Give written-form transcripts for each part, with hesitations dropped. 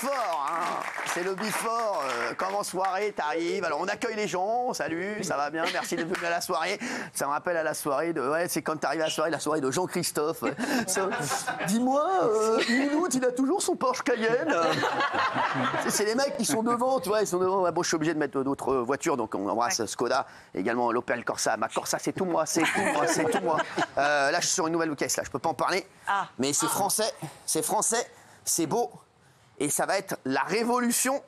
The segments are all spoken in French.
before, hein. C'est le before. Comme en soirée, t'arrives. Alors on accueille les gens. Salut, ça va bien. Merci d'être venu à la soirée. Ça me rappelle à la soirée de. Ouais, c'est quand t'arrives à la soirée de Jean-Christophe. Dis-moi, Minout, il a toujours son Porsche Cayenne. C'est les mecs qui sont devant, tu vois. Ils sont devant. Ouais, bon, je suis obligé de mettre d'autres voitures, donc on embrasse Skoda, également l'Opel Corsa. Ma Corsa, c'est tout moi, c'est tout moi, c'est tout moi. Là, je suis sur une nouvelle caisse. Là, je peux pas en parler. Mais c'est français, c'est beau. Et ça va être la révolution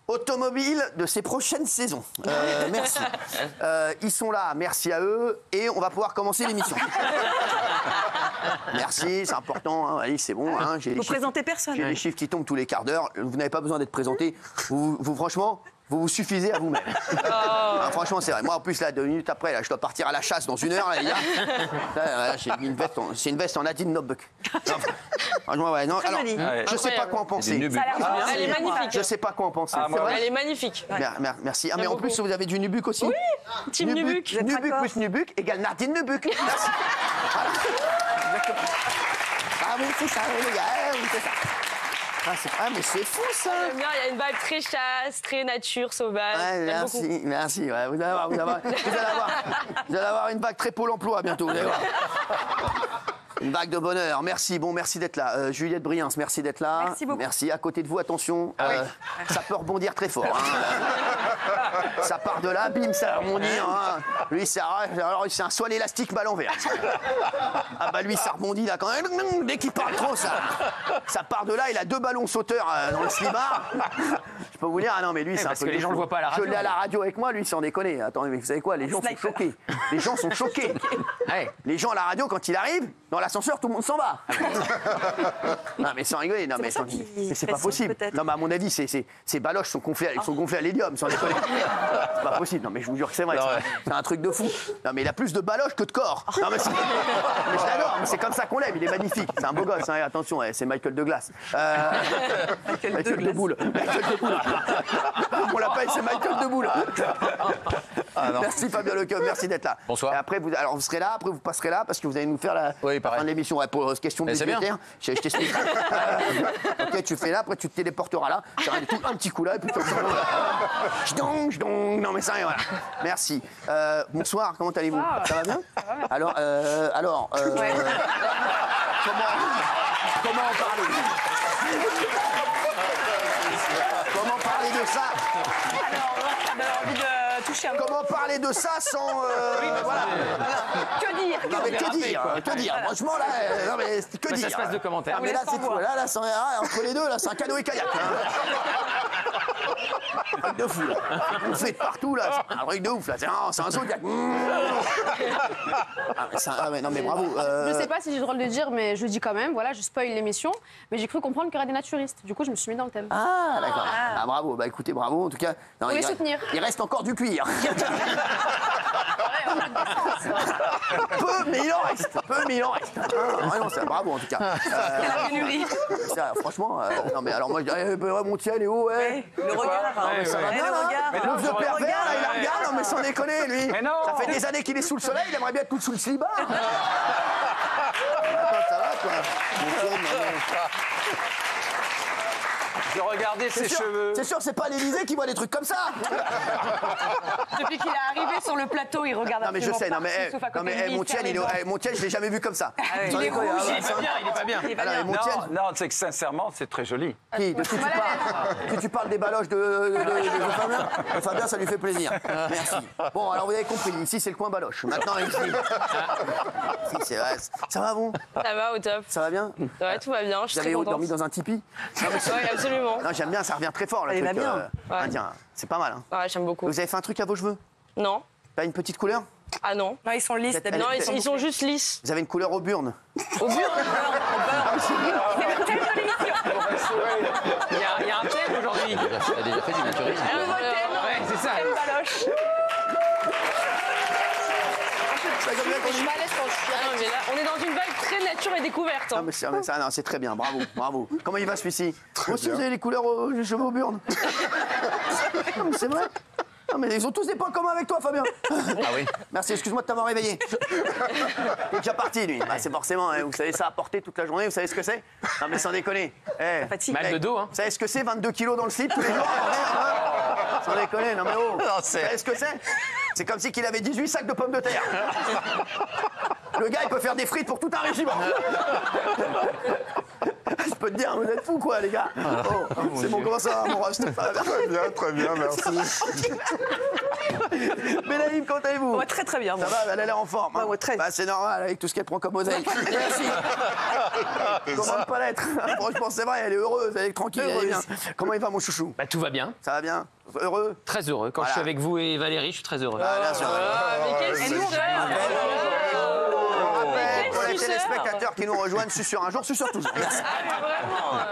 automobile de ces prochaines saisons. Merci. Ils sont là, merci à eux. Et on va pouvoir commencer l'émission. Merci, c'est important. Hein. Allez, c'est bon. Hein. Vous présentez personne. J'ai des chiffres qui tombent tous les quarts d'heure. Vous n'avez pas besoin d'être présenté. Vous franchement... Vous vous suffisez à vous-même. Ah, franchement, c'est vrai. Moi, en plus, là, 2 minutes après, là, je dois partir à la chasse dans 1 heure. Là, les gars. Là, j'ai mis une veste. C'est une veste en Nadine Nobbuck. Franchement, ouais. Non, alors, je sais pas quoi en penser. Elle est magnifique. Je sais pas quoi en penser. Elle est magnifique. Merci. Ah, mais en plus, vous avez du Nubuck aussi. Oui. Team Nubuck. Nubuck plus Nubuck égale Nadine Nobbuck. Merci. Voilà. Exactement. Ah oui, c'est ça, les gars. Oui, c'est ça. Ah, mais c'est fou, ça! J'aime bien, il y a une vibe très chasse, très nature, sauvage. Ouais, merci. Ouais, vous allez avoir une vague très Pôle emploi bientôt, vous allez voir. Une vague de bonheur. Merci, merci d'être là. Juliette Briens, merci d'être là. Merci beaucoup. Merci. À côté de vous, attention, ça peut rebondir très fort. Hein. Ça part de là, bim, ça rebondit. Hein. Lui, c'est un soie élastique mal en vert. Ah bah lui, ça rebondit là quand même. Dès qu'il parle trop, ça part de là. Il a 2 ballons sauteurs dans le slibard. Je peux vous dire, ah non, mais lui, c'est un peu... Parce que les gens le voient pas à la radio. Je l'ai à la radio avec moi, lui, sans déconner. Attendez, mais vous savez quoi? Les gens sont choqués. Les gens sont choqués. Les gens à la radio, quand il arrive, dans l'ascenseur, tout le monde s'en va. Non, mais sans rigoler. Non, mais c'est pas possible. Non, mais à mon avis, ces baloches sont gonflées à l'hélium, sans déconner. C'est pas possible. Non, mais je vous jure que c'est vrai. C'est un truc de fou. Non, mais il a plus de baloches que de corps. Non, mais je l'adore. C'est comme ça qu'on l'aime. Il est magnifique. C'est un beau gosse. Hein. Attention, c'est Michael de Glace. Michael de Boule. On l'appelle, c'est Michael de Boule. Merci Fabien Lecoeuvre, merci d'être là. Bonsoir. Et après, vous serez là, après vous passerez là, parce que vous allez nous faire la fin de l'émission. Ouais, pour question budgétaire, je t'explique. Ok, tu fais là, après tu te téléporteras là. Un petit coup là, et puis tu non mais ça, voilà. Merci. Bonsoir, comment allez-vous? Ça va bien? Alors, comment en parler? Comment parler de ça? On a envie de toucher un peu. Comment parler de ça sans... voilà. Que dire? Non, mais que dire? Franchement, là, non, mais que dire? Ça se passe de commentaires. Ah, mais là, c'est tout. Là, entre les deux, là, c'est un canoë kayak. Un truc de fou, là. On fait de partout, là. C'est un truc de ouf, là. C'est un zodiac. Non, mais bravo. Je sais pas si j'ai le droit de le dire, mais je le dis quand même. Voilà, je spoil l'émission. Mais j'ai cru comprendre qu'il y aurait des naturistes. Du coup, je me suis mis dans le thème. Ah, d'accord. Ah, bravo. Bah, écoutez, bravo. En tout cas, non, les soutenir. Il reste encore du cuir. Peu, mais il en reste. Vraiment, bravo, en tout cas. La pénurie. Franchement, non, mais alors moi, je dirais, Montiel et où, Le regard. Ça va bien, là. Le vieux pervers, là, il la regarde. Non, mais sans déconner, lui. Mais non. Ça fait des années qu'il est sous le soleil. Il aimerait bien être tout sous le slibard. Ça va, quoi. Je regardais ses cheveux. C'est sûr, c'est pas l'Élysée qui voit des trucs comme ça. Depuis qu'il est arrivé sur le plateau, il regarde Non, mais je sais, Montiel, je l'ai jamais vu comme ça. Il est rouge, Il est pas bien. Non, c'est que sincèrement, c'est très joli. De qui tu parles des baloches de Fabien? Fabien, ça lui fait plaisir. Merci. Bon, alors vous avez compris, ici c'est le coin baloche. Maintenant, ici c'est vrai. Ça va, bon? Ça va, au top. Ça va bien? Ouais, tout va bien, je suis très Vous avez contente. dormi dans un tipi? Oui, absolument. Non, j'aime bien, ça revient très fort, le Il truc va bien. indien. C'est pas mal. Hein. Ouais, j'aime beaucoup. Vous avez fait un truc à vos cheveux? Non. Pas une petite couleur? Ah non. Non, ils sont lisses. Elle- Non, elle- ils sont juste lisses. Vous avez une couleur au burn? Au but. Il y a un thème aujourd'hui. Elle a déjà fait du naturisme. Ouais, c'est ça. Baloche. Je suis mal à l'aise quand je suis. Ah non, mais là, on est dans une vibe très nature et découverte. Non, mais c'est très bien, bravo. Comment il va celui-ci? Moi aussi, vous avez les couleurs aux cheveux au burn? C'est vrai? Non, mais ils ont tous des points communs avec toi, Fabien. Ah oui. Merci, excuse-moi de t'avoir réveillé. Il est déjà parti, lui. Bah, c'est forcément, hein, vous savez ça à porter toute la journée, vous savez ce que c'est? Non, mais sans déconner. Mal de dos, hein. Vous savez ce que c'est, 22 kilos dans le slip tous les jours? Sans déconner, non mais oh. Vous savez ce que c'est? C'est comme si qu'il avait 18 sacs de pommes de terre. Le gars, il peut faire des frites pour tout un régiment. Je peux te dire, vous êtes fous, quoi, les gars. Oh, c'est bon, comment ça va, mon Rost? Très bien, merci. Bénaïm, comment allez-vous? Ouais, très très bien. Ça va, elle a l'air en forme. Hein. Ouais, très. Bah, c'est normal, avec tout ce qu'elle prend comme oseille. Merci. Comment ne pas l'être? Franchement, c'est vrai, elle est heureuse, elle est tranquille, elle est bien. Comment il va, mon chouchou? Bah, tout va bien. Ça va bien? Heureux? Très heureux. Quand Voilà. je suis avec vous et Valérie, je suis très heureux. Ah, bien sûr. Mais quel suceur. Rappel pour les suceur. téléspectateurs qui nous rejoignent, suceur un jour, suceur toujours. Merci.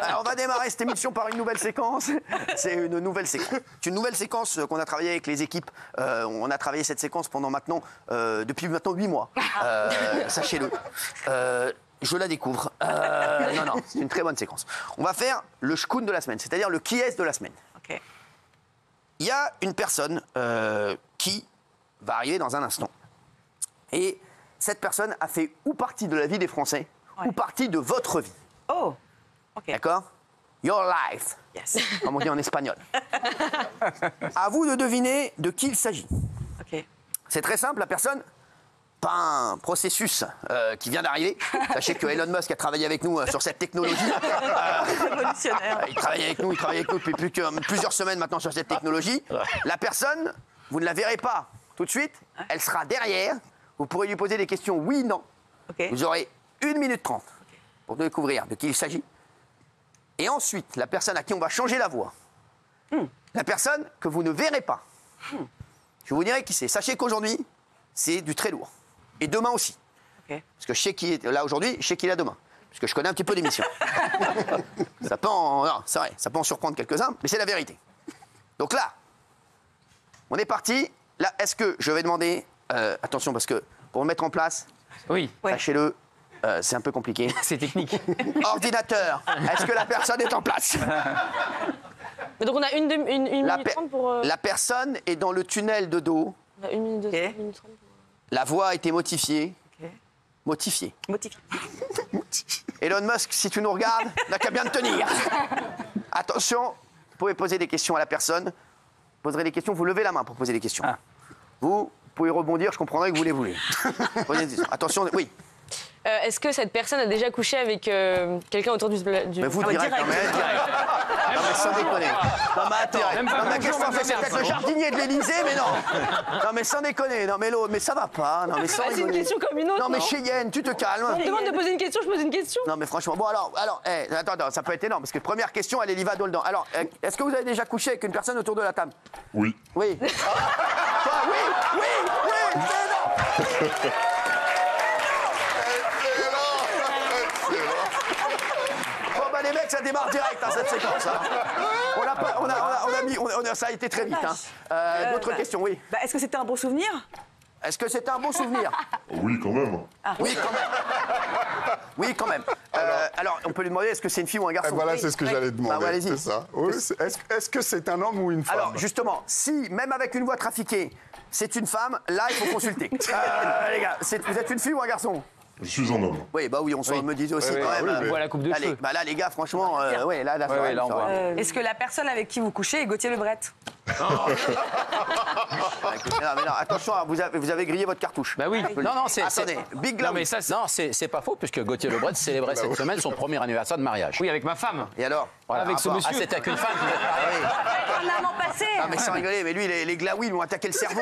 Alors, on va démarrer cette émission par une nouvelle séquence. C'est une nouvelle séquence. C'est une nouvelle séquence qu'on a travaillé avec les équipes. On a travaillé cette séquence pendant maintenant, depuis maintenant 8 mois. Sachez-le. Je la découvre. Non, c'est une très bonne séquence. On va faire le schkoun de la semaine, c'est-à-dire le qui est de la semaine. Ok. Il y a une personne qui va arriver dans un instant. Et cette personne a fait ou partie de la vie des Français, ou partie de votre vie. Oh. Ok. D'accord? Your life, Yes. comme on dit en espagnol. À vous de deviner de qui il s'agit. Ok. C'est très simple, la personne, pas un processus qui vient d'arriver. Sachez que Elon Musk a travaillé avec nous sur cette technologie. Révolutionnaire. Il travaille avec nous depuis plusieurs semaines maintenant sur cette technologie. La personne, vous ne la verrez pas tout de suite, elle sera derrière. Vous pourrez lui poser des questions oui, non. Ok. Vous aurez 1 minute 30 pour découvrir de qui il s'agit. Et ensuite, la personne à qui on va changer la voix, la personne que vous ne verrez pas, je vous dirai qui c'est. Sachez qu'aujourd'hui, c'est du très lourd. Et demain aussi. Ok. Parce que je sais qui est là aujourd'hui, je sais qui est là demain. Parce que je connais un petit peu l'émission. Ça peut non, c'est vrai, ça peut en surprendre quelques-uns, mais c'est la vérité. Donc là, on est parti. Là, est-ce que je vais demander... attention, parce que pour le mettre en place, Oui, Ouais. sachez-le, c'est un peu compliqué. c'est technique. Ordinateur, est-ce que la personne est en place? Mais donc on a une minute 30 pour... La personne est dans le tunnel de dos. On a 1 minute 2, Ok. 1 minute 30 pour... La voix a été modifiée. Ok. Motifiée. Motivé. Elon Musk, si tu nous regardes, n'a qu'à bien te tenir. Attention, vous pouvez poser des questions à la personne. Vous poserez des questions, vous levez la main pour poser des questions. Ah. Vous pouvez rebondir, je comprendrai que vous les voulez. Posez des questions. Attention, oui. Est-ce que cette personne a déjà couché avec quelqu'un autour du... Mais vous Ah ouais, direct, non, mais direct. Non mais sans déconner. Non mais attends. Même pas Non mais bonjour, qu'est-ce que même c'est pas peut-être le merci. jardinier de l'Élysée, mais non. Non mais sans déconner. Non mais l'autre, mais ça va pas. Non mais sans Bah, c'est une rigoler. question comme une autre, Non mais non Cheyenne, tu te calmes. On me demande de poser une question, je pose une question. Non mais franchement, bon alors, attends, ça peut être énorme parce que première question, elle est liva dedans. Alors, est-ce que vous avez déjà couché avec une personne autour de la table? Oui. Oui. Toi, oui, c'est énorme. Bon bah les mecs, ça démarre direct cette séquence. Hein. Ça a été très vite. Hein. D'autres questions, oui. Bah, est-ce que c'était un bon souvenir? Est-ce que c'était un bon souvenir? Oui, quand même. Oui, quand même. Oui, quand même. Alors, on peut lui demander est-ce que c'est une fille ou un garçon? Voilà, c'est ce que j'allais demander. Bah, allez-y. C'est ça. Oui, est-ce que c'est un homme ou une femme? Alors, justement, si, même avec une voix trafiquée, c'est une femme, là, il faut consulter. Les gars, vous êtes une fille ou un garçon? Je suis un homme. Oui, bah oui, on s'en me disait aussi Oui, quand oui, même. oui, On voit la coupe de Allez, cheveux. bah là, les gars, franchement, ouais, là, ça va, là, on ça va. voit. Est-ce que la personne avec qui vous couchez est Gauthier Lebret? Non, mais non, attention, hein, vous avez grillé votre cartouche. Bah oui. Non, c'est. Attendez, Big Non, Glaoui. mais ça, c'est... Non, c'est pas faux, puisque Gauthier Lebret célébrait cette semaine son premier anniversaire de mariage. Oui, avec ma femme. Et alors Voilà. Avec ce Ah, monsieur. c'était avec une femme qui devait parler. Un amant passé. Ah, mais sans rigoler, mais lui, les Glaoui lui ont attaqué le cerveau.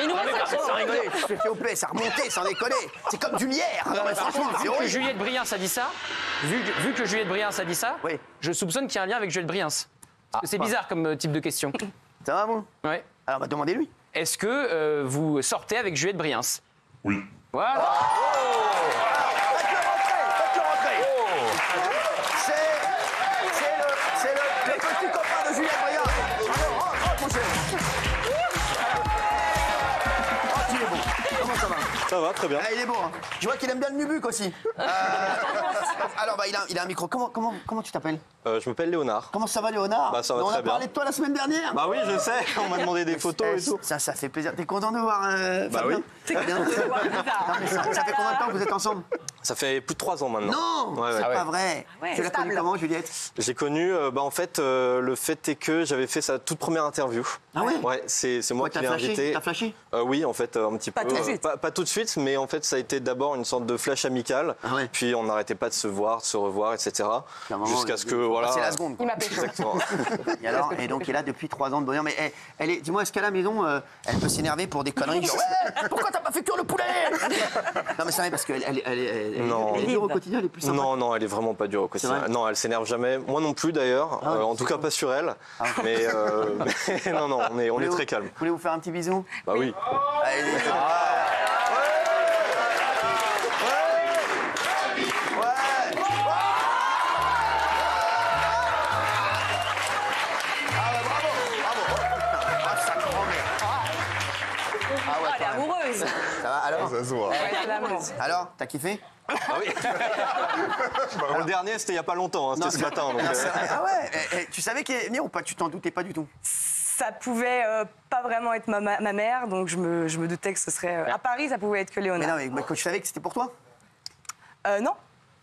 Il nous reste Sans rigoler, tu te fais opérer, ça remontait, sans déconner. C'est comme du lierre. Non, mais franchement, c'est Vu que horrible. Juliette Briens a dit ça, vu que Juliette Briens a dit ça, Oui. je soupçonne qu'il y a un lien avec Juliette Briens. Parce que c'est bizarre comme type de question. Ça va, vous? Ouais. Alors, bah, demandez-lui. Est-ce que vous sortez avec Juliette Briens? Oui. Voilà. Faites-le rentrer. C'est le petit copain de Julien Briand. Alors, mon cher. Oh, tu es beau. Comment ça va? Ça va, très bien. Ah, il est beau, hein. Je vois qu'il aime bien le nubuck aussi. Alors, il a un micro. Comment tu t'appelles? Je m'appelle Léonard. Comment ça va, Léonard? Bah, ça va On très a parlé bien. de toi la semaine dernière. Bah oui, je sais, on m'a demandé des photos et tout. Ça fait plaisir. T'es content de voir Bah Fabien? oui. C'est bien. Non, mais ça fait combien de temps que vous êtes ensemble? Ça fait plus de 3 ans maintenant. Non, Ouais, c'est ouais. pas vrai. Tu l'as connu comment, Juliette? J'ai connu, en fait, le fait est que j'avais fait sa toute première interview. Ah ouais? Ouais, c'est moi Ouais, qui t'as l'ai flashé? invité. T'as flashé? Oui, en fait, un petit peu. tout de suite. Pas tout de suite, mais en fait, ça a été d'abord une sorte de flash amical. Ah ouais. Puis on n'arrêtait pas de se voir, de se revoir, etc. À un moment, Jusqu'à ce que, voilà. C'est la seconde. Il m'a pécho. Exactement. Et donc, il est là depuis 3 ans de bonheur. Mais dis-moi, est-ce qu'à la maison, elle peut s'énerver pour des conneries genre, ouais, pourquoi t'as pas fait cuire le poulet? Non, mais c'est vrai, parce qu'elle Non. elle est dure au quotidien, elle est plus sympa. Non, elle est vraiment pas dure au quotidien. vrai Non, elle s'énerve jamais. Moi non plus d'ailleurs. Ah ouais, en tout cas, pas sur elle. Mais non, on est très calme. Vous voulez vous faire un petit bisou? Bah oui. Allez, Elle est amoureuse. ça va alors? Ça se voit. Elle est amoureuse. Alors, t'as kiffé? Ah oui. Le dernier, c'était il y a pas longtemps. C'était ce matin. Donc, C'est vrai. Ah ouais, tu savais qu'elle allait venir ou pas? Tu t'en doutais pas du tout? Ça pouvait pas vraiment être ma mère, donc je me doutais que ce serait... à Paris, ça pouvait être que Mais Léonard. non, mais quand tu savais que c'était pour toi? Non,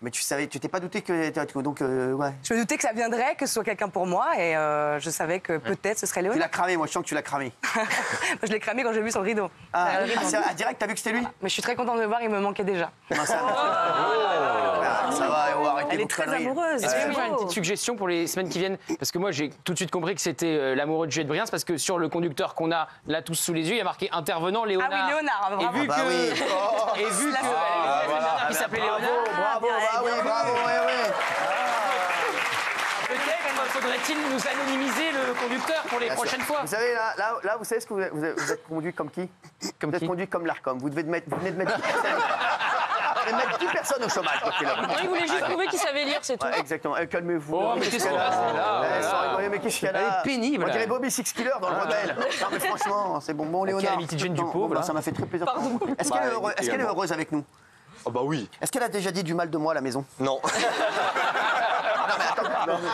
Mais tu t'es pas douté que. Donc, ouais. je me doutais que ça viendrait, que ce soit quelqu'un pour moi, et je savais que peut-être ce serait Tu l'as Léonard. cramé, moi je sens que tu l'as cramé. Je l'ai cramé quand j'ai vu son rideau. C'est vrai, direct, t'as vu que c'était lui? Mais je suis très contente de le voir, il me manquait déjà. Comment ça ça va, arrêtez Elle vos est très conneries. amoureuse. Est-ce que je peux faire une Oh. petite suggestion pour les semaines qui viennent? Parce que moi, j'ai tout de suite compris que c'était l'amoureux de Juliette Briens, parce que sur le conducteur qu'on a là tous sous les yeux, il y a marqué intervenant Léonard. Ah oui, Léonard, Et bravo. vu bah que, oui. et vu que qui s'appelait Bravo, Léonard, bravo, bah oui, bravo, ouais. peut-être faudrait-il nous anonymiser le conducteur pour les prochaines fois. Vous savez, là, vous savez ce que vous êtes conduit comme qui? Comme Vous êtes qui conduit comme l'ARCOM. Vous venez de mettre 10 personnes. Vous venez de mettre 10 personnes au chômage, quoi qu'il arrive. Non, il voulait juste prouver qu'il savait lire, c'est tout. Ouais, exactement. Calmez-vous. Oh, mais qu'est-ce qu'elle a, celle-là? Sans rigoler, mais qu'est-ce qu'elle a? Elle est pénible. On dirait Bobby Six Killer dans le rebelle. Non, mais franchement, c'est bon. Bon, Léonard. calamité de Jane du Non, pauvre, voilà, là. ça m'a fait très plaisir. Est-ce qu'elle est heureuse avec nous? Oh bah oui. Est-ce qu'elle a déjà dit du mal de moi à la maison? Non. Non, mais attends,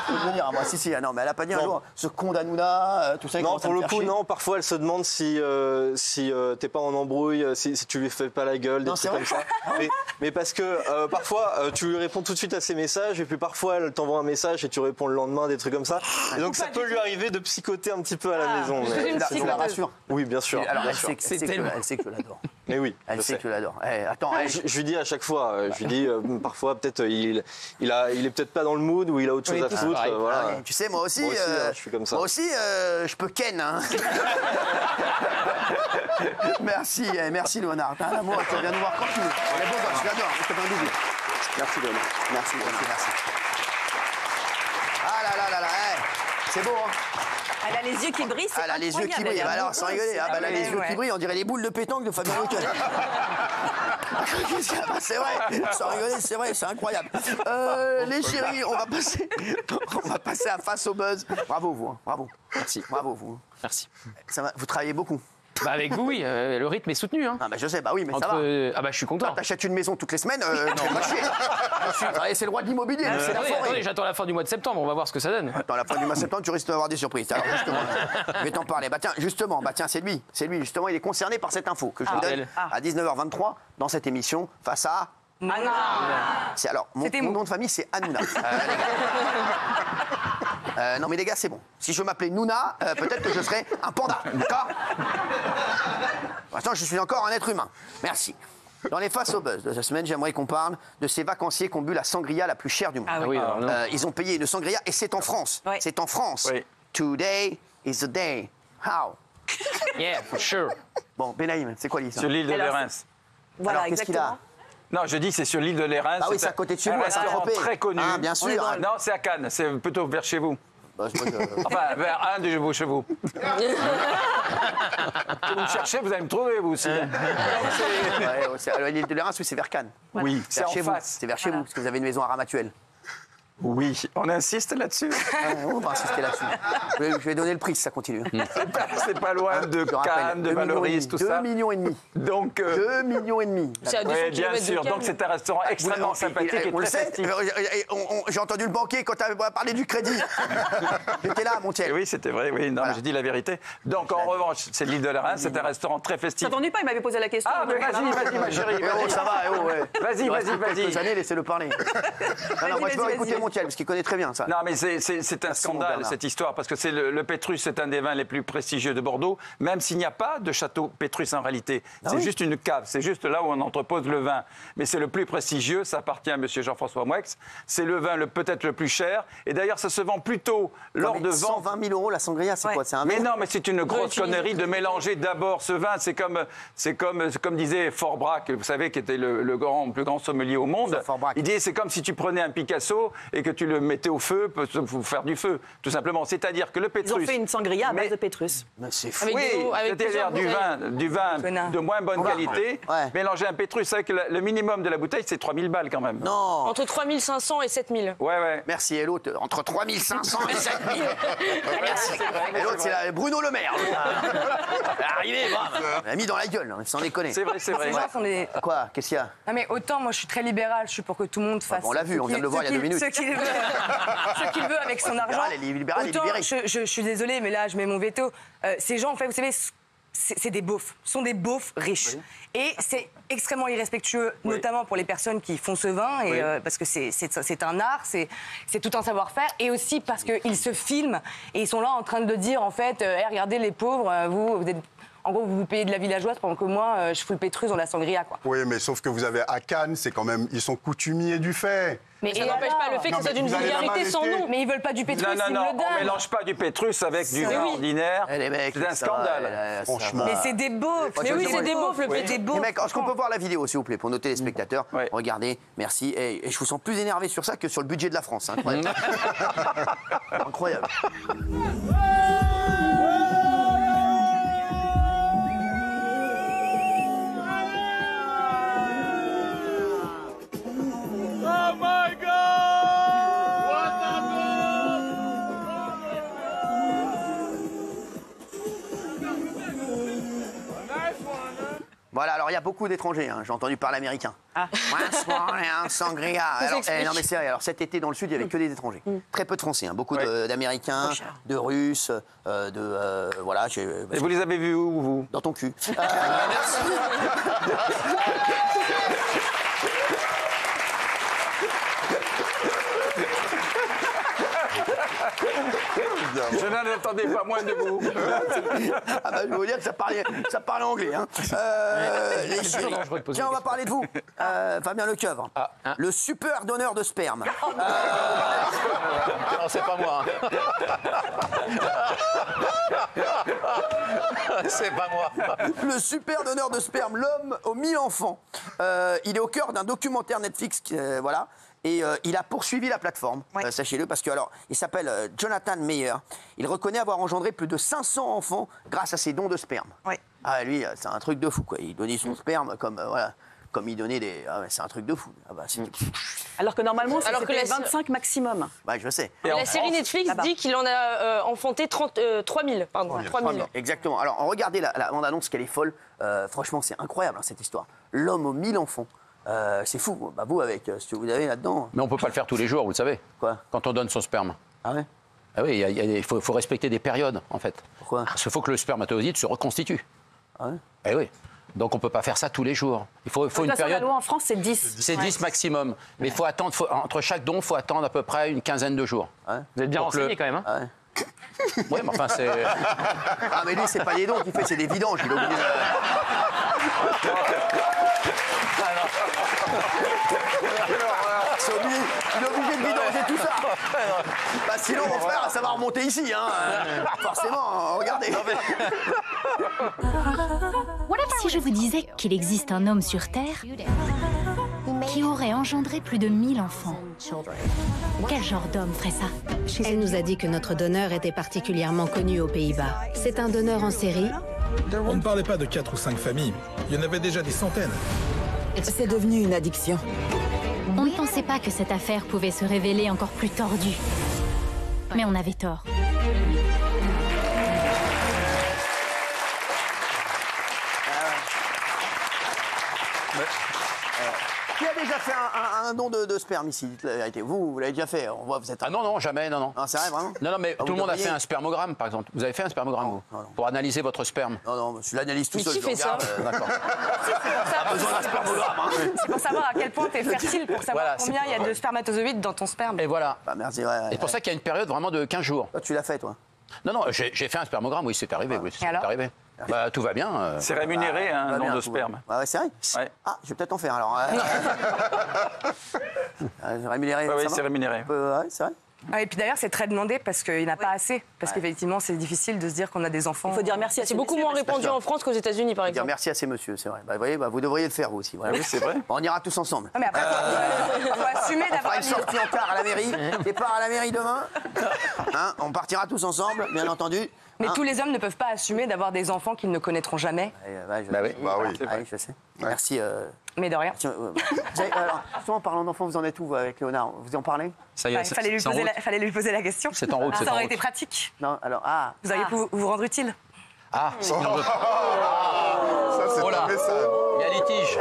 faut le dire à moi. Si, non, mais elle a pas dit un Non. jour ce con d'Hanouna, tout ça. il Non, commence à pour me le faire coup, chier. non. Parfois, elle se demande si t'es pas en embrouille, si tu lui fais pas la gueule, des Non, trucs c'est comme ça. Mais parce que parfois, tu lui réponds tout de suite à ses messages, et puis parfois, elle t'envoie un message et tu réponds le lendemain, des trucs comme ça. Et donc, ça peut lui arriver de psychoter un petit peu à la maison. mais- Tu la rassures. Oui, bien sûr. Alors, bien elle sûr. sait que je l'adore. Mais oui, Elle je sait sais. que je l'adore. Attends, Je lui dis à chaque fois, je lui dis parfois peut-être il est peut-être pas dans le mood ou il a autre chose Oui, à tous foutre. pareil. Voilà. ah oui, tu sais, moi aussi, Moi aussi, je suis comme ça. Moi aussi, je peux ken. Hein. Merci, Léonard. T'as un amour, tu viens nous voir quand tu veux. Elle est bonne, je l'adore, je te fais un double. Merci, Léonard. Merci. Ah là, c'est beau, hein. Elle a les yeux qui brillent, c'est Elle a les yeux qui incroyable, brillent. elle est Bah alors, sans amoureuse, rigoler, c'est elle a les yeux ouais. qui brillent, on dirait les boules de pétanque de Fabien Ruquier. C'est vrai, sans rigoler, c'est vrai, c'est incroyable. Les chéris, on va passer à Face au Buzz. Bravo vous, hein, bravo. Merci, bravo vous. Merci. Vous travaillez beaucoup. Bah avec vous, oui, le rythme est soutenu. Hein. Ah bah je sais, bah oui, mais ça va. Ah bah je suis content. T'achètes une maison toutes les semaines, non, va chier. C'est le roi de l'immobilier, c'est la Attendez, forêt. j'attends la fin du mois de septembre, on va voir ce que ça donne. Dans la fin du mois de septembre, tu risques d'avoir des surprises. Alors justement, je vais t'en parler. Bah tiens, c'est lui, justement, il est concerné par cette info que je vous donne à 19h23 dans cette émission face à... Alors, mon nom de famille, c'est Hanouna. Non mais les gars, c'est bon. Si je m'appelais Nouna, peut-être que je serais un panda, d'accord? Pour l'instant, je suis encore un être humain. Merci. Dans les Face au Buzz de cette semaine, j'aimerais qu'on parle de ces vacanciers qui ont bu la sangria la plus chère du monde. Ah oui. alors, non. Ils ont payé une sangria et c'est en France. Ouais. C'est en France. Oui. Today is the day. How? Yeah, for sure. Bon, Benaïm, c'est quoi l'histoire? Sur l'île de Alors, Lérins. Voilà, Alors, qu'est-ce qu'il a? Non, je dis que c'est sur l'île de Lérins. Ah oui, c'est à côté de chez un vous, à restaurant Saint-Tropez. très connu. Ah, bien sûr. Non, c'est à Cannes. C'est plutôt vers chez vous. Bah, Enfin, vers un de vos chez vous. Si vous me cherchez, vous allez me trouver, vous aussi. alors, l'île de Lérins, oui, c'est vers Cannes. Oui, c'est Vers en chez vous. face. C'est vers chez vous, parce que vous avez une maison à Ramatuelle. Oui, on insiste là-dessus. On va insister là-dessus. Je vais donner le prix si ça continue. C'est pas loin de Je rappelle, Cannes, de 2,5 Valoris, tout ça. 2,5 millions. Donc, 2,5 millions. C'est à 200 oui, bien kilomètres de sûr. Cannes. Donc c'est un restaurant extrêmement sympathique et On le très sait. festif. J'ai entendu le banquier quand tu as parlé du crédit. J'étais là, Montiel. Et oui, c'était vrai, oui. Non, mais j'ai dit la vérité. Donc, en revanche, c'est l'île de la Reine, c'est un restaurant très festif. T'attendais pas, il m'avait posé la question. Ah, mais vas-y, ma chérie. Eh oh, ça va, eh oh, ouais. Vas-y, Il reste vas-y. quelques années, laissez-le parler. Non, moi, je veux vas-y, écouter vas-y. Montiel, parce qu'il connaît très bien ça. Non, mais c'est un scandale, Bernard. cette histoire, parce que c'est le Pétrus, c'est un des vins les plus prestigieux de Bordeaux, même s'il n'y a pas de château Pétrus en réalité. C'est juste une cave, c'est juste là où on entrepose le vin. Mais c'est le plus prestigieux, ça appartient à M. Jean-François Moueix. C'est le vin peut-être le plus cher, et d'ailleurs, ça se vend plutôt lors de ventes. 120 000 € la sangria, c'est quoi? C'est un Mais verre non, mais c'est une grosse connerie de mélanger d'abord ce vin. C'est comme disait Forbrac, vous savez, qui était le plus grand sommelier au monde. Forbrac. Il disait c'est comme si tu prenais un Picasso et que tu le mettais au feu pour faire du feu, tout simplement. C'est-à-dire que le Pétrus. Ils ont fait une sangria à base de Pétrus. Mais c'est fou. Avec Oui, des eaux- avec c'est-à-dire plusieurs du vin de moins bonne qualité. Ouais. Mélanger un Pétrus avec le minimum de la bouteille, c'est 3000 balles quand même. Non. Entre 3500 et 7000. Ouais. Merci, et l'autre, entre 3500 et 7000. Merci. Et l'autre, c'est Bruno Le Maire. Arrivé, bam. On l'a mis dans la gueule, sans déconner. C'est vrai. Ces gens sont des... Quoi? Qu'est-ce qu'il y a? Non mais autant moi je suis très libérale, je suis pour que tout le monde fasse. On l'a vu, on vient de le voir il y a 2 minutes. Ce qu'il veut avec son argent. libéral, elle est libérale et Autant, libérée. je suis désolée, mais là je mets mon veto. Ces gens, en fait, vous savez, c'est des beaufs. Ce sont des beaufs riches. Et c'est extrêmement irrespectueux, notamment pour les personnes qui font ce vin, et, parce que c'est un art, c'est tout un savoir-faire, et aussi parce qu'ils se filment et ils sont là en train de dire, en fait, hey, regardez les pauvres, vous êtes... En gros, vous vous payez de la villageoise pendant que moi, je fous le Pétrus dans la sangria, quoi. Oui, mais sauf que vous avez à Cannes, c'est quand même, ils sont coutumiers du fait. Mais ça n'empêche pas le fait que Non, ce soit mais d'une vous allez vulgarité là-bas sans l'été. nom. Mais ils veulent pas du Pétrus, ils me Non, le on donnent. mélange pas du Pétrus avec du vin ordinaire. Eh, les mecs, C'est un ça va, scandale. franchement. Mais c'est des beaufs. Mais oui, c'est des beaufs, le Pétrus. Des beaufs. Les mecs, est-ce qu'on peut voir la vidéo, s'il vous plaît, pour nos téléspectateurs? Ouais. Regardez, merci. Et je vous sens plus énervé sur ça que sur le budget de la France. Incroyable. Incroyable. Voilà, alors il y a beaucoup d'étrangers, hein. J'ai entendu parler américain. Un sangria. Alors, non mais c'est vrai, alors cet été dans le sud, il n'y avait que des étrangers. Très peu de Français, hein. Beaucoup d'Américains, de Russes, voilà. Et vous les avez vus où, vous? Dans ton cul. Je n'en attendais pas moins de vous. Ah bah, je vais vous dire que ça parlait anglais. Hein. Les chéris. Tiens, on va parler de vous. Fabien Lecoeuvre. Le super donneur de sperme. Non, c'est pas moi. C'est pas moi. Le super donneur de sperme, l'homme aux 1000 enfants. Il est au cœur d'un documentaire Netflix, voilà. Et il a poursuivi la plateforme, sachez-le, parce que alors, il s'appelle Jonathan Meyer. Il reconnaît avoir engendré plus de 500 enfants grâce à ses dons de sperme. Oui. Ah, lui, c'est un truc de fou, quoi. Il donnait son sperme comme, voilà, comme il donnait des... Ah, ouais, c'est un truc de fou. Ah, bah, Alors que normalement, c'est Alors que la- 25 maximum. bah, je sais. Et en La série France, Netflix là-bas. dit qu'il en a enfanté 3000. Pardon, 3000. Exactement. Alors, regardez la bande-annonce, qu'elle est folle. Franchement, c'est incroyable, hein, cette histoire. L'homme aux 1000 enfants. C'est fou. Bah, vous, avec ce que vous avez là-dedans... Mais on peut pas le faire tous les jours, vous le savez. Quoi? Quand on donne son sperme. Ah ouais? Ah oui, il faut respecter des périodes, en fait. Pourquoi? Parce qu'il faut que le spermatozoïde se reconstitue. Ah ouais? Eh oui. Donc on peut pas faire ça tous les jours. Il faut De toute une façon, la période. loi en France, c'est 10. C'est 10 maximum. Mais il faut attendre, entre chaque don, il faut attendre à peu près une quinzaine de jours. Vous êtes bien Donc, renseigné quand même. Hein. Ah ouais. Oui, mais enfin, c'est. Ah, mais lui, c'est pas des dons qu'il fait, c'est des vidanges. Il est obligé de... Il est obligé de vidanger tout ça. Bah, sinon, mon frère, ça va remonter ici. Hein. Forcément, regardez. Si je vous disais qu'il existe un homme sur Terre qui aurait engendré plus de 1000 enfants, quel genre d'homme ferait ça? Elle nous a dit que notre donneur était particulièrement connu aux Pays-Bas. C'est un donneur en série. On ne parlait pas de 4 ou 5 familles. Il y en avait déjà des centaines. C'est devenu une addiction. On ne pense pensais pas que cette affaire pouvait se révéler encore plus tordue. Mais on avait tort. Qui a déjà fait un don de sperme ici? Dites la vérité. Vous l'avez déjà fait. On voit, vous êtes. Ah non, jamais, non. Non, c'est vrai, vraiment? Non, mais Ah, tout le monde a devriez. fait un spermogramme, par exemple. Vous avez fait un spermogramme, vous? Non. Pour analyser votre sperme? Non, je l'analyse tout Mais seul. qui je le fait ça regarde, D'accord. Pas besoin d'un spermogramme. Hein. C'est pour savoir à quel point tu es fertile, pour savoir Voilà, c'est combien il y a de spermatozoïdes dans ton sperme. Et voilà. Bah, merci, ouais. Et c'est pour ça qu'il y a une période vraiment de 15 jours. Toi, tu l'as fait, toi? Non, j'ai fait un spermogramme, oui, c'est arrivé. Oui, c'est alors arrivé. Bah, tout va bien. C'est rémunéré, Bah, un don bien, de tout va sperme. bien. Ouais, c'est vrai? Ouais. Ah, je vais peut-être en faire alors. Rémunéré. Oui, ça va c'est rémunéré. Ouais, c'est vrai. Ah, et puis d'ailleurs, c'est très demandé parce qu'il n'y en a pas assez. Parce qu'effectivement, c'est difficile de se dire qu'on a des enfants. Il faut dire merci à C'est beaucoup moins répandu en France qu'aux États-Unis, par Dire exemple. merci à ces messieurs, c'est vrai. Bah, vous voyez, vous devriez le faire, vous aussi. Voilà. Oui, c'est vrai. On ira tous ensemble. Non, mais après, faut assumer On fera d'avoir une sortie en car à la mairie. Départ à la mairie demain. Hein, on partira tous ensemble, bien entendu. Mais Hein. tous les hommes ne peuvent pas assumer d'avoir des enfants qu'ils ne connaîtront jamais. Ouais, Bah oui. Bah oui. Ouais, je sais. Merci. Mais de rien. Tiens, alors, justement, en parlant d'enfants, vous en êtes où vous, avec Léonard? Vous en parlez? Ça y est, Il fallait lui poser la question. C'est en route, c'est Ça en aurait route. été pratique. Non, alors, ah. Vous auriez pu vous rendre utile. Ah, Ça, c'est Oh là. un message. il y a litige.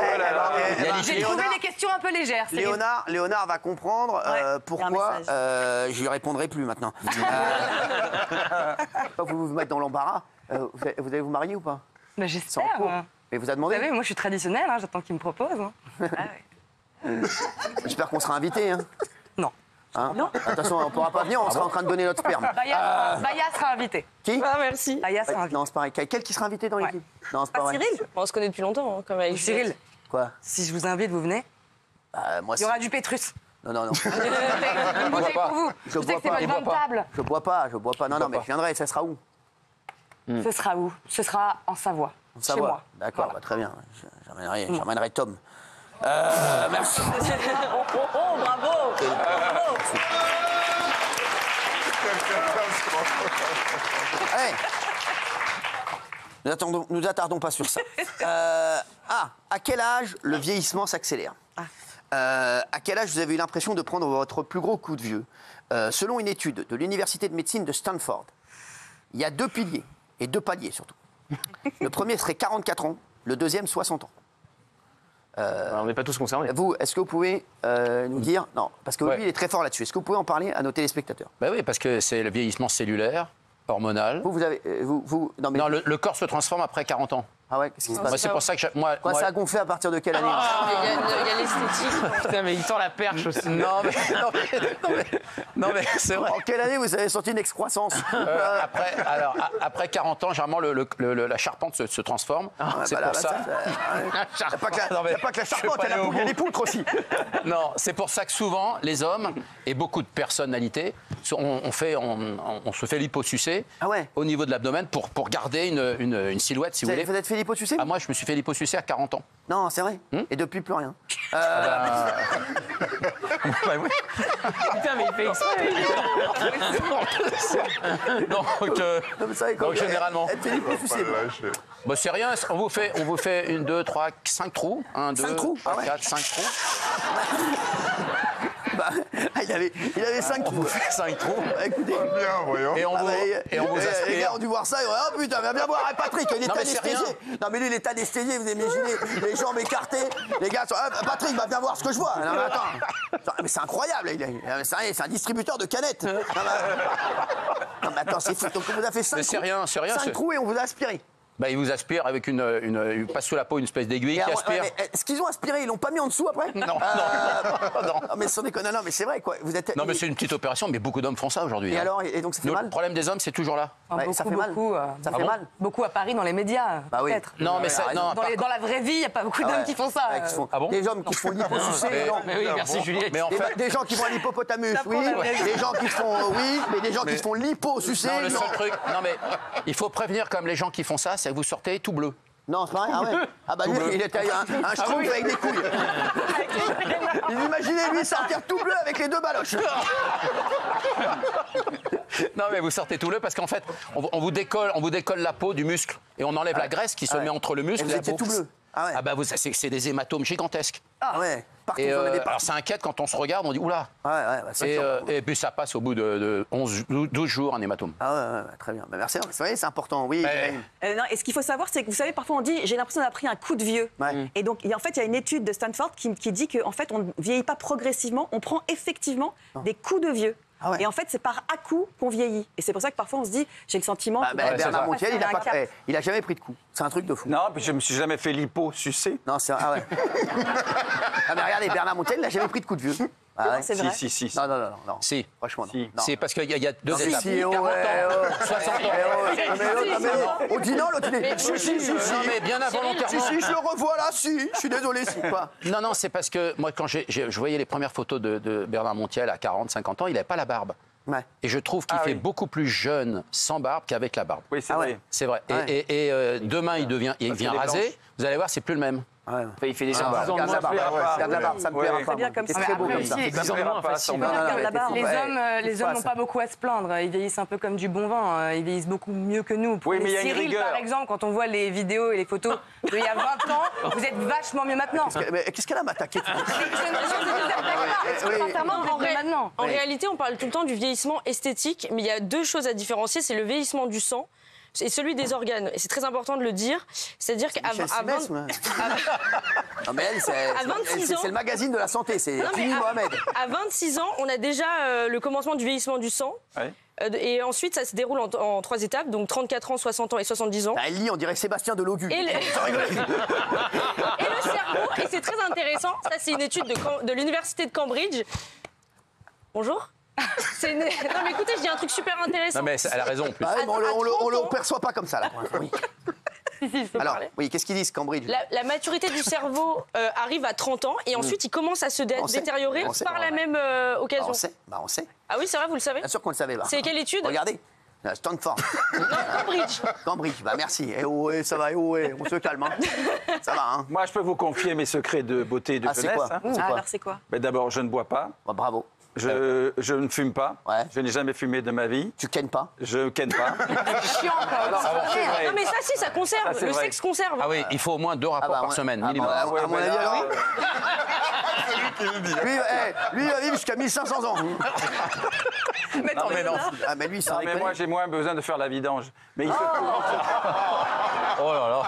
Il y a J'ai litige. trouvé des questions un peu légères. c'est- Léonard va comprendre pourquoi je lui répondrai plus maintenant. Pas vous vous mettre dans l'embarras. Vous allez vous marier ou pas? Bah, C'est en j'espère. cours. Hein. Mais vous a Vous demandé? savez, moi je suis traditionnelle, hein, j'attends qu'il me propose. Hein. J'espère qu'on sera invité. Hein. Non. Hein? Attention, on ne pourra pas venir, on sera en train de donner notre sperme. Baya sera invité. Qui? Ah, merci. Baya sera invité. Non, c'est pareil. Quel qui sera invité dans Ouais. l'équipe? Non, c'est pas vrai. Cyril On se connaît depuis longtemps, hein, comme avec Cyril, Quoi? si je vous invite, vous venez. Moi, Il y aura du Pétrus. Non. Une bouteille pour vous. Je sais bois que c'est pas. votre vin de table. Je bois pas. Non, mais je viendrai. Ça sera où? Ce sera où? Ce sera en Savoie. En Chez Savoie. moi. D'accord, Voilà. bah, très bien. J'emmènerai Tom. Merci. Oh, bravo. Hey. Nous attardons pas sur ça. À quel âge le vieillissement s'accélère? À quel âge vous avez eu l'impression de prendre votre plus gros coup de vieux? Selon une étude de l'Université de médecine de Stanford, il y a 2 piliers, et 2 paliers surtout. Le premier serait 44 ans, le deuxième 60 ans. On n'est pas tous concernés. Vous, est-ce que vous pouvez nous dire... Non, parce que Ouais. lui, il est très fort là-dessus. Est-ce que vous pouvez en parler à nos téléspectateurs? Bah oui, parce que c'est le vieillissement cellulaire, hormonal. Vous avez... non, mais... Non, le corps se transforme après 40 ans. Ah ouais, qu'est-ce qui se passe? Moi, c'est pour ça que moi, Ça a gonflé à partir de quelle année? Il y a l'esthétique. Putain, mais il tend la perche aussi. Non, mais c'est vrai. En quelle année vous avez senti une excroissance? Après 40 ans, généralement, la charpente se transforme. C'est Bah là, pour ça. Il n'y a pas que la charpente, il y a les poutres aussi. Non, c'est pour ça que souvent, les hommes et beaucoup de personnalités, on se fait liposucer au niveau de l'abdomen pour garder une silhouette, si vous voulez. Vous êtes fait liposucer? Moi, je me suis fait liposucer à 40 ans. Non, c'est vrai. Et depuis, plus rien. Bah oui. Putain, mais il fait exprès. Donc, généralement. Être fait liposucer. Bah, c'est rien, on vous fait 1, 2, 3, 5 trous. 1, 2, 5 trous? 3, 4, 5 trous. Il avait 5 trous. On vous fait 5 trous. Écoutez. Bien, voyons. Et on vous Les aspire. gars ont dû voir ça. Oh putain, viens voir Patrick, il est Non, mais c'est anesthésié. Non, mais lui, il est anesthésié. Vous imaginez les jambes écartées. Les gars sont. Patrick, va bien voir ce que je vois. Non, mais attends. Mais c'est incroyable. C'est un distributeur de canettes. Non, mais attends, c'est fou. Donc, on vous a fait 5 Mais c'est rien, c'est rien. 5 trous et on vous a aspiré. Bah, il vous aspire avec il passe sous la peau une espèce d'aiguille qui aspire. Est-ce qu'ils ont aspiré? Ils l'ont pas mis en dessous après? Non. Non, mais sans déconner, non, mais c'est vrai quoi. Vous êtes. Non, mais c'est une petite opération, mais beaucoup d'hommes font ça aujourd'hui. Et hein. alors, et donc ça fait mal? Le problème des hommes, c'est toujours là. Ça fait mal. Ça fait mal. Beaucoup à Paris dans les médias, Bah oui. peut-être. Non, mais ça, non, Dans la vraie vie, il n'y a pas beaucoup d'hommes qui font ça. Ouais, qui font- Ah bon? Des hommes qui se font liposucer. non. Mais oui, merci Juliette. mais en fait, Des gens qui vont à l'hippopotamus, Ça oui. prend la vraie vie. Des gens qui se font, oui, mais des gens qui se font liposucer. non, le non. seul truc, non mais il faut prévenir comme les gens qui font ça, c'est que vous sortez tout bleu. Non, c'est pas vrai. Ah ouais. Ah bah lui, il était un schtroumpf avec des couilles. Vous imaginez lui sortir tout bleu avec les 2 baloches. Non mais vous sortez tout bleu parce qu'en fait, on vous décolle la peau du muscle et on enlève la graisse qui se met entre le muscle Et vous et la étiez peau. tout bleu. Ah bah c'est des hématomes gigantesques. Ah ouais. Partout, Et vous en avez partout. alors ça inquiète quand on se regarde, on dit oula. ça Et puis ça passe au bout de 12 jours un hématome. Ah ouais, très bien. Bah, merci. Vous voyez, c'est important. Oui. Non, et ce qu'il faut savoir, c'est que vous savez, parfois on dit j'ai l'impression d'avoir pris un coup de vieux. Et donc, en fait, il y a une étude de Stanford qui dit qu'en fait, on ne vieillit pas progressivement, on prend effectivement des coups de vieux. Et en fait, c'est par à-coup qu'on vieillit. Et c'est pour ça que parfois on se dit j'ai le sentiment. Bernard Montiel, il a jamais pris de coup. C'est un truc de fou. Non, puis je me suis jamais fait l'hypo-sucé. Non, c'est ah ouais. Mais regardez, Bernard Montiel, il n'a jamais pris de coup de vieux. Ah ouais. C'est vrai. Si. Non. Si. Franchement, non. C'est parce qu'il y a deux étapes. 40 ans, 60 ans. On dit non, l'autre il est. Si. Non, mais bien involontairement. Si, je le revois là, si. Je suis désolé, si. Quoi. Non, c'est parce que moi, quand je voyais les premières photos de Bernard Montiel à 40, 50 ans, il n'avait pas la barbe. Ouais. Et je trouve qu'il fait beaucoup plus jeune sans barbe qu'avec la barbe. Oui, c'est vrai. C'est vrai. Et demain, il vient raser. Vous allez voir, c'est plus le même. Enfin, il fait déjà 10 ans de Regarde la barbe, ça me plaira pas. C'est bien comme ça. C'est très beau comme ça. Les hommes n'ont pas beaucoup à se plaindre. Ils vieillissent un peu comme du bon vin. Ils vieillissent beaucoup mieux que nous. Oui, mais il y a une Cyril, rigueur. par exemple, quand on voit les vidéos et les photos d'il y a 20 ans, vous êtes vachement mieux maintenant. Qu'est-ce qu'elle a m'attaqué En réalité, on parle tout le temps du vieillissement esthétique, mais il y a deux choses à différencier, c'est le vieillissement du sang et celui des organes. Et c'est très important de le dire. C'est-à-dire qu'à 26 ans... C'est le magazine de la santé, c'est Fini Mohamed. À 26 ans, on a déjà le commencement du vieillissement du sang. Ouais. Et ensuite, ça se déroule en 3 étapes, donc 34 ans, 60 ans et 70 ans. Elle lit, on dirait Sébastien Delogu. Et le cerveau, et c'est très intéressant, ça c'est une étude de l'université de Cambridge. Bonjour. Non mais écoutez, je dis un truc super intéressant. Non mais elle a raison en plus. On le perçoit pas comme ça là. Oui. Alors, parler. oui, qu'est-ce qu'ils disent, Cambridge? La maturité du cerveau arrive à 30 ans et ensuite il commence à se détériorer par la même occasion. On sait. Ah oui, c'est vrai, vous le savez? Bien sûr qu'on le savait. C'est quelle étude? Regardez. Stanford. Non, Cambridge. Cambridge, bah merci. On se calme. Hein. Ça va, hein. Moi, je peux vous confier mes secrets de beauté et de jeunesse. Alors, c'est quoi? D'abord, je ne bois pas. Bravo. Je ne fume pas. Ouais. Je n'ai jamais fumé de ma vie. Tu kennes pas? Je ken pas. Chiant, quoi. Non mais ça si, ça conserve. Ça, le vrai. sexe conserve. Ah oui, il faut au moins 2 rapports par semaine, minimum. À mon avis, alors. Lui, il va vivre jusqu'à 1500 ans. Mais lui, ça mais moi, j'ai moins besoin de faire la vidange. Mais il Oh là là.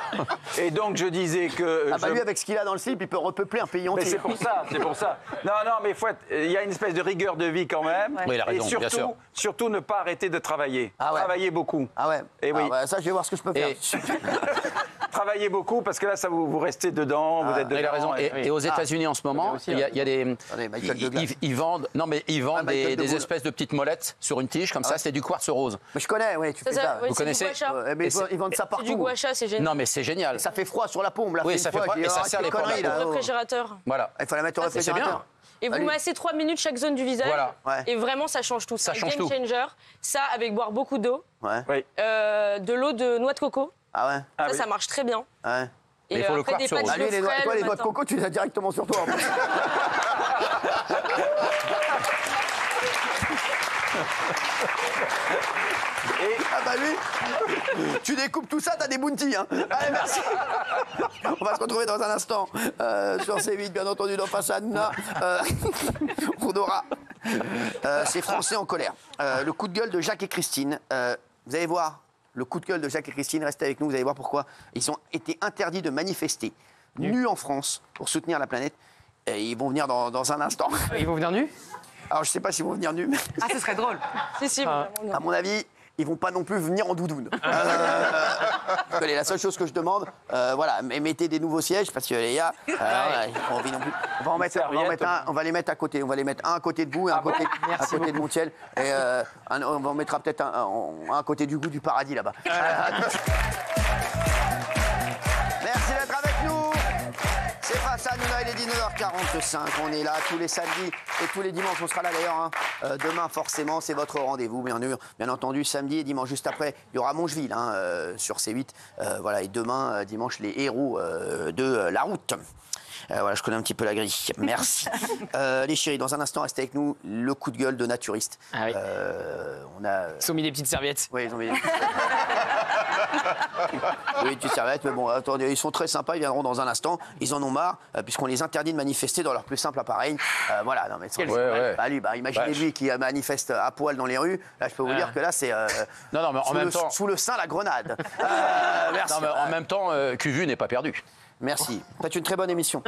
Et donc, je disais que... lui, avec ce qu'il a dans le slip, il peut repeupler un pays entier. Mais c'est pour ça. Non, mais il y a une espèce de rigueur de vie quand même. Oui, il a raison, et surtout, bien sûr. surtout ne pas arrêter de travailler. Ah ouais. Travailler beaucoup. Ah ouais. Et oui. Ça, je vais voir ce que je peux faire. Travaillez beaucoup parce que là, ça vous restez dedans, vous êtes dedans. Il a raison. Et aux États-Unis en ce moment, il y a des. Ils vendent des espèces de petites molettes sur une tige comme ça. C'est du quartz rose. Mais je connais, oui, tu fais ça. Vous connaissez? Ils vendent ça partout. C'est du gua sha, c'est génial. Non, mais c'est génial. Ça fait froid sur la paume, là. Oui, ça fait froid et ça serre les pommes. Au réfrigérateur. Voilà. Il faut la mettre au réfrigérateur. Et vous massez 3 minutes chaque zone du visage. Voilà. Ouais. Et vraiment, ça change tout. Ça C'est change game tout. changer. Ça, avec boire beaucoup d'eau. Ouais. Oui. De l'eau de noix de coco. Ah ouais. Ça marche très bien. Ouais. Et il faut le après, des quartz pâtes rose. Lui, de frêle, toi, les le noix de matin. coco, tu les as directement sur toi. En plus. Lui, tu découpes tout ça, t'as des bounties. Hein. Allez, merci. On va se retrouver dans un instant sur C8, bien entendu, dans Face à Hanouna. On aura ces Français en colère. Le coup de gueule de Jacques et Christine. Vous allez voir, le coup de gueule de Jacques et Christine, restez avec nous, vous allez voir pourquoi. Ils ont été interdits de manifester nus en France pour soutenir la planète. Et ils vont venir dans un instant. Ils vont venir nus? Alors, je sais pas s'ils vont venir nus, mais... Ah, ce serait drôle. Si, à mon avis, ils vont pas non plus venir en doudoune. Allez, la seule chose que je demande, voilà, mettez des nouveaux sièges parce que les gars, ils ont envie non plus. On va les mettre à côté. On va les mettre un à côté de vous et un à côté de Montiel. Et on en mettra peut-être un à côté du goût du paradis là-bas. Merci d'être avec nous. C'est Face à Hanouna, il est 19h45. On est là tous les samedis et tous les dimanches. On sera là d'ailleurs. Demain, forcément, c'est votre rendez-vous. Bien entendu, samedi et dimanche. Juste après, il y aura Mongeville sur C8. Voilà, et demain, dimanche, les héros de la route. Voilà, je connais un petit peu la grille. Merci. Les chéris, dans un instant, restez avec nous. Le coup de gueule de naturiste. Ah oui. On a... Ils ont mis des petites serviettes. Oui, ils ont mis des petites serviettes. Oui, tu servettes, mais bon, attendez, ils sont très sympas, ils viendront dans un instant. Ils en ont marre, puisqu'on les interdit de manifester dans leur plus simple appareil. Voilà, non mais imaginez lui qui manifeste à poil dans les rues. Là, je peux vous dire que là, c'est non, mais en même temps, sous le sein la grenade. Merci. Non, mais en même temps, Cuvu n'est pas perdu. Merci. C'est une très bonne émission.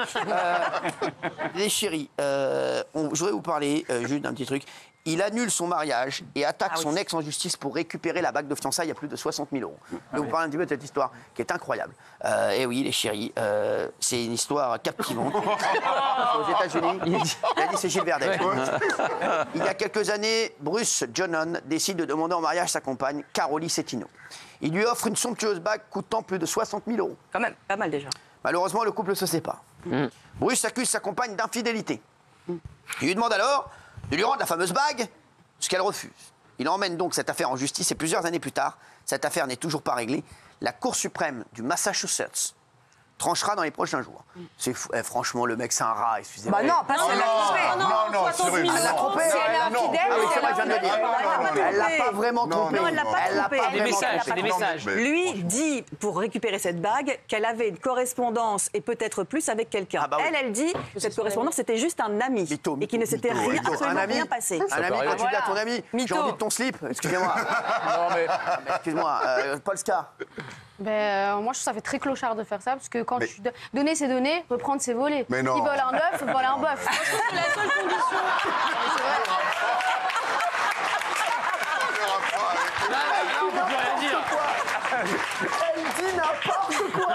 Les chéris, je voudrais vous parler juste d'un petit truc. Il annule son mariage et attaque son ex en justice pour récupérer la bague de fiançailles à plus de 60 000 €. Je vais vous parler un petit peu de cette histoire qui est incroyable. Et oui, les chéris, c'est une histoire captivante. Aux États-Unis, il a dit c'est Gilles Verdez. Il y a quelques années, Bruce Johnson décide de demander en mariage sa compagne, Caroline Settino. Il lui offre une somptueuse bague coûtant plus de 60 000 €. Quand même, pas mal déjà. Malheureusement, le couple se sépare. Bruce accuse sa compagne d'infidélité. Il lui demande alors de lui rendre la fameuse bague, ce qu'elle refuse. Il emmène donc cette affaire en justice et plusieurs années plus tard, cette affaire n'est toujours pas réglée. La Cour suprême du Massachusetts tranchera dans les prochains jours. C'est fou. Franchement, le mec, c'est un rat, excusez-moi. Bah non, pas si elle l'a trompé. Non, c'est vrai. Elle l'a trompé. Si elle est infidèle, c'est vrai, je viens de le dire. Elle l'a pas vraiment trompé. Non, elle l'a pas trompé. Des messages, c'est des messages. Lui dit, pour récupérer cette bague, qu'elle avait une correspondance et peut-être plus avec quelqu'un. Elle dit que cette correspondance était juste un ami et qu'il ne s'était absolument rien passé. Un ami, quand tu dis à ton ami, j'ai envie de ton slip, excusez-moi. Non, mais... Excuse-moi, Polska. Ben, moi, je trouve que ça fait très clochard de faire ça, parce que quand donner c'est donner, reprendre c'est voler. Mais non. Ils volent un bœuf, ils volent un bœuf. C'est la seule condition. On peut plus rien dire. Elle dit n'importe quoi.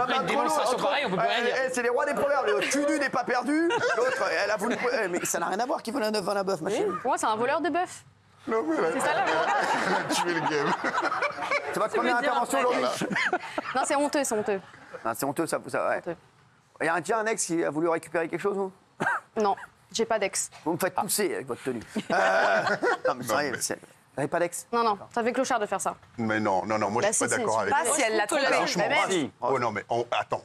Après une démonstration pareille, on peut plus rien dire. C'est les rois des proverbes. Le cul nu n'est pas perdu. L'autre, elle a voulu. Mais ça n'a rien à voir qui vole un œuf, vole un bœuf, ma chérie. Pour moi, c'est un voleur de bœuf. Non, mais C'est ça, là. elle a tué le game. C'est votre première intervention aujourd'hui. Non, c'est honteux, c'est honteux. Non, c'est honteux, ça. Ouais. Il y a déjà un ex qui a voulu récupérer quelque chose, vous? Non, j'ai pas d'ex. Vous me faites pousser avec votre tenue. Non, mais sérieux, vous n'avez pas d'ex? Non, ça fait clochard de faire ça. Mais non, moi je suis pas d'accord avec Pas si elle l'a trompé. Franchement, Mais oh non, mais attends,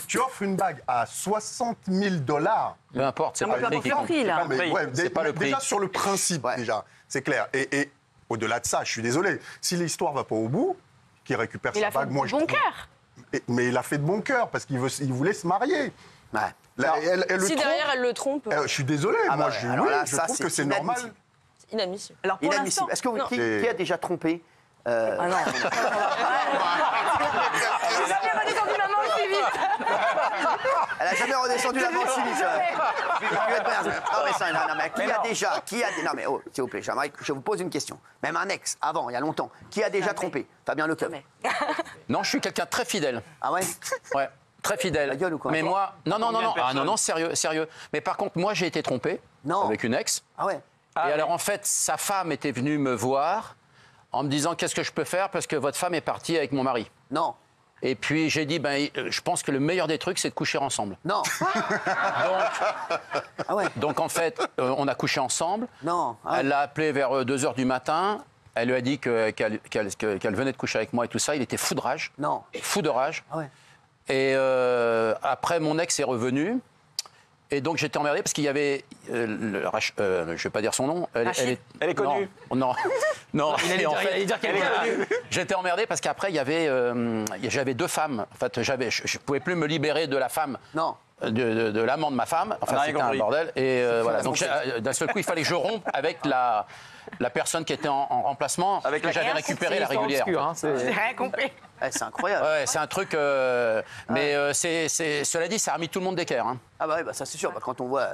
tu offres une bague à 60 000 $. Peu importe, c'est pas le prix qui compte. C'est pas le prix. Déjà sur le principe, déjà, c'est clair. Et au-delà de ça, je suis désolé, si l'histoire va pas au bout, qu'il récupère sa bague, moi je trouve... Il a fait de bon cœur. Mais il a fait de bon cœur parce qu'il voulait se marier. Là, Si derrière elle le trompe. Je suis désolé, moi je trouve que c'est normal. C'est inadmissible. Alors pour l'instant, Est-ce que qui a déjà trompé Ah non. Jamais redescendu la main aussi vite. Elle a jamais redescendu la main aussi vite. Non mais ça, non mais qui a déjà, non mais oh, s'il vous plaît, j'aimerais que je vous pose une question. Même un ex, avant, il y a longtemps, qui a déjà trompé? Fabien Lecoeuf. Non, je suis quelqu'un de très fidèle. Ah ouais? Ouais, très fidèle. La gueule ou quoi? Mais moi, non. Ah non, sérieux. Mais par contre, moi, j'ai été trompé avec une ex. Ah ouais? Et alors, en fait, sa femme était venue me voir en me disant qu'est-ce que je peux faire parce que votre femme est partie avec mon mari. Non. Et puis j'ai dit, je pense que le meilleur des trucs, c'est de coucher ensemble. Non. Donc en fait, on a couché ensemble. Non. Elle l'a appelé vers 2 h du matin. Elle lui a dit qu'elle venait de coucher avec moi et tout ça. Il était fou de rage. Non. Fou de rage. Ah ouais. Et après, mon ex est revenu. Et donc j'étais emmerdé parce qu'il y avait, je ne vais pas dire son nom. Elle est connue. Non. Il allait dire qu'elle est connue. J'étais emmerdé parce qu'après j'avais 2 femmes. En fait, je ne pouvais plus me libérer de la femme. Non. De l'amant de ma femme. Enfin, c'était un bordel. Et voilà. Donc d'un seul coup, il fallait que je rompe avec la personne qui était en remplacement, avec que j'avais récupéré la régulière. J'ai rien compris. C'est incroyable. Ouais, c'est un truc. Mais cela dit, ça a remis tout le monde d'équerre. Hein. Ah bah oui, ça c'est sûr. Quand on voit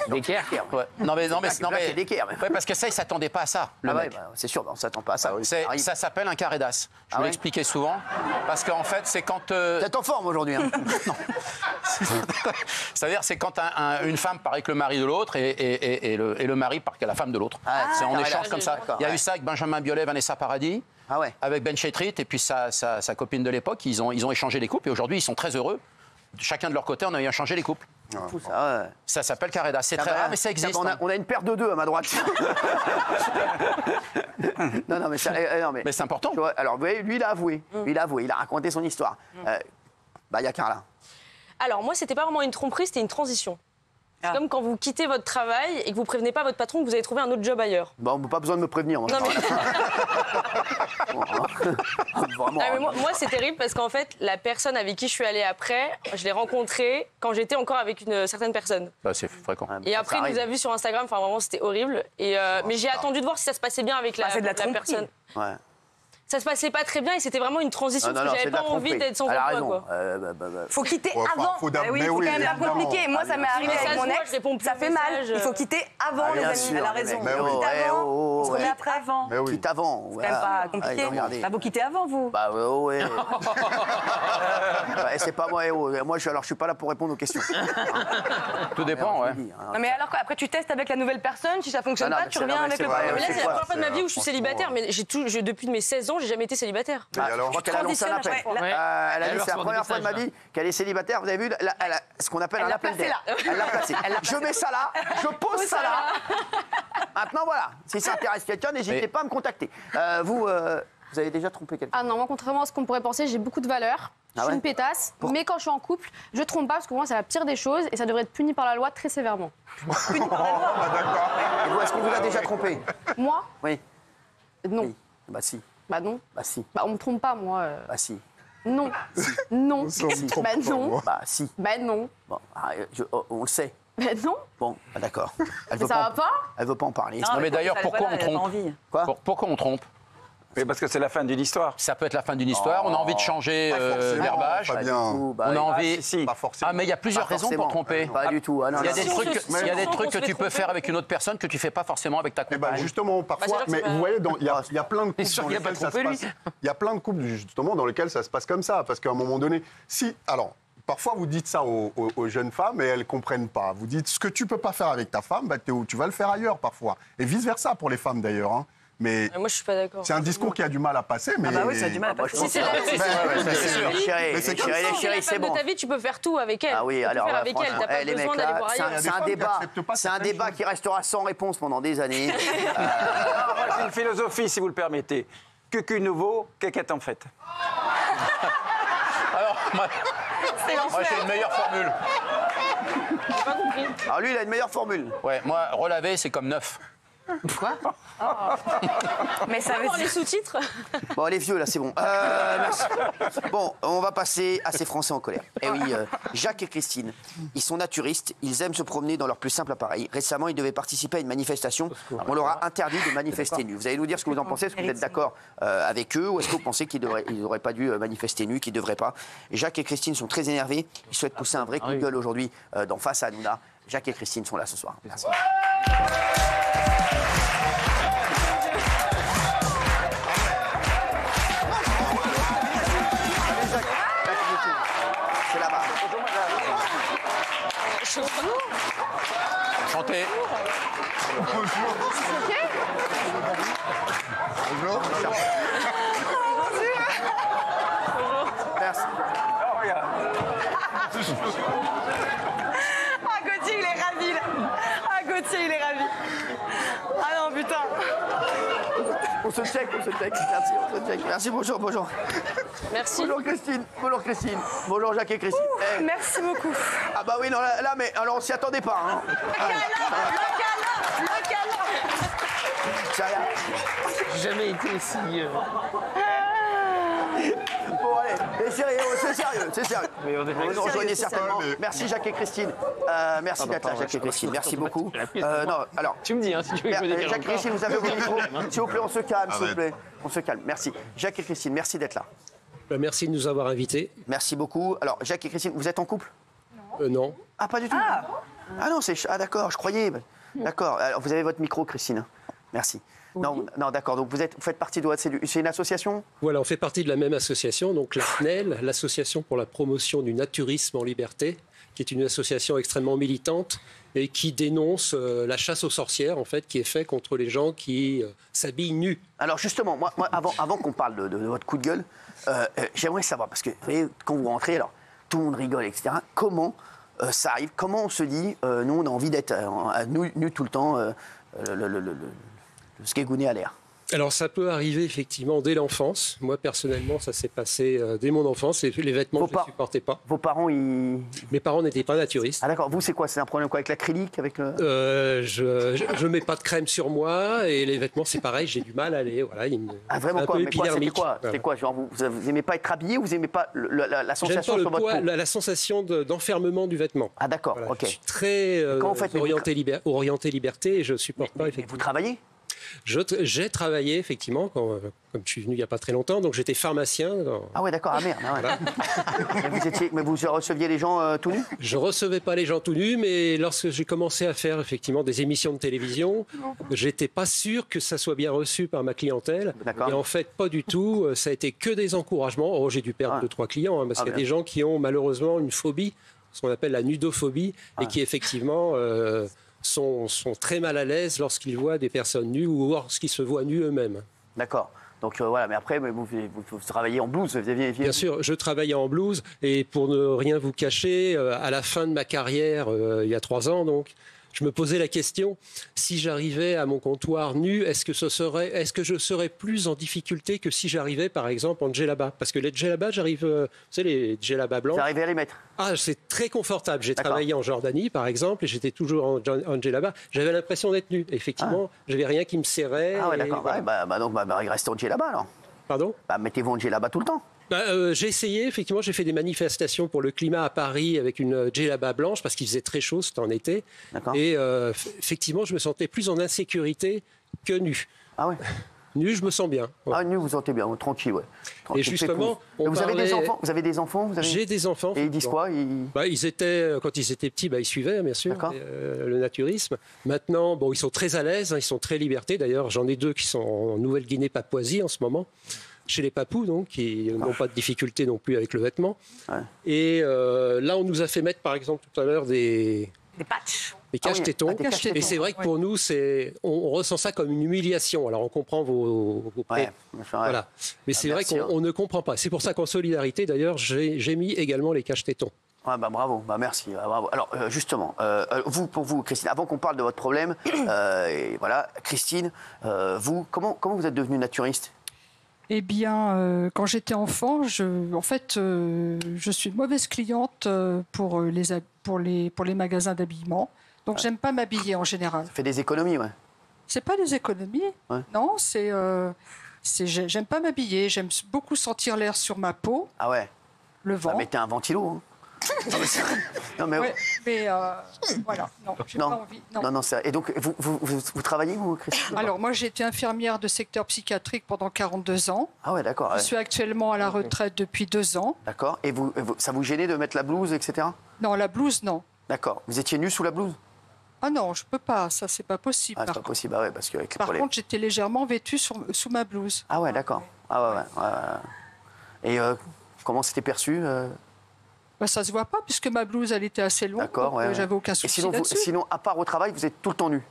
d'équerre. Ouais. Non mais d'équerre. Ouais, parce que ça, il s'attendait pas à ça. Le mec. C'est sûr, on s'attend pas à ça. Ça s'appelle un carré d'as. Je vous l'expliquais souvent. Parce qu'en fait, c'est quand. T'es en forme aujourd'hui. Hein. Non. C'est-à-dire, c'est quand une femme paraît que le mari de l'autre et le mari paraît que la femme de l'autre. C'est en échange comme ça. Il y a eu ça avec Benjamin Biolay, Vanessa Paradis. Ah ouais. Avec Ben Chetrit et puis sa copine de l'époque, ils ont échangé les couples et aujourd'hui ils sont très heureux. Chacun de leur côté, on a échangé les couples. Ça s'appelle carré d'as. C'est très rare, mais ça existe. On a une paire de 2 à ma droite. non, mais c'est important. Tu vois, alors, vous voyez, lui, il a avoué. Il a raconté son histoire. Il y a Carla. Alors, moi, c'était pas vraiment une tromperie, c'était une transition. C'est comme quand vous quittez votre travail et que vous prévenez pas votre patron que vous avez trouvé un autre job ailleurs. Bon, pas besoin de me prévenir. Moi, Vraiment. Ah, mais moi, c'est terrible parce qu'en fait, la personne avec qui je suis allée après, je l'ai rencontrée quand j'étais encore avec une certaine personne. C'est fréquent. Et après, il nous a vus sur Instagram. Enfin, vraiment, c'était horrible. Et, mais j'ai attendu de voir si ça se passait bien avec la personne. Ouais. Ça se passait pas très bien et c'était vraiment une transition parce que j'avais pas envie d'être sans emploi. Quoi. Faut quitter avant. Faut oui, il faut quand même la compliquer. Moi, ça m'est arrivé avec mon ex. Ça fait mal. Il faut quitter avant les amis. Elle a raison. Quitte avant. On se remet après avant. Quitte avant. C'est quand même pas compliqué. Vous quittez avant, vous. Bah ouais. C'est pas moi. Moi, je suis pas là pour répondre aux questions. Tout dépend, ouais. Non, mais alors après, tu testes avec la nouvelle personne. Si ça fonctionne pas, tu reviens avec le premier. Mais là, c'est la première fois de ma vie où je suis célibataire. Mais depuis mes 16 ans, j'ai jamais été célibataire. Je crois qu'elle a lancé un appel. Elle a dit c'est la première fois de ma vie qu'elle est célibataire. Vous avez vu ce qu'on appelle un appel d'air. Elle l'a placé. Je mets ça là, je pose ça là. Maintenant voilà, si ça intéresse quelqu'un, n'hésitez pas à me contacter. Vous avez déjà trompé quelqu'un? Ah non, moi contrairement à ce qu'on pourrait penser, j'ai beaucoup de valeur. Je suis une pétasse, mais quand je suis en couple, je trompe pas parce que pour moi c'est la pire des choses et ça devrait être puni par la loi très sévèrement. Puni par la loi. D'accord. Et vous, est-ce qu'on vous a déjà trompé? Moi? Oui. Non. Oui. Bah si. Bah non. Bah si. Bah on me trompe pas moi. Bah si. Non. Non. Bah non. Bah si. Bah non. Bon, on le sait. Bah non. Bon, d'accord. Ça va pas? Elle veut pas en parler. Non, mais d'ailleurs, pourquoi on trompe? Quoi? Pourquoi on trompe? Oui, parce que c'est la fin d'une histoire. Ça peut être la fin d'une histoire. On a envie de changer l'herbage. On a envie. Pas forcément. Ah, mais il y a plusieurs raisons pour tromper. Pas du tout. Il y a des trucs que tu peux faire avec une autre personne que tu fais pas forcément avec ta compagne. Justement, parfois. Mais vous voyez, il y a plein de couples dans lesquels ça se passe. Il y a plein de couples justement dans lesquels ça se passe comme ça, parce qu'à un moment donné, parfois, vous dites ça aux jeunes femmes et elles ne comprennent pas. Vous dites ce que tu ne peux pas faire avec ta femme, tu vas le faire ailleurs parfois. Et vice-versa pour les femmes d'ailleurs. Hein. Mais moi, je suis pas d'accord. C'est un discours qui a du mal à passer. Mais... Ah bah oui, ça a du mal à passer. Si c'est la femme de ta vie, tu peux faire tout avec elle. Ah oui, alors faire avec elle, t'as pas besoin d'aller voir ailleurs. C'est un débat qui restera sans réponse pendant des années. C'est une philosophie, si vous le permettez. Que nouveau, qu'est-ce en fait? Alors, moi, j'ai une meilleure formule. J'ai pas compris. Alors lui, il a une meilleure formule. Ouais, moi, relaver, c'est comme neuf. Quoi? Mais ça veut dire les sous-titres. Bon, les vieux, là, c'est bon. Merci. Bon, on va passer à ces Français en colère. Eh oui, Jacques et Christine, ils sont naturistes, ils aiment se promener dans leur plus simple appareil. Récemment, ils devaient participer à une manifestation. On leur a interdit de manifester nus. Vous allez nous dire ce que vous en pensez. Est-ce que vous êtes d'accord avec eux ou est-ce que vous pensez qu'ils n'auraient pas dû manifester nus, qu'ils ne devraient pas? Et Jacques et Christine sont très énervés. Ils souhaitent pousser un vrai coup de gueule aujourd'hui dans Face à Hanouna. Jacques et Christine sont là ce soir. Merci. C'est là-bas. Chantez. Bonjour. Merci. Ah, Gauthier, il est ravi, là. Ah, Gauthier, il est ravi. Ah non, putain. On se check. Merci, on se check. Merci, bonjour. Merci. Bonjour Christine. Bonjour Jacques et Christine. Merci beaucoup. Ah bah oui, non, là mais alors on s'y attendait pas. Hein. Le câlin. J'ai jamais été aussi... Bon allez, c'est sérieux. Vous nous rejoignez certainement. Merci Jacques et Christine. Merci d'être là, Jacques et Christine. Merci beaucoup. Non, alors. Tu me dis, si tu veux poser des Jacques et Christine, vous avez vos micros. S'il vous plaît, on se calme, Ah s'il vous plaît. On se calme. Merci. Jacques et Christine, merci d'être là. Merci de nous avoir invités. Merci beaucoup. Alors, Jacques et Christine, vous êtes en couple? Non. Ah, pas du tout. Ah non, ah d'accord, je croyais. D'accord. Alors, vous avez votre micro, Christine. Merci. Oui. Non, d'accord. Donc vous faites partie de c'est une association? Voilà, on fait partie de la même association, donc la CNEL, l'Association pour la promotion du naturisme en liberté, qui est une association extrêmement militante et qui dénonce la chasse aux sorcières, en fait, qui est faite contre les gens qui s'habillent nus. Alors justement, moi avant qu'on parle de votre coup de gueule, j'aimerais savoir, parce que vous voyez, quand vous rentrez, alors tout le monde rigole, etc. Comment ça arrive? Comment on se dit, nous on a envie d'être nus tout le temps, le skégouné à l'air? Alors ça peut arriver effectivement dès l'enfance. Moi personnellement, ça s'est passé dès mon enfance. Les vêtements, je ne supportais pas. Vos parents, Mes parents n'étaient pas naturistes. Ah d'accord. Vous, c'est quoi? C'est un problème quoi avec l'acrylique, avec le... Je mets pas de crème sur moi et les vêtements, c'est pareil. J'ai du mal à les. Voilà, vraiment un quoi? peu Mais quoi, épidermique. C'était quoi? Genre, vous aimez pas être habillé ou vous aimez pas la sensation J'aime pas sur votre peau? la sensation d'enfermement du vêtement. Ah d'accord. Voilà, Ok. je suis très orienté liberté et je supporte pas effectivement. Vous travaillez? J'ai travaillé effectivement, comme je suis venu il n'y a pas très longtemps, donc j'étais pharmacien. Ah ouais, d'accord, ah merde. Ah ouais. mais vous receviez les gens tout nus? Je recevais pas les gens tout nus, mais lorsque j'ai commencé à faire effectivement des émissions de télévision, j'étais pas sûr que ça soit bien reçu par ma clientèle. Et en fait, pas du tout. Ça a été que des encouragements. Oh, j'ai dû perdre 2-3 clients, parce qu'il y a des gens qui ont malheureusement une phobie, ce qu'on appelle la nudophobie, et qui effectivement... sont très mal à l'aise lorsqu'ils voient des personnes nues ou lorsqu'ils se voient nus eux-mêmes. D'accord. Donc voilà, mais après, vous travaillez en blouse, vous aviez... Bien sûr, je travaillais en blouse et pour ne rien vous cacher, à la fin de ma carrière, il y a 3 ans donc, je me posais la question, si j'arrivais à mon comptoir nu, est-ce que je serais plus en difficulté que si j'arrivais par exemple en djellaba? Parce que les djellabas, vous savez, les djellabas blancs... Vous arrivez à les mettre? Ah, c'est très confortable. J'ai travaillé en Jordanie par exemple et j'étais toujours en djellaba. J'avais l'impression d'être nu. Effectivement, j'avais rien qui me serrait. Ah ouais, d'accord. Voilà. Donc restez en djellaba alors. Pardon? Mettez-vous en djellaba tout le temps. J'ai essayé, effectivement, j'ai fait des manifestations pour le climat à Paris avec une djellaba blanche parce qu'il faisait très chaud, c'était en été. Et effectivement, je me sentais plus en insécurité que nu. Ah ouais. Nu, je me sens bien. Ouais. Ah, nu, vous sentez bien, tranquille, ouais. Tranquille, et justement, vous avez des enfants? Vous avez des enfants? J'ai des enfants. Et ils disent quoi? Quand ils étaient petits, ils suivaient, bien sûr, le naturisme. Maintenant, ils sont très à l'aise, ils sont très libertés. D'ailleurs, j'en ai 2 qui sont en Nouvelle-Guinée-Papouasie en ce moment. Chez les papous, donc, qui n'ont pas de difficulté non plus avec le vêtement. Ouais. Et là, on nous a fait mettre, par exemple, tout à l'heure des patchs. Des cache-tétons. Et c'est vrai que pour nous, on ressent ça comme une humiliation. Alors, on comprend vos voilà. Mais c'est vrai qu'on ne comprend pas. C'est pour ça qu'en solidarité, d'ailleurs, j'ai mis également les cache-tétons. Ah bravo, merci. Bravo. Alors justement, pour vous, Christine, avant qu'on parle de votre problème, et voilà, Christine, vous, comment vous êtes devenue naturiste? Eh bien, quand j'étais enfant, je suis une mauvaise cliente pour les magasins d'habillement. Donc, j'aime pas m'habiller en général. Ça fait des économies, ouais. C'est pas des économies, non. J'aime pas m'habiller. J'aime beaucoup sentir l'air sur ma peau. Ah ouais. Le vent. Mettez un ventilo. Hein. Non, mais voilà, non, j'ai pas envie. Non, et donc, vous travaillez, vous, Christine? Alors, moi, j'ai été infirmière de secteur psychiatrique pendant 42 ans. Ah ouais, d'accord. Je suis actuellement à la retraite depuis 2 ans. D'accord. Et ça vous gênait de mettre la blouse, etc.? Non, la blouse, non. D'accord. Vous étiez nue sous la blouse? Ah non, je peux pas. Ça, c'est pas possible. Ah, c'est pas possible, ouais, parce que avec Par contre, j'étais légèrement vêtue sous ma blouse. Ah ouais, d'accord. Ah ouais. Et comment c'était perçu? Ça se voit pas puisque ma blouse elle était assez longue. D'accord, j'avais aucun souci là-dessus. Sinon, à part au travail, vous êtes tout le temps nu?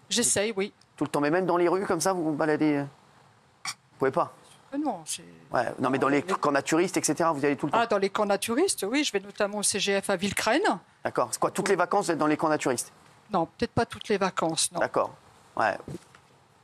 J'essaye, oui. Tout le temps, mais même dans les rues comme ça, vous vous baladez? Vous pouvez pas? Non, non, mais dans les camps naturistes, etc., vous y allez tout le temps? Ah, dans les camps naturistes, oui, je vais notamment au CGF à Villecrène. D'accord. C'est quoi, toutes les vacances, vous êtes dans les camps naturistes? Non, peut-être pas toutes les vacances, non. D'accord. Ouais.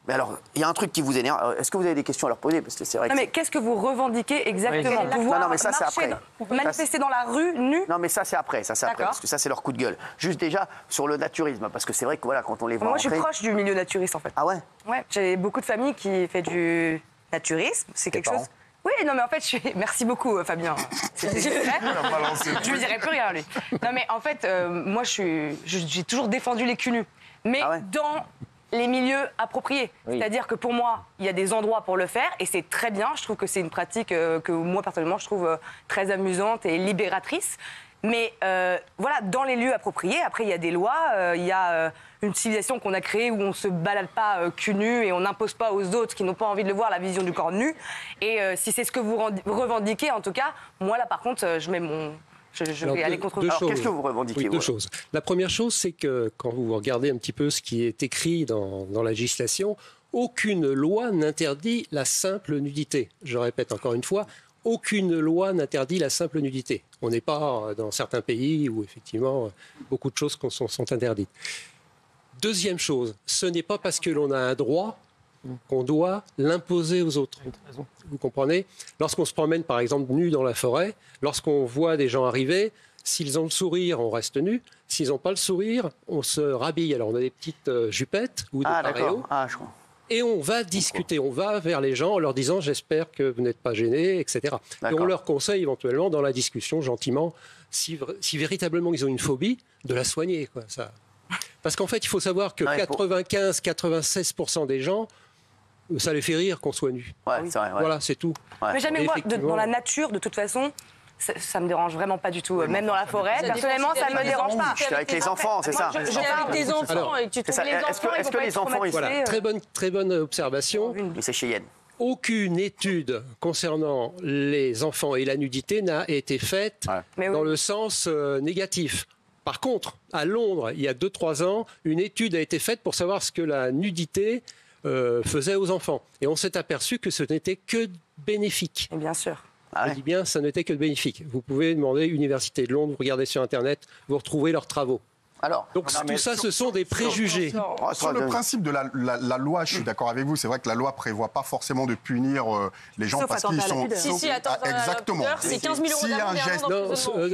Mais alors, il y a un truc qui vous énerve. Est-ce que vous avez des questions à leur poser? Parce que c'est vrai. Non, mais qu'est-ce que vous revendiquez exactement? Non, mais ça, c'est après. Manifester dans la rue, nu? Non, mais ça, c'est après. Parce que ça, c'est leur coup de gueule. Juste déjà sur le naturisme, parce que c'est vrai que voilà, quand on les voit. Moi, je suis proche du milieu naturiste, en fait. Ah ouais? Ouais, j'ai beaucoup de familles qui fait du naturisme. C'est quelque chose. Oui, non, mais en fait, merci beaucoup, Fabien. C'était vrai. Je lui dirai plus rien, lui. Non, mais en fait, moi, j'ai toujours défendu les culs nus. Mais dans les milieux appropriés. Oui. C'est-à-dire que pour moi, il y a des endroits pour le faire et c'est très bien. Je trouve que c'est une pratique que moi, personnellement, je trouve très amusante et libératrice. Mais voilà, dans les lieux appropriés, après, il y a des lois, il y a une civilisation qu'on a créée où on ne se balade pas cul nu et on n'impose pas aux autres qui n'ont pas envie de le voir la vision du corps nu. Et si c'est ce que vous revendiquez, en tout cas, moi, là, par contre, je mets mon... Je vais aller contre. Alors, qu'est-ce que vous revendiquez? Deux choses. La première chose, c'est que quand vous regardez un petit peu ce qui est écrit dans la législation, aucune loi n'interdit la simple nudité. Je répète encore une fois, aucune loi n'interdit la simple nudité. On n'est pas dans certains pays où, effectivement, beaucoup de choses sont interdites. Deuxième chose, ce n'est pas parce que l'on a un droit qu'on doit l'imposer aux autres. Vous comprenez? Lorsqu'on se promène, par exemple, nu dans la forêt, lorsqu'on voit des gens arriver, s'ils ont le sourire, on reste nu. S'ils n'ont pas le sourire, on se rhabille. Alors, on a des petites jupettes ou des paréos. Et on va discuter, on va vers les gens en leur disant « j'espère que vous n'êtes pas gênés », etc. Et on leur conseille éventuellement, dans la discussion, gentiment, si véritablement ils ont une phobie, de la soigner. Quoi, ça. Parce qu'en fait, il faut savoir que 95-96% des gens, ça les fait rire qu'on soit nu. Voilà, c'est tout. Mais jamais moi, dans la nature, de toute façon... Ça me dérange vraiment pas du tout, même dans la forêt. Personnellement, ça me dérange pas. Je suis avec les enfants, c'est ça. Je suis avec tes enfants et tu trouves les enfants, est-ce que les enfants, voilà, très bonne observation. Mais c'est Cheyenne. Aucune étude concernant les enfants et la nudité n'a été faite dans le sens négatif. Par contre, à Londres, il y a 2-3 ans, une étude a été faite pour savoir ce que la nudité faisait aux enfants. Et on s'est aperçu que ce n'était que bénéfique. Et bien sûr. Je dis bien, ça n'était que bénéfique. Vous pouvez demander Université de Londres, vous regardez sur Internet, vous retrouvez leurs travaux. Donc tout ça, ce sont des préjugés. Sur le principe de la loi, je suis d'accord avec vous. C'est vrai que la loi ne prévoit pas forcément de punir les gens parce qu'ils sont... Exactement. C'est 15 000 € d'amende.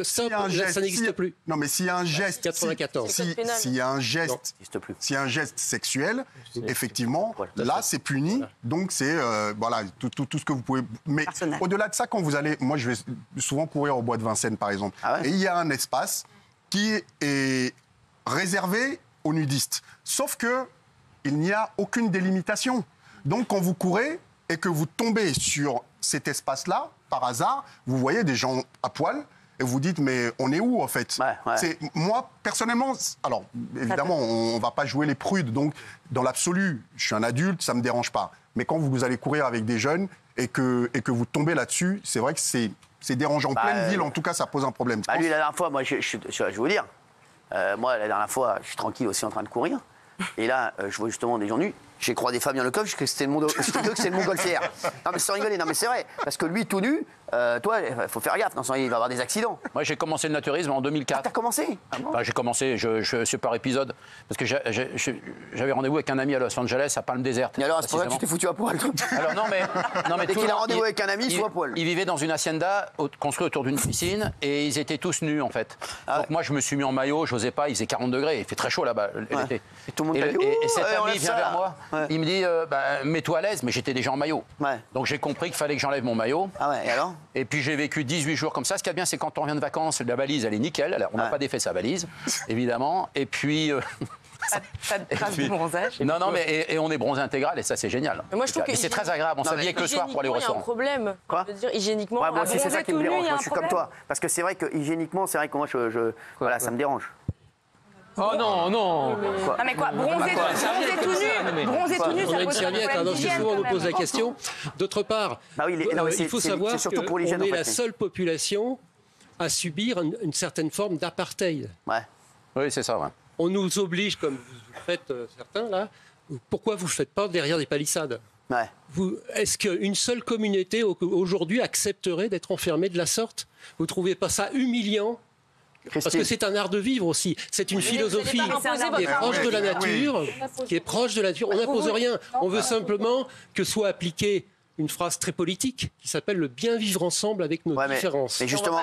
Ça n'existe plus. Non, mais s'il y a un geste... 94. S'il y a un geste sexuel, effectivement, là, c'est puni. Donc, c'est voilà, tout ce que vous pouvez... Mais au-delà de ça, quand vous allez... Moi, je vais souvent courir au bois de Vincennes, par exemple. Et il y a un espace qui est réservé aux nudistes. Sauf que il n'y a aucune délimitation. Donc, quand vous courez et que vous tombez sur cet espace-là, par hasard, vous voyez des gens à poil et vous dites, mais on est où, en fait? Moi, personnellement, alors, évidemment, on ne va pas jouer les prudes. Donc, dans l'absolu, je suis un adulte, ça ne me dérange pas. Mais quand vous allez courir avec des jeunes et que vous tombez là-dessus, c'est vrai que c'est dérangeant. En pleine ville, en tout cas, ça pose un problème. Lui, la dernière fois, moi, je vais vous dire, moi, la dernière fois, je suis tranquille aussi en train de courir. Et là, je vois justement des gens nus. J'ai croisé Fabien Lecoq, je crois que c'était le montgolfière. Non, mais sans rigoler, non, mais c'est vrai. Parce que lui, tout nu, toi, il faut faire gaffe, il va avoir des accidents. Moi, j'ai commencé le naturisme en 2004. Ah, t'as commencé? J'ai commencé, je suis par épisode. Parce que j'avais rendez-vous avec un ami à Los Angeles, à Palm Desert. Et alors, c'est pour ça que tu t'es foutu à poil. Alors, non, mais dès qu'il a rendez-vous avec un ami, il faut à poil. Ils vivaient dans une hacienda construite autour d'une piscine et ils étaient tous nus, en fait. Donc, moi, je me suis mis en maillot, je n'osais pas, il faisait 40 degrés, il fait très chaud là-bas. Et tout le monde et cet ami vient vers moi, il me dit, mets-toi à l'aise, mais j'étais déjà en maillot. Donc, j'ai compris qu'il fallait que j'enlève mon maillot. Et alors? Et puis, j'ai vécu 18 jours comme ça. Ce qui est bien, c'est quand on revient de vacances, la valise, elle est nickel. Alors, on n'a pas défait sa valise, évidemment. Et puis... Pas de traces de bronzage. Non, mais et on est bronzé intégral et ça, c'est génial. Mais moi, je trouve que c'est très agréable. On s'habille que le soir pour aller au restaurant. Il y a un problème. Quoi? Je veux dire, hygiéniquement, moi aussi, c'est ça qui me dérange. Moi, je suis comme toi. Parce que c'est vrai que hygiéniquement, c'est vrai que moi, voilà, ça me dérange. Oh non, non. Ah mais quoi, bronzer tout nu, on a une serviette, c'est souvent on nous pose la question. D'autre part, il faut savoir qu'on est la seule population à subir une certaine forme d'apartheid. Oui, c'est ça, On nous oblige, comme vous faites certains là, pourquoi vous ne le faites pas derrière des palissades? Est-ce qu'une seule communauté aujourd'hui accepterait d'être enfermée de la sorte? Vous ne trouvez pas ça humiliant? Parce que c'est un art de vivre aussi. C'est une philosophie qui est proche de la nature, On n'impose rien. On veut simplement que soit appliquée une phrase très politique qui s'appelle le bien vivre ensemble avec nos différences. Mais justement,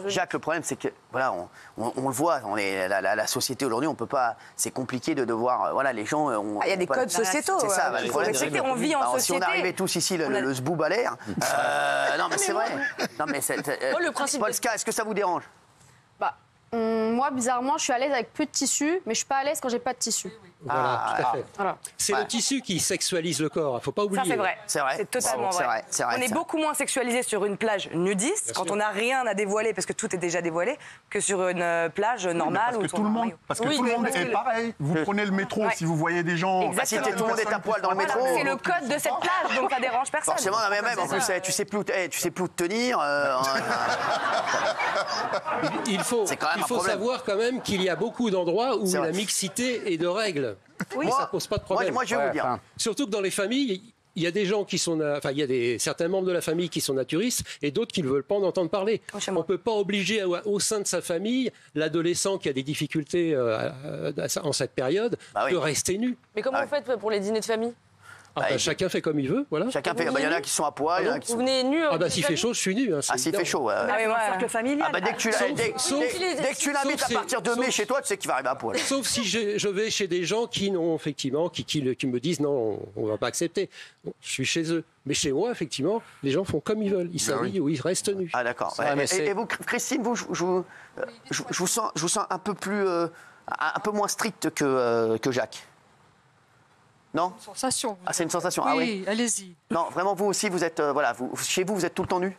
Jacques, le problème, c'est que voilà, on le voit, la société aujourd'hui, on peut pas. C'est compliqué de devoir. Voilà, les gens. Il y a des codes sociétaux. C'est ça. Le problème, c'est qu'on vit en société. Si on arrivait tous ici, le zboob à l'air. Non, mais c'est vrai. Non, mais Polska, est-ce que ça vous dérange? Moi, bizarrement, je suis à l'aise avec peu de tissu, mais je suis pas à l'aise quand j'ai pas de tissu. Voilà, tout à fait. C'est le tissu qui sexualise le corps, il ne faut pas oublier. Ça, c'est vrai. C'est totalement vrai. On est beaucoup moins sexualisé sur une plage nudiste, quand on n'a rien à dévoiler, parce que tout est déjà dévoilé, que sur une plage normale. Parce que tout le monde est pareil. Vous prenez le métro, si vous voyez des gens... Si tout le monde est à poil dans le métro... C'est le code de cette plage, donc ça dérange personne. Forcément, mais même, en plus, tu sais plus où te tenir. Il faut savoir quand même qu'il y a beaucoup d'endroits où la mixité est de règle. Oui, ça ne pose pas de problème. Moi, je vais vous dire. Surtout que dans les familles, il y a des gens qui sont, il y a certains membres de la famille qui sont naturistes et d'autres qui ne veulent pas en entendre parler. On ne peut pas obliger au sein de sa famille l'adolescent qui a des difficultés en cette période de rester nu. Mais comment vous faites pour les dîners de famille ? Chacun fait comme il veut, voilà. Chacun fait. Il y en a qui sont à poil, il y en a qui sont. Vous venez nu. S'il fait chaud, je suis nu. S'il fait chaud. Cercle familial. Dès que tu l'invites à partir de mai chez toi, tu sais qu'il va arriver à poil. Sauf si je vais chez des gens qui n'ont effectivement, qui me disent non, on ne va pas accepter. Bon, je suis chez eux. Mais chez moi, effectivement, les gens font comme ils veulent. Ils s'habillent ou ils restent nus. Ah d'accord. Et vous, Christine, je vous sens un peu plus, un peu moins stricte que Jacques. Non ? Une sensation. C'est une sensation. Oui, allez-y. Non, vraiment, vous aussi, vous êtes, chez vous, vous êtes tout le temps nu ?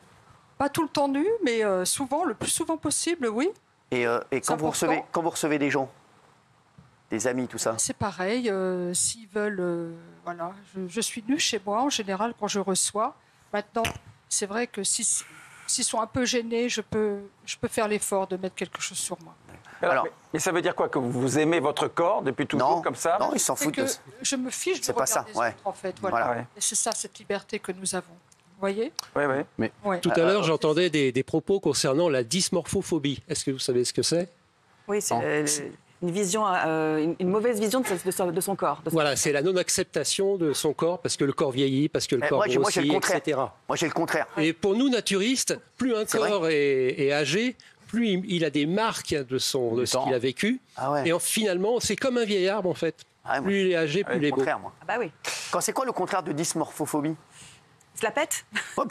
Pas tout le temps nu, mais souvent, le plus souvent possible, oui. Et quand vous recevez des gens, des amis, tout ça ? C'est pareil. S'ils veulent, je suis nue chez moi en général quand je reçois. Maintenant, c'est vrai que s'ils sont un peu gênés, je peux faire l'effort de mettre quelque chose sur moi. Alors, mais ça veut dire quoi ? Que vous aimez votre corps depuis toujours comme ça ? Non, ils s'en foutent. Je me fiche du regard des autres, en fait. Voilà. Et c'est ça, cette liberté que nous avons. Vous voyez ? Oui. Mais tout à l'heure, j'entendais des propos concernant la dysmorphophobie. Est-ce que vous savez ce que c'est ? Oui, c'est une mauvaise vision de son corps. Voilà, c'est la non-acceptation de son corps parce que le corps vieillit, parce que le corps grossit, etc. Moi, j'ai le contraire. Et pour nous, naturistes, plus un corps est âgé, plus il a des marques de ce qu'il a vécu. Et finalement, c'est comme un vieil arbre, en fait. Plus il est âgé, plus il est beau. Moi. Ah bah oui. C'est quoi le contraire de dysmorphophobie ? Se la pète. Non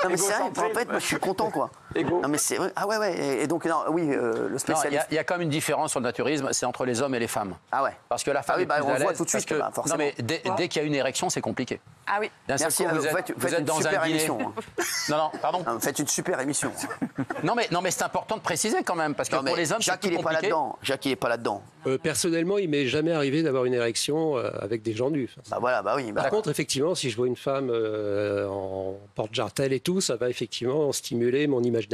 mais c'est vrai, en fait, moi, je suis content, quoi. Non mais c'est vrai. Ah ouais. Et donc, le spécialiste. Il y a quand même une différence sur le naturisme, c'est entre les hommes et les femmes. Ah ouais. Parce que la femme est plus on à voit l'aise, tout de suite. non mais dès qu'il y a une érection, c'est compliqué. Ah oui. Merci. Vous êtes dans un émission. Non, pardon. Vous faites une super émission. Non mais c'est important de préciser quand même parce que pour les hommes, Jacques, il n'est pas là-dedans. Jacques, il n'est pas là-dedans. Personnellement, il m'est jamais arrivé d'avoir une érection avec des gens nus. Par contre, effectivement, si je vois une femme en porte-jartel et tout, ça va effectivement stimuler mon imagination.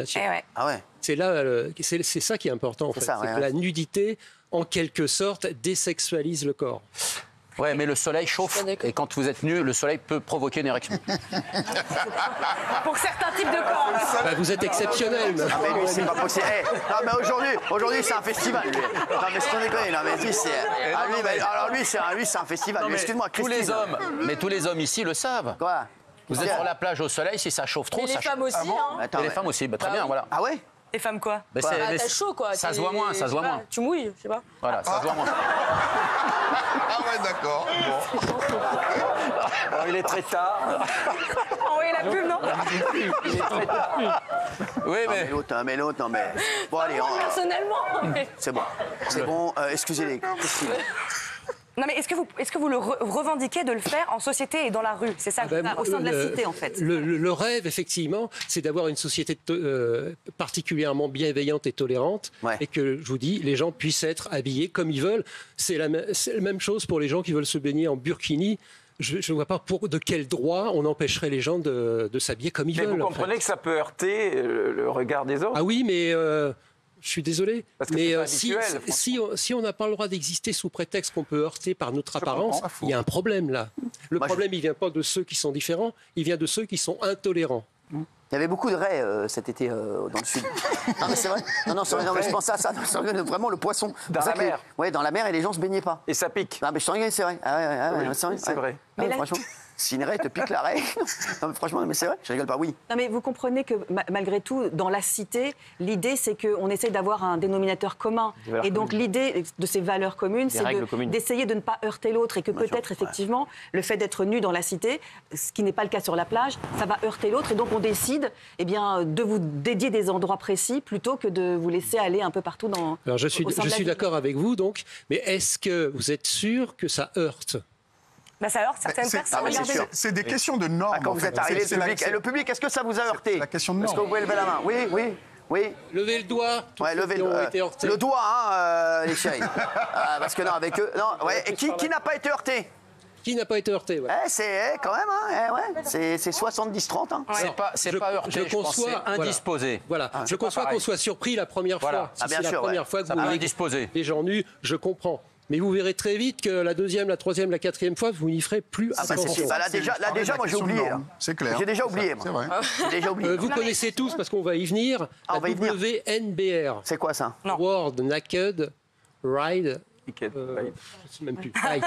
Ah ouais. C'est là, c'est ça qui est important en fait. C'est que la nudité, en quelque sorte, désexualise le corps. Ouais, mais le soleil chauffe et quand vous êtes nu, le soleil peut provoquer une érection. Pour certains types de corps. Vous êtes exceptionnel. Ah mais lui, c'est pas possible. Non mais aujourd'hui c'est un festival. Lui. Non mais c'est déconne. Non mais lui c'est lui c'est un festival. Excuse-moi, Christine. Tous les hommes ici le savent. Quoi ? Vous êtes sur la plage au soleil, si ça chauffe trop, mais ça les femmes aussi, et les femmes aussi, très bien, voilà. Ah ouais ? Les femmes quoi ? T'as chaud quoi. Ça se voit moins, Tu mouilles, je sais pas. Voilà, ça se voit moins. Ah ouais, d'accord. Bon, il est très tard. Envoyez la pub, non ? Il est très tard. Oui, mais l'autre, non mais. Bon allez. Personnellement. C'est bon. Excusez-les. Non mais est-ce que vous le revendiquez de le faire en société et dans la rue ? C'est ça, au sein de la cité en fait. Le rêve, effectivement, c'est d'avoir une société particulièrement bienveillante et tolérante et que, je vous dis, les gens puissent être habillés comme ils veulent. C'est la même chose pour les gens qui veulent se baigner en burkini. Je ne vois pas de quel droit on empêcherait les gens de s'habiller comme ils veulent. Mais vous comprenez que ça peut heurter le regard des autres ? Ah oui, mais... Je suis désolé, mais si on n'a pas le droit d'exister sous prétexte qu'on peut heurter par notre apparence, il y a un problème là. Le problème, il ne vient pas de ceux qui sont différents, il vient de ceux qui sont intolérants. Il y avait beaucoup de raies cet été dans le sud. Non mais c'est vrai. Non, mais je pense à ça. Vraiment le poisson. Dans la mer. Oui, dans la mer et les gens se baignaient pas. Et ça pique. Non mais je t'en rigole, c'est vrai. C'est vrai. Mais franchement. Si une raie te pique la raie. Non, mais franchement, mais c'est vrai, je rigole pas, oui. Non, mais vous comprenez que malgré tout, dans la cité, l'idée, c'est qu'on essaie d'avoir un dénominateur commun. Et donc, l'idée de ces valeurs communes, c'est d'essayer de ne pas heurter l'autre. Et que peut-être, effectivement, le fait d'être nu dans la cité, ce qui n'est pas le cas sur la plage, ça va heurter l'autre. Et donc, on décide de vous dédier des endroits précis plutôt que de vous laisser aller un peu partout dans. Alors, je suis d'accord avec vous, donc. Mais est-ce que vous êtes sûr que ça heurte ? Ça heurte certaines personnes. C'est des questions de normes. Quand vous êtes arrivé, le public, est-ce que ça vous a heurté ? C'est la question de normes. Est-ce que vous pouvez lever la main ? Oui. Levez le doigt. Levez le doigt, les chéris. Parce que non, avec eux. Non, et qui n'a pas été heurté ? Qui n'a pas été heurté, c'est quand même, c'est 70-30. Hein. C'est pas heurté, je pense, c'est indisposé. Voilà, je conçois qu'on soit surpris la première fois. Si c'est la première fois que vous voulez des gens nus, je comprends. Mais vous verrez très vite que la deuxième, la troisième, la quatrième fois, vous n'y ferez plus attention. Là, déjà, moi, j'ai oublié. C'est clair. J'ai déjà oublié, moi. C'est vrai. J'ai déjà oublié. Vous connaissez tous, parce qu'on va y venir, la WNBR. C'est quoi ça? World Naked Ride. Je sais même plus. Bike.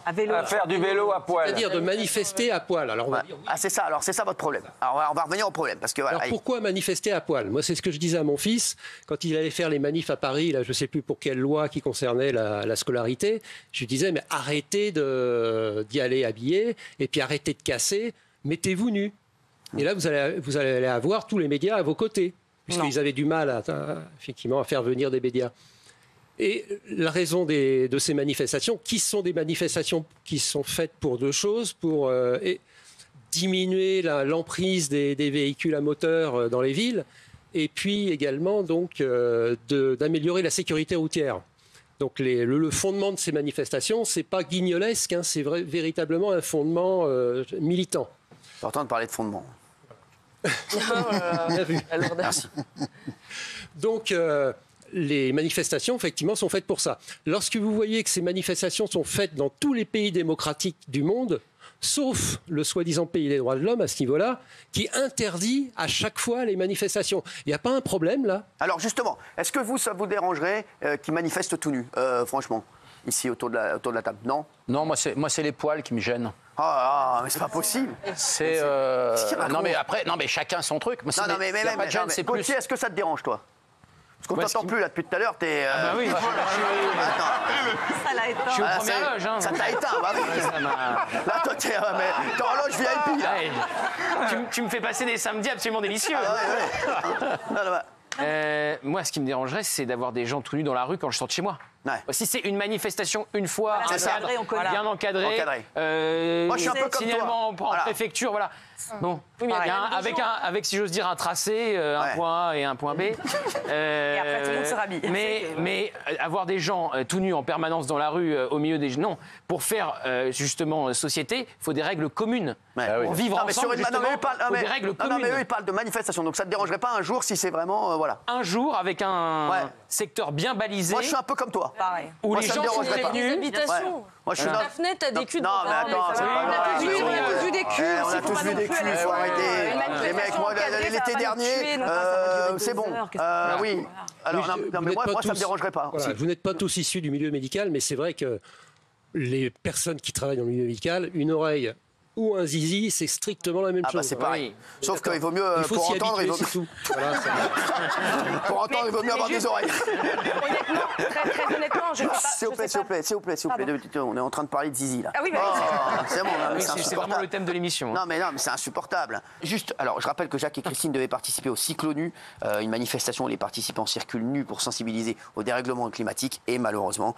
À faire du vélo à poil. C'est-à-dire de manifester à poil. Alors on va dire, c'est ça. Alors c'est ça votre problème. Alors on va revenir au problème parce que voilà. Alors pourquoi manifester à poil? Moi c'est ce que je disais à mon fils quand il allait faire les manifs à Paris. Là je sais plus pour quelle loi qui concernait la scolarité. Je lui disais mais arrêtez d'y aller habillé et puis arrêtez de casser. Mettez-vous nu. Et là vous allez avoir tous les médias à vos côtés puisqu'ils avaient du mal effectivement à faire venir des médias. Et la raison de ces manifestations, qui sont des manifestations qui sont faites pour deux choses, pour diminuer l'emprise des véhicules à moteur dans les villes, et puis également donc d'améliorer la sécurité routière. Donc le fondement de ces manifestations, c'est pas guignolesque, hein, c'est véritablement un fondement militant. C'est important de parler de fondement. Bien vu. Merci. Donc les manifestations, effectivement, sont faites pour ça. Lorsque vous voyez que ces manifestations sont faites dans tous les pays démocratiques du monde, sauf le soi-disant pays des droits de l'homme à ce niveau-là, qui interdit à chaque fois les manifestations. Il n'y a pas un problème, là? Alors, justement, est-ce que ça vous dérangerait qu'ils manifestent tout nus, franchement, ici, autour de la table? Non? Non, moi, c'est les poils qui me gênent. Ah, mais c'est pas possible. C'est non mais après, mais chacun son truc. Moi, non, mais Gauthier, est-ce que ça te dérange, toi? Parce qu'on t'entend plus là depuis tout à l'heure, t'es. Ah bah oui. Attends. Ça l'a éteint. Je suis au premier loge. Hein. Ça t'a éteint, bah oui. Là, toi, t'es en loge VIP. Là. Ouais. Tu me fais passer des samedis absolument délicieux. Moi, ce qui me dérangerait, c'est d'avoir des gens tout nus dans la rue quand je sors de chez moi. Ouais. Si c'est une manifestation une fois, bien encadré, moi je suis un peu comme signalement en préfecture, voilà. Bon, avec si j'ose dire un tracé, un point A et un point B. Et après tout le monde se rhabille. Mais avoir des gens tout nus en permanence dans la rue, au milieu des non, pour faire justement société, il faut des règles communes. Pour vivre ensemble, justement, faut des règles communes. Non, mais eux ils parlent de manifestation, donc ça te dérangerait pas un jour si c'est vraiment voilà. Un jour avec un secteur bien balisé. Moi je suis un peu comme toi. Pareil. Où les gens sont des habitations. Moi, je suis la fenêtre, t'as des culs. Non, mais attends, c'est pas vrai. On a tous vu des culs. On a tous vu des culs, il faut arrêter. Les mecs, moi, l'été dernier, c'est bon. Oui. Alors, non, mais moi, ça ne me dérangerait pas. Voilà, vous n'êtes pas tous issus du milieu médical, mais c'est vrai que les personnes qui travaillent dans le milieu médical, une oreille ou un zizi, c'est strictement la même chose. Ah bah c'est pareil. Sauf qu'il vaut mieux, pour entendre, il vaut mieux... Voilà, pour entendre, il vaut mieux avoir des oreilles. Honnêtement, très honnêtement, je ne sais pas... S'il vous plaît. On est en train de parler de zizi, là. Ah oui, c'est bon, c'est vraiment le thème de l'émission. Non, mais c'est insupportable. Juste, alors, je rappelle que Jacques et Christine devaient participer au Cyclo-Nu, une manifestation où les participants circulent nus pour sensibiliser au dérèglement climatique. Et malheureusement,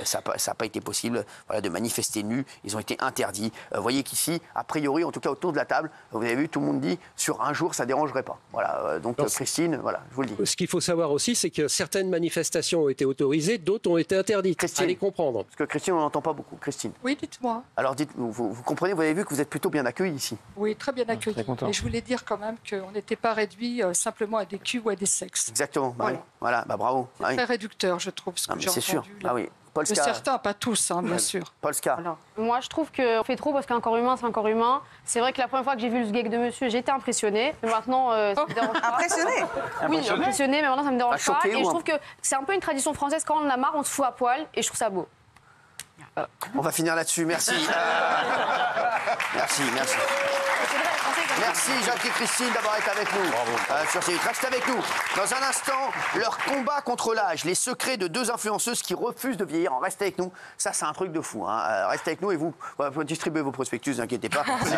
ça n'a pas été possible de manifester nus. Ils ont été interdits. Vous voyez qu'ici, a priori, en tout cas autour de la table, vous avez vu, tout le monde dit sur un jour, ça ne dérangerait pas. Voilà, donc Christine, voilà, je vous le dis. Ce qu'il faut savoir aussi, c'est que certaines manifestations ont été autorisées, d'autres ont été interdites. Christine, allez comprendre. Parce que Christine, on n'entend pas beaucoup. Christine. Oui, dites-moi. Alors dites-nous, vous comprenez, vous avez vu que vous êtes plutôt bien accueillis ici. Oui, très bien accueillis. Et je voulais dire quand même qu'on n'était pas réduit simplement à des culs ou à des sexes. Exactement, voilà, bravo. C'est très réducteur, je trouve, ce que j'ai entendu. C'est sûr, oui. De certains, pas tous, bien sûr. Polska. Voilà. Moi, je trouve qu'on fait trop parce qu'un corps humain, c'est un corps humain. C'est vrai que la première fois que j'ai vu le sgeg de monsieur, j'étais impressionnée. Mais maintenant, ça me dérange pas. Impressionnée? Oui, impressionnée, mais maintenant, ça me dérange pas. Et je trouve que c'est un peu une tradition française. Quand on en a marre, on se fout à poil. Et je trouve ça beau. On va finir là-dessus. Merci. Merci. Merci Jacques et Christine d'avoir été avec nous sur C8. Restez avec nous. Dans un instant, leur combat contre l'âge, les secrets de deux influenceuses qui refusent de vieillir. Restez avec nous. Ça, c'est un truc de fou. Restez avec nous et vous distribuez vos prospectus, ne vous inquiétez pas. Merci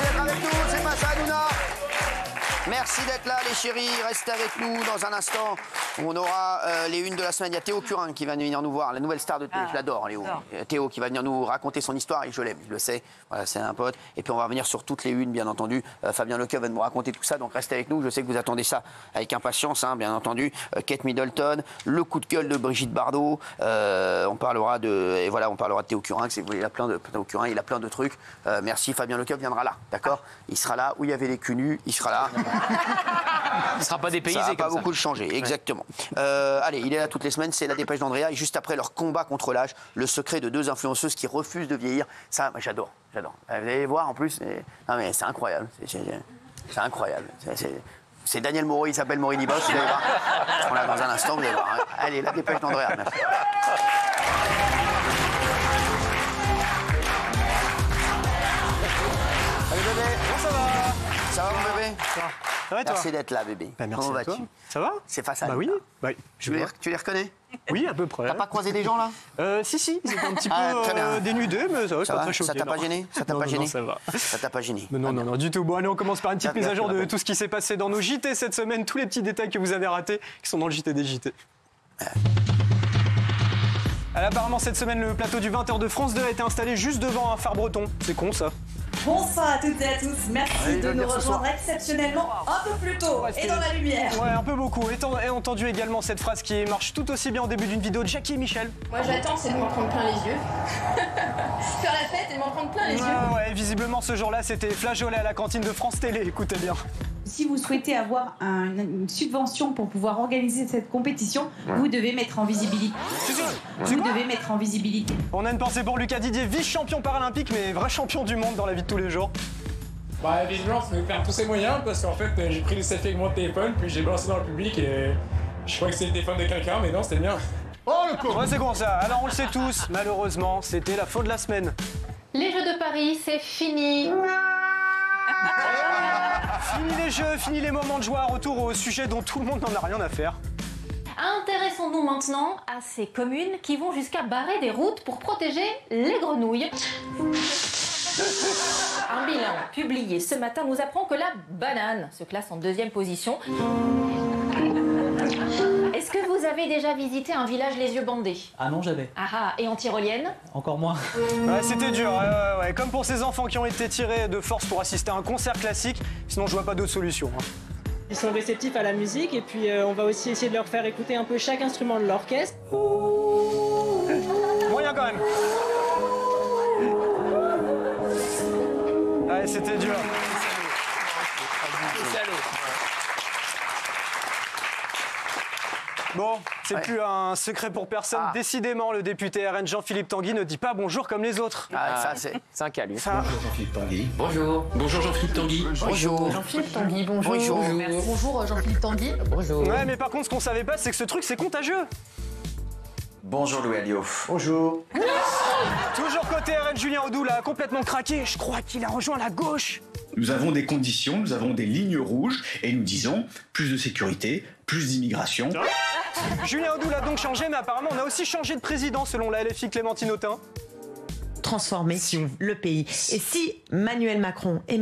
d'être avec nous. C'est pas ça, Nouna. Merci d'être là, les chéris. Restez avec nous. Dans un instant, on aura les unes de la semaine. Il y a Théo Curin qui va venir nous voir, la nouvelle star de télé. Je l'adore, Léo. Théo qui va venir nous raconter son histoire et je l'aime, je le sais. Voilà, c'est un pote. Et puis on va revenir sur toutes les unes, bien entendu. Fabien Lecoeuf va nous raconter tout ça. Donc restez avec nous. Je sais que vous attendez ça avec impatience, bien entendu. Kate Middleton, le coup de gueule de Brigitte Bardot. On parlera de Théo Curin. Il a plein de Théo Curin, il a plein de trucs. Merci. Fabien Lecoeuf viendra là, d'accord. Il sera là où il y avait les culs nus. Il sera là. ne sera pas dépaysé. Ça va comme pas beaucoup changer, exactement. Allez, il est là toutes les semaines, c'est la dépêche d'Andrea. Et juste après leur combat contre l'âge, le secret de 2 influenceuses qui refusent de vieillir. Ça, j'adore. Vous allez voir en plus. Non mais c'est incroyable. C'est incroyable. C'est Daniel Moreau, il s'appelle Morini Boss. Vous allez voir. On l'a dans un instant, vous allez voir. Allez, la dépêche d'Andrea. Merci. Salut bébé, comment ça va? Ça va mon bébé? Ça va toi? Merci d'être là bébé. Bah, merci comment à toi. vas-tu? Ça va? C'est face à Bah nous, oui. là. Bah, Tu les reconnais? Oui, à peu près. T'as pas croisé des gens là? Si, ils étaient un petit peu dénudés, mais ça va, pas très choqué. Ça t'a pas gêné? Ça t'a pas gêné? Ça va. Ça t'a pas gêné? Non, du tout. Bon, allez, on commence par une petite mise à jour de tout ce qui s'est passé dans nos JT cette semaine, tous les petits détails que vous avez ratés, qui sont dans le JT des JT. Apparemment, cette semaine, le plateau du 20h de France 2 a été installé juste devant un phare breton. C'est con, ça. Bonsoir à toutes et à tous. Merci de nous rejoindre exceptionnellement un peu plus tôt et dans la lumière. Ouais, un peu beaucoup. Et entendu également cette phrase qui marche tout aussi bien au début d'une vidéo de Jackie et Michel. Moi, j'attends, c'est de m'en prendre plein les yeux. Faire la fête et de m'en prendre plein les yeux. Ouais, visiblement, ce jour-là, c'était flageolet à la cantine de France Télé. Écoutez bien. Si vous souhaitez avoir une subvention pour pouvoir organiser cette compétition, vous devez mettre en visibilité. Vous devez mettre en visibilité. On a une pensée pour Lucas Didier, vice-champion paralympique, mais vrai champion du monde dans la vie de tous les jours. Bah, évidemment, ça me perd tous ses moyens parce qu'en fait, j'ai pris le selfie avec mon téléphone, puis j'ai balancé dans le public et je croyais que c'était le téléphone de quelqu'un, mais non, c'était le mien. Oh le con! Ouais, c'est con ça. Alors on le sait tous, malheureusement, c'était la faute de la semaine. Les Jeux de Paris, c'est fini. Fini les jeux, fini les moments de joie, retour au sujet dont tout le monde n'en a rien à faire. Intéressons-nous maintenant à ces communes qui vont jusqu'à barrer des routes pour protéger les grenouilles. Un bilan publié ce matin nous apprend que la banane se classe en 2e position. Est-ce que vous avez déjà visité un village les yeux bandés? Ah non, jamais. Ah, et en tyrolienne? Encore moins. Ouais, c'était dur, ouais. Comme pour ces enfants qui ont été tirés de force pour assister à un concert classique, sinon je vois pas d'autre solution. Ils sont réceptifs à la musique et puis on va aussi essayer de leur faire écouter un peu chaque instrument de l'orchestre. Moyen quand même. Ouais, c'était dur. Bon, c'est plus un secret pour personne. Décidément, le député RN Jean-Philippe Tanguy ne dit pas bonjour comme les autres. Ça, c'est un cas, lui. Bonjour Jean-Philippe Tanguy. Bonjour. Bonjour Jean-Philippe Tanguy. Bonjour. Jean-Philippe Tanguy, bonjour. Bonjour. Bonjour Jean-Philippe Tanguy. Bonjour. Ouais, mais par contre, ce qu'on savait pas, c'est que ce truc, c'est contagieux. Bonjour Louis Alliot. Bonjour. Toujours côté RN, Julien Audoul a complètement craqué. Je crois qu'il a rejoint la gauche. Nous avons des conditions, nous avons des lignes rouges et nous disons plus de sécurité, plus d'immigration. Julien Audoul a donc changé, mais apparemment on a aussi changé de président selon la LFI Clémentine Autain. Transformer le pays. Et si Emmanuel Macron. Et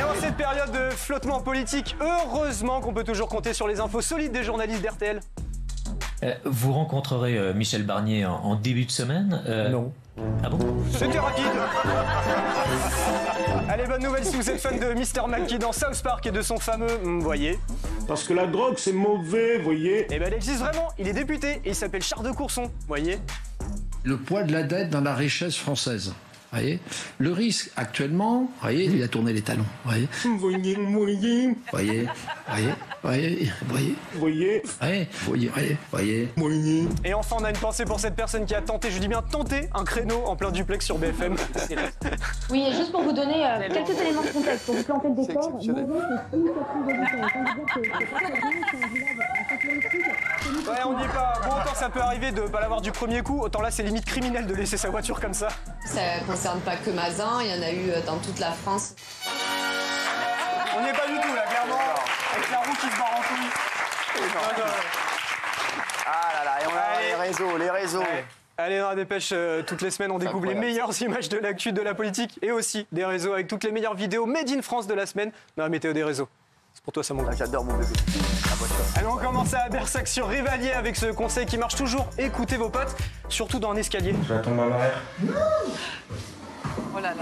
en cette période de flottement politique, heureusement qu'on peut toujours compter sur les infos solides des journalistes d'RTL. Vous rencontrerez Michel Barnier en début de semaine Non. Ah bon? C'était rapide. Allez, bonne nouvelle si vous êtes fan de Mr. Mackey dans South Park et de son fameux voyez. Parce que la drogue, c'est mauvais, voyez. Eh ben, il existe vraiment. Il est député et il s'appelle Charles de Courson, voyez. Le poids de la dette dans la richesse française. Voyez, le risque actuellement, voyez, il a tourné les talons, voyez. Voyez. Voyez, voyez, voyez, voyez. Voyez. Et enfin, on a une pensée pour cette personne qui a tenté, je dis bien tenté, un créneau en plein duplex sur BFM. Oui, et juste pour vous donner quelques éléments de contexte, pour vous planter le décor, Ouais, on n'y est pas. Bon, autant ça peut arriver de pas l'avoir du premier coup, autant là c'est limite criminel de laisser sa voiture comme ça. Ça concerne pas que Mazin, il y en a eu dans toute la France. On n'y est pas du tout là, clairement, avec la roue qui se barre en couille. Ah là là, et on a les réseaux. Ouais. Allez, dans la dépêche, toutes les semaines, on découvre les meilleures images de l'actu de la politique et aussi des réseaux avec toutes les meilleures vidéos made in France de la semaine dans la météo des réseaux. C'est pour toi, ça, mon gars. J'adore mon bébé. Allez, on commence à Bersac sur Rivalier avec ce conseil qui marche toujours. Écoutez vos potes, surtout dans un escalier. Je vais tomber en arrière. Oh là là.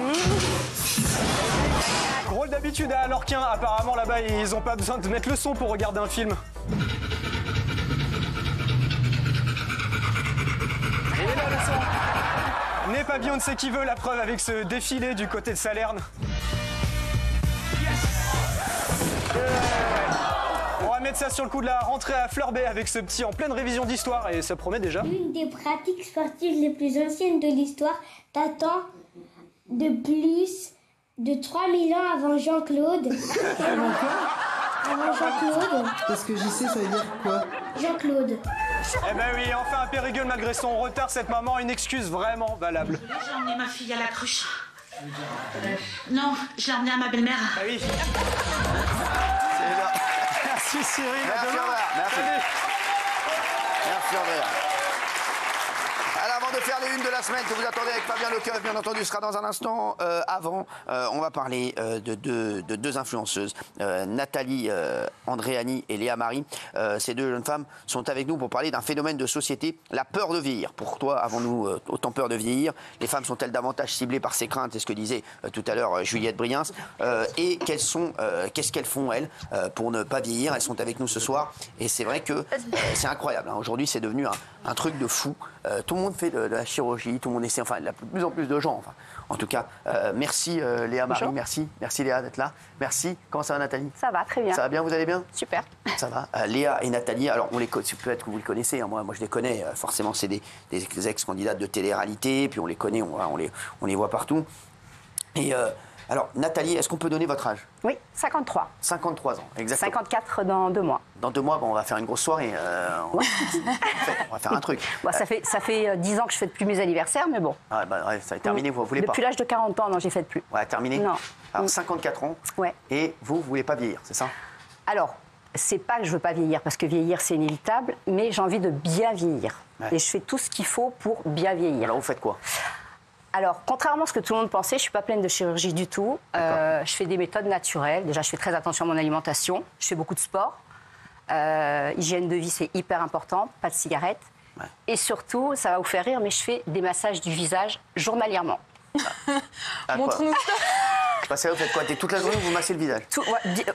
Drôle d'habitude à Lorquin, apparemment là-bas, ils ont pas besoin de mettre le son pour regarder un film. Et là, le son. N'est pas Beyoncé qui veut, la preuve avec ce défilé du côté de Salerne. On va mettre ça sur le coup de la rentrée à Fleur Bay avec ce petit en pleine révision d'histoire et ça promet déjà. L'une des pratiques sportives les plus anciennes de l'histoire datant de plus de 3000 ans avant Jean-Claude. Avant Jean-Claude. Parce que j'y sais, ça veut dire quoi? Jean-Claude. Eh ben oui, enfin un périgueule malgré son retard, cette maman a une excuse vraiment valable. J'ai emmené ma fille à la cruche. Non, je l'ai emmenée à ma belle-mère. Ah oui. Merci Cyril. Merci Andrea. Merci. Merci Andrea. Alors, avant de faire les unes de la semaine que vous attendez avec Fabien Lecoeuf, bien entendu, sera dans un instant. Avant, on va parler de deux influenceuses, Nathalie Andréani et Léa Marie. Ces deux jeunes femmes sont avec nous pour parler d'un phénomène de société, la peur de vieillir. Pourquoi avons-nous autant peur de vieillir? Les femmes sont-elles davantage ciblées par ces craintes? C'est ce que disait tout à l'heure Juliette Briens. Et qu'est-ce qu'elles font, elles, pour ne pas vieillir? Elles sont avec nous ce soir. Et c'est vrai que c'est incroyable. Hein. Aujourd'hui, c'est devenu un truc de fou. Tout le monde fait de la chirurgie, tout le monde essaie, enfin, de plus en plus de gens. Enfin. En tout cas, merci Léa Marie, merci Léa d'être là. Merci. Comment ça va Nathalie? Ça va, très bien. Ça va bien, vous allez bien? Super. Ça va. Léa et Nathalie, alors peut-être que vous les connaissez, hein. Moi je les connais, forcément c'est des ex-candidates de télé-réalité, puis on les connaît, on les voit partout. Et alors Nathalie, est-ce qu'on peut donner votre âge? Oui, 53. 53 ans, exactement. 54 dans 2 mois. Dans 2 mois, bon, on va faire une grosse soirée. On va faire un truc. Bon, ça fait 10 ans que je fête plus mes anniversaires, mais bon. Ah, bah, ouais, ça a terminé, vous voulez pas? Depuis l'âge de 40 ans, non, j'ai fait plus. Ouais, terminé? Non. Alors 54 ans. Ouais. Et vous voulez pas vieillir, c'est ça? Alors, c'est pas que je veux pas vieillir, parce que vieillir c'est inévitable, mais j'ai envie de bien vieillir. Ouais. Et je fais tout ce qu'il faut pour bien vieillir. Alors vous faites quoi? Alors, contrairement à ce que tout le monde pensait, je ne suis pas pleine de chirurgie du tout. Je fais des méthodes naturelles. Déjà, je fais très attention à mon alimentation. Je fais beaucoup de sport. Hygiène de vie, c'est hyper important. Pas de cigarettes. Ouais. Et surtout, ça va vous faire rire, mais je fais des massages du visage journalièrement. Montre-nous ça. Vous faites quoi? Toute la journée, vous massez le visage?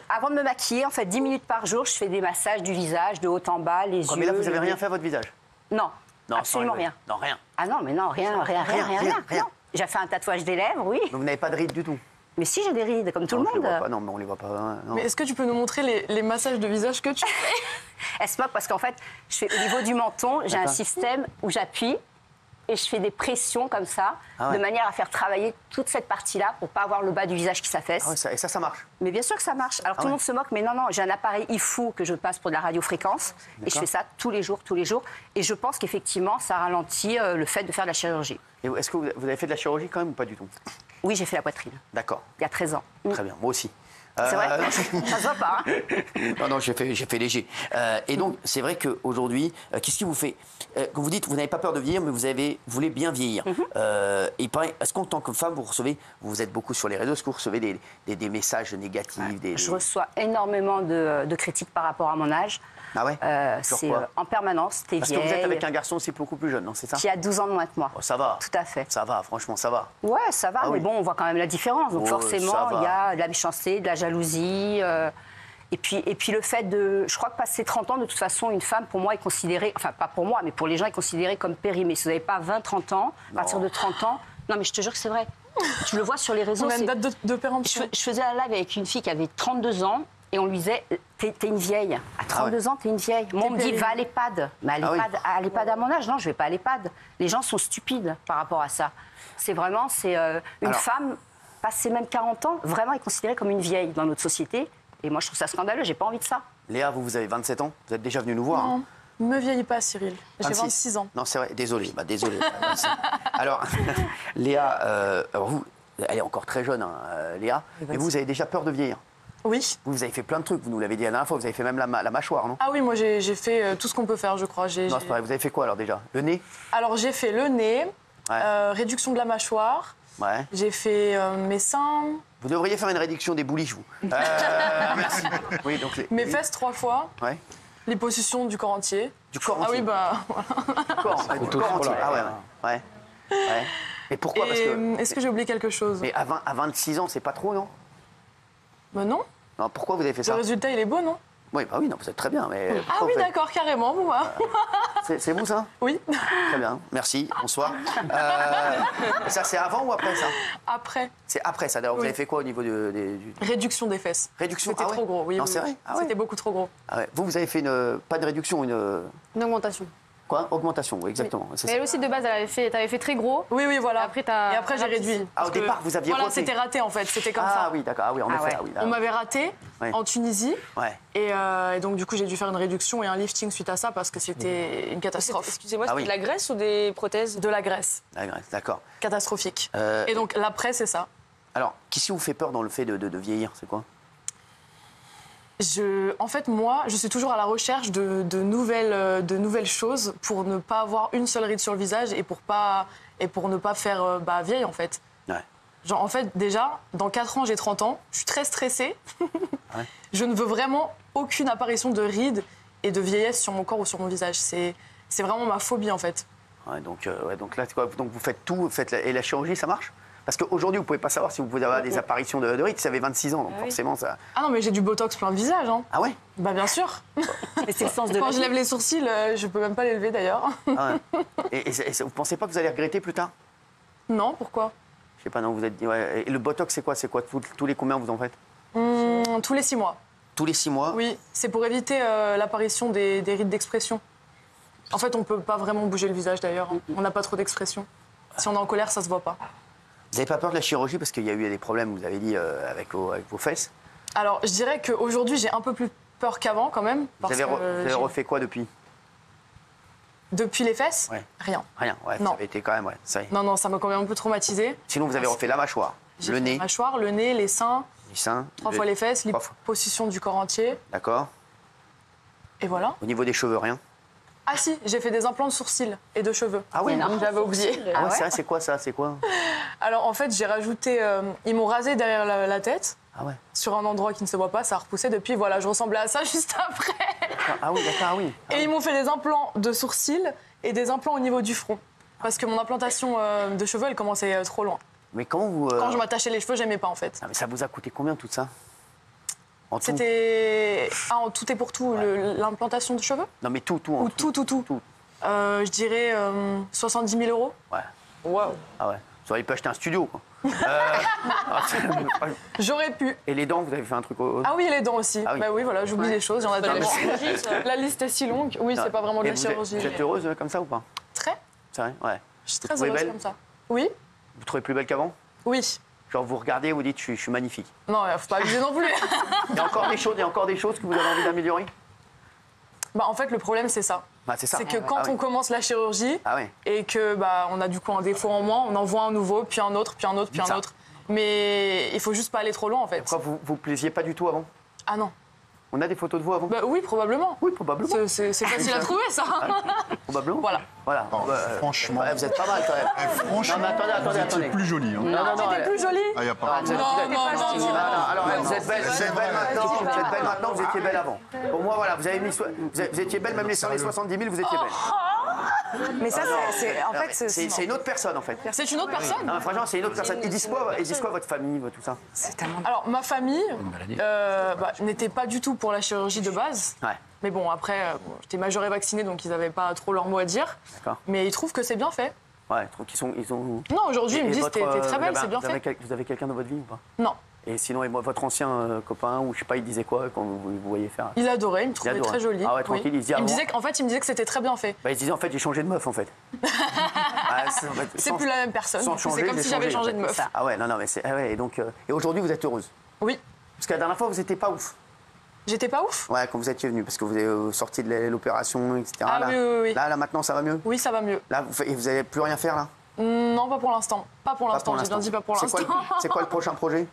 Avant de me maquiller, en fait, 10 minutes par jour, je fais des massages du visage, de haut en bas, les yeux. Mais là, vous n'avez rien fait à votre visage? Non. Non, absolument rien. Non, rien. Ah non, mais non, rien. J'ai fait un tatouage des lèvres, oui. Mais vous n'avez pas de rides du tout? Mais si, j'ai des rides, comme tout le monde. Je les vois pas, non, mais on les voit pas. Non. Mais est-ce que tu peux nous montrer les massages de visage que tu fais? Elle se moque parce qu'en fait, je fais au niveau du menton, j'ai un système où j'appuie et je fais des pressions comme ça, de manière à faire travailler toute cette partie-là pour pas avoir le bas du visage qui s'affaisse. Ah ouais, et ça marche? Mais bien sûr que ça marche. Alors tout le monde se moque, mais non, j'ai un appareil IFU que je passe pour de la radiofréquence et je fais ça tous les jours. Et je pense qu'effectivement, ça ralentit le fait de faire de la chirurgie. Et est-ce que vous avez fait de la chirurgie quand même ou pas du tout? Oui, j'ai fait la poitrine. D'accord. Il y a 13 ans. Très bien, moi aussi. C'est vrai? Ça se voit pas. Hein. Non, j'ai fait léger. Et donc, c'est vrai qu'aujourd'hui, qu'est-ce qui vous fait quand vous dites que vous n'avez pas peur de vieillir, mais vous voulez bien vieillir. Et pareil, est-ce qu'en tant que femme, vous êtes beaucoup sur les réseaux, est-ce que vous recevez des messages négatifs? Je reçois énormément de critiques par rapport à mon âge. Ah ouais? C'est en permanence, t'es vieille. Parce que vous êtes avec un garçon, c'est beaucoup plus jeune, non? C'est ça? Qui a 12 ans de moins que moi. Oh, ça va. Tout à fait. Ça va, franchement, ça va. Ouais, ça va, mais bon, on voit quand même la différence. Donc forcément, il y a de la méchanceté, de la jalousie. Et puis le fait de... Je crois que passer 30 ans, de toute façon, une femme, pour moi, est considérée... Enfin, pas pour moi, mais pour les gens, est considérée comme périmée. Si vous n'avez pas 20-30 ans, à partir de 30 ans... Non, mais je te jure que c'est vrai. Je le vois sur les réseaux. On a une date de péremption. Je faisais un live avec une fille qui avait 32 ans. Et on lui disait, t'es une vieille. À 32 ans, t'es une vieille. Moi, on me dit, va à l'EHPAD. Mais à l'EHPAD à mon âge, non, je vais pas à l'EHPAD. Les gens sont stupides par rapport à ça. C'est vraiment, une femme, passée même 40 ans, vraiment est considérée comme une vieille dans notre société. Et moi, je trouve ça scandaleux, j'ai pas envie de ça. Léa, vous avez 27 ans, vous êtes déjà venue nous voir. Non, ne me vieillis pas, Cyril. J'ai 26 ans. Non, c'est vrai, désolé. Alors, Léa, vous, elle est encore très jeune, hein, Léa, mais vous avez déjà peur de vieillir? Oui. Vous avez fait plein de trucs, vous nous l'avez dit la dernière fois, vous avez fait même la mâchoire, non? Ah oui, moi j'ai fait tout ce qu'on peut faire, je crois. Non, c'est pas vrai, vous avez fait quoi alors déjà? Le nez? Alors j'ai fait le nez, réduction de la mâchoire, j'ai fait mes seins. Vous devriez faire une réduction des bouliches, vous. Merci. Oui, donc mes fesses 3 fois, les positions du corps entier. Du corps entier? Ah oui, bah voilà. Du corps entier, ouais. Et pourquoi? Parce que... Est-ce que j'ai oublié quelque chose? Mais à 26 ans, c'est pas trop, non? Bah non. Non, pourquoi vous avez fait ça? Le résultat, il est beau, non? Oui, bah oui, non, vous êtes très bien. Mais ah oui, d'accord, carrément, moi. C'est vous, ça? Oui. Très bien, merci, bonsoir. Ça, c'est avant ou après, ça? Après. C'est après, ça. D'ailleurs, vous avez fait quoi au niveau du... Réduction des fesses. Réduction? C'était trop gros, oui. Non, c'est vrai? C'était beaucoup trop gros. Ah ouais. Vous avez fait pas de réduction, Une augmentation. Quoi? Augmentation, oui, exactement. Oui. Mais elle aussi, de base, t'avais fait très gros. Oui, voilà. Et après j'ai réduit. Ah, au départ, vous aviez Voilà, c'était raté, en fait. C'était comme ça. Ah oui, d'accord. Ah oui, en effet. Ah, oui, on m'avait raté en Tunisie. Ouais. Et donc, du coup, j'ai dû faire une réduction et un lifting suite à ça parce que c'était une catastrophe. Excusez-moi, c'était de la graisse ou des prothèses? De la graisse. La graisse, d'accord. Catastrophique. Et donc, l'après, c'est ça. Alors, qu'est-ce qui vous fait peur dans le fait de vieillir? C'est quoi? En fait, moi, je suis toujours à la recherche de nouvelles choses pour ne pas avoir une seule ride sur le visage et pour ne pas faire vieille, en fait. Ouais. Genre, en fait, déjà, dans 4 ans, j'ai 30 ans, je suis très stressée. Ouais. Je ne veux vraiment aucune apparition de rides et de vieillesse sur mon corps ou sur mon visage. C'est vraiment ma phobie, en fait. Ouais, donc là, c'est quoi? Donc vous faites tout, et la chirurgie, ça marche? Parce qu'aujourd'hui, vous ne pouvez pas savoir si vous pouvez avoir des apparitions de rides. Si vous avez 26 ans, donc forcément, ça... Ah non, mais j'ai du botox plein le visage. Hein. Ah ouais? Bah bien sûr. Et c'est le sens de Quand je lève les sourcils, je peux même pas les lever d'ailleurs. Ah ouais. Et vous pensez pas que vous allez regretter plus tard? Non, pourquoi? Je sais pas, non, vous êtes dit... Ouais. Et le botox, c'est quoi? Tous les combien vous en faites? Tous les 6 mois. Tous les 6 mois? Oui, c'est pour éviter l'apparition des rides d'expression. En fait, on peut pas vraiment bouger le visage d'ailleurs. Hein. On n'a pas trop d'expression. Si on est en colère, ça se voit pas. Vous n'avez pas peur de la chirurgie parce qu'il y a eu des problèmes, vous avez dit, avec vos fesses? Alors, je dirais qu'aujourd'hui, j'ai un peu plus peur qu'avant quand même. Vous avez refait quoi depuis? Depuis les fesses? Ouais. Rien. Rien, ouais. Non. Ça avait été quand même, ouais. Ça y est. Non, ça m'a quand même un peu traumatisée. Sinon, vous avez refait la mâchoire, le nez. La mâchoire, le nez, les seins. Les seins. 3 fois les fesses, l'hyposition du corps entier. D'accord. Et voilà. Au niveau des cheveux, rien? Ah si, j'ai fait des implants de sourcils et de cheveux. Ah oui, j'avais oublié. Ah ouais, c'est vrai, c'est quoi ça? C'est quoi? Alors en fait, j'ai rajouté... ils m'ont rasé derrière la tête. Ah ouais. Sur un endroit qui ne se voit pas, ça a repoussé. Depuis, voilà, je ressemblais à ça juste après. Ah oui, d'accord, oui. Et ils m'ont fait des implants de sourcils et des implants au niveau du front. Parce que mon implantation de cheveux, elle commençait trop loin. Mais comment vous... Quand je m'attachais les cheveux, j'aimais pas en fait. Ah, mais ça vous a coûté combien tout ça? C'était... en tout et pour tout, l'implantation de cheveux? Non mais tout. Ou tout. Je dirais 70 000 €. Ouais. Waouh. Ah ouais. Vous auriez pu acheter un studio, quoi. J'aurais pu. Et les dents, vous avez fait un truc Ah oui, les dents aussi. Ah oui. Bah oui, voilà, j'oublie des choses. J'en ai tellement. La liste est si longue. Oui, c'est pas vraiment de la chirurgie. Vous êtes heureuse comme ça ou pas? Très. C'est vrai, ouais. Je suis très heureuse comme ça. Oui. Vous trouvez plus belle qu'avant? Oui. Genre vous regardez, vous dites je suis magnifique. Non, faut pas abuser non plus. Il y a encore des choses que vous avez envie d'améliorer? Bah en fait le problème c'est ça. Bah, c'est ça. C'est que quand on commence la chirurgie et que on a du coup un défaut en moins, on en voit un nouveau, puis un autre, puis un autre, puis un autre. Mais il faut juste pas aller trop loin en fait. Pourquoi vous plaisiez pas du tout avant? Ah non. On a des photos de vous avant? Bah oui, probablement. Oui, probablement. C'est facile à trouver, ça. Probablement. Voilà. Franchement. Vous êtes pas mal quand même. Franchement, non, mais attendez. Vous êtes plus jolie. Hein. Non, t'étais plus jolie. Ah, y a pas. Non. Alors, vous êtes belle maintenant, vous étiez belle avant. Pour moi, voilà, vous étiez belle, même les 70 000, vous étiez belle. Mais ça, c'est une autre personne, en fait. C'est une autre personne? Non, franchement, c'est une autre personne. Ils disent quoi, votre famille, tout ça? Alors, ma famille n'était pas du tout pour la chirurgie de base. Ouais. Mais bon, après, j'étais majeure et vaccinée, donc ils n'avaient pas trop leur mot à dire. D'accord. Mais ils trouvent que c'est bien fait. Ouais, je trouve qu'ils ont... Non, aujourd'hui, ils me disent t'es très belle, c'est bien fait. Vous avez quelqu'un dans votre vie ou pas? Non. Et sinon, votre ancien copain, ou je sais pas, il disait quoi quand vous voyez faire? Il adorait, il me trouvait très jolie. Ah ouais, tranquille, il se dit... il me disait que c'était très bien fait. Bah, il se disait, en fait, j'ai changé de meuf, en fait. C'est plus la même personne. C'est comme si j'avais changé de meuf. Ah ouais, non, mais c'est... Ah ouais, et aujourd'hui, vous êtes heureuse? Oui. Parce que la dernière fois, vous n'étiez pas ouf. J'étais pas ouf? Ouais, quand vous étiez venu, parce que vous avez sorti de l'opération, etc. Ah oui. Là, maintenant, ça va mieux? Oui, ça va mieux. Là, vous n'allez plus rien faire, là? Non, pas pour l'instant. Pas pour l'instant, j'ai bien dit pas pour l'instant. C'est quoi le prochain projet?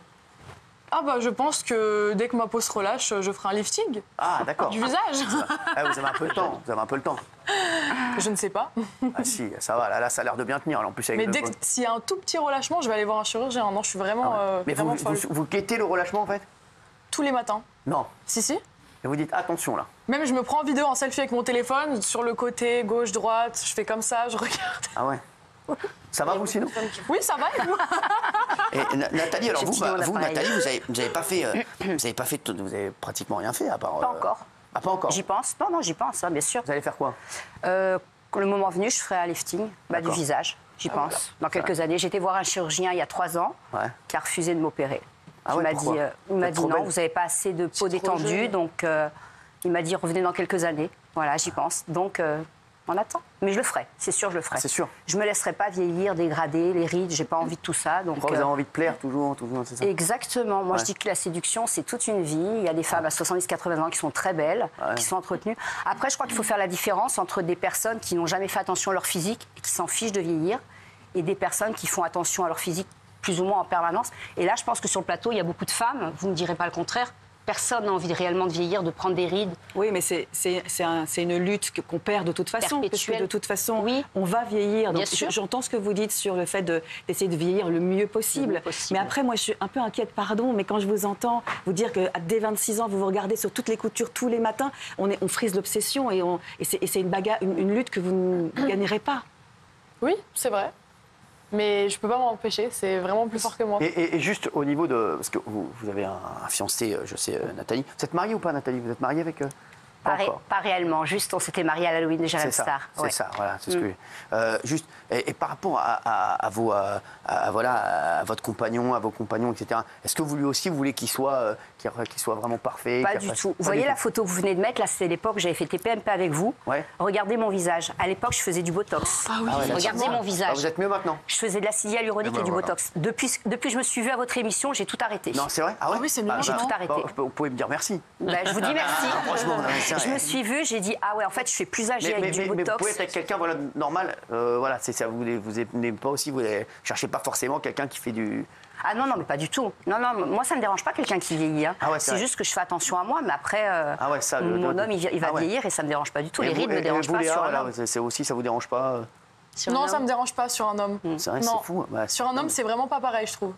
Ah bah je pense que dès que ma peau se relâche, je ferai un lifting. Ah d'accord. Du visage. Vous avez un peu le temps, Je ne sais pas. Ah si, ça va, là ça a l'air de bien tenir. En plus, mais s'il y a un tout petit relâchement, je vais aller voir un chirurgien. Non, je suis vraiment, mais vraiment vous guettez le relâchement en fait? Tous les matins. Non. Si. Et vous dites attention là. Même je me prends en vidéo, en selfie avec mon téléphone, sur le côté gauche, droite, je fais comme ça, je regarde. Ah ouais. Ça va vous sinon? Oui, ça va et vous? Et Nathalie, alors vous, Nathalie, vous avez pratiquement rien fait à part. Pas encore. Ah, pas encore. J'y pense. Non, j'y pense, hein, bien sûr. Vous allez faire quoi? Le moment venu, je ferai un lifting du visage. J'y pense. Dans quelques années, j'ai été voir un chirurgien il y a 3 ans qui a refusé de m'opérer. Il m'a dit non, vous n'avez pas assez de peau détendue, donc il m'a dit revenez dans quelques années. Voilà, j'y pense. Donc on attend. Mais je le ferai, c'est sûr, je le ferai. C'est sûr. Je me laisserai pas vieillir, dégrader, les rides, j'ai pas envie de tout ça. Donc, vous avez envie de plaire toujours, c'est ça? Exactement. Moi, je dis que la séduction, c'est toute une vie. Il y a des femmes à 70-80 ans qui sont très belles, qui sont entretenues. Après, je crois qu'il faut faire la différence entre des personnes qui n'ont jamais fait attention à leur physique et qui s'en fichent de vieillir, et des personnes qui font attention à leur physique plus ou moins en permanence. Et là, je pense que sur le plateau, il y a beaucoup de femmes, vous ne me direz pas le contraire. Personne n'a envie réellement de vieillir, de prendre des rides. Oui, mais c'est une lutte qu'on perd de toute façon. Parce que de toute façon, on va vieillir. Donc, j'entends ce que vous dites sur le fait d'essayer de vieillir le mieux possible. Mais après, moi, je suis un peu inquiète, pardon, mais quand je vous entends vous dire que dès 26 ans, vous vous regardez sur toutes les coutures tous les matins, on frise l'obsession et c'est une lutte que vous ne gagnerez pas. Oui, c'est vrai. Mais je peux pas m'en empêcher, c'est vraiment plus fort que moi. Et juste au niveau de... Parce que vous avez un fiancé, je sais, Nathalie. Vous êtes mariée ou pas, Nathalie? Vous êtes mariée avec... Pas réellement, juste on s'était mariés à l'Halloween de Jérém Star. C'est ça, voilà, c'est ce que... juste, et par rapport à votre compagnon, à vos compagnons, etc., est-ce que vous lui aussi, vous voulez qu'il soit vraiment parfait? Pas du tout. Vous voyez la photo que vous venez de mettre, là, c'est l'époque où j'avais fait TPMP avec vous. Regardez mon visage. À l'époque, je faisais du Botox. Regardez mon visage. Vous êtes mieux maintenant? Je faisais de l'acide hyaluronique et du Botox. Depuis que je me suis vue à votre émission, j'ai tout arrêté. Non, c'est vrai? Ah oui, c'est mieux. J'ai tout arrêté. Vous pouvez me dire merci. Je vous dis merci. Franchement, je me suis vue, j'ai dit ah ouais, en fait je suis plus âgée avec du Botox. Mais vous pouvez être avec quelqu'un normal, voilà, c'est ça. Vous n'aimez pas aussi, vous ne cherchez pas forcément quelqu'un qui fait du. Ah non, mais pas du tout. Non, moi ça me dérange pas quelqu'un qui vieillit. Hein. C'est juste que je fais attention à moi, mais après mon homme il va vieillir et ça me dérange pas du tout. Les rides me dérangent pas sur un homme. C'est aussi, ça vous dérange pas? Non, ça me dérange pas sur un homme. C'est vrai, c'est fou. Sur un homme, c'est vraiment pas pareil, je trouve.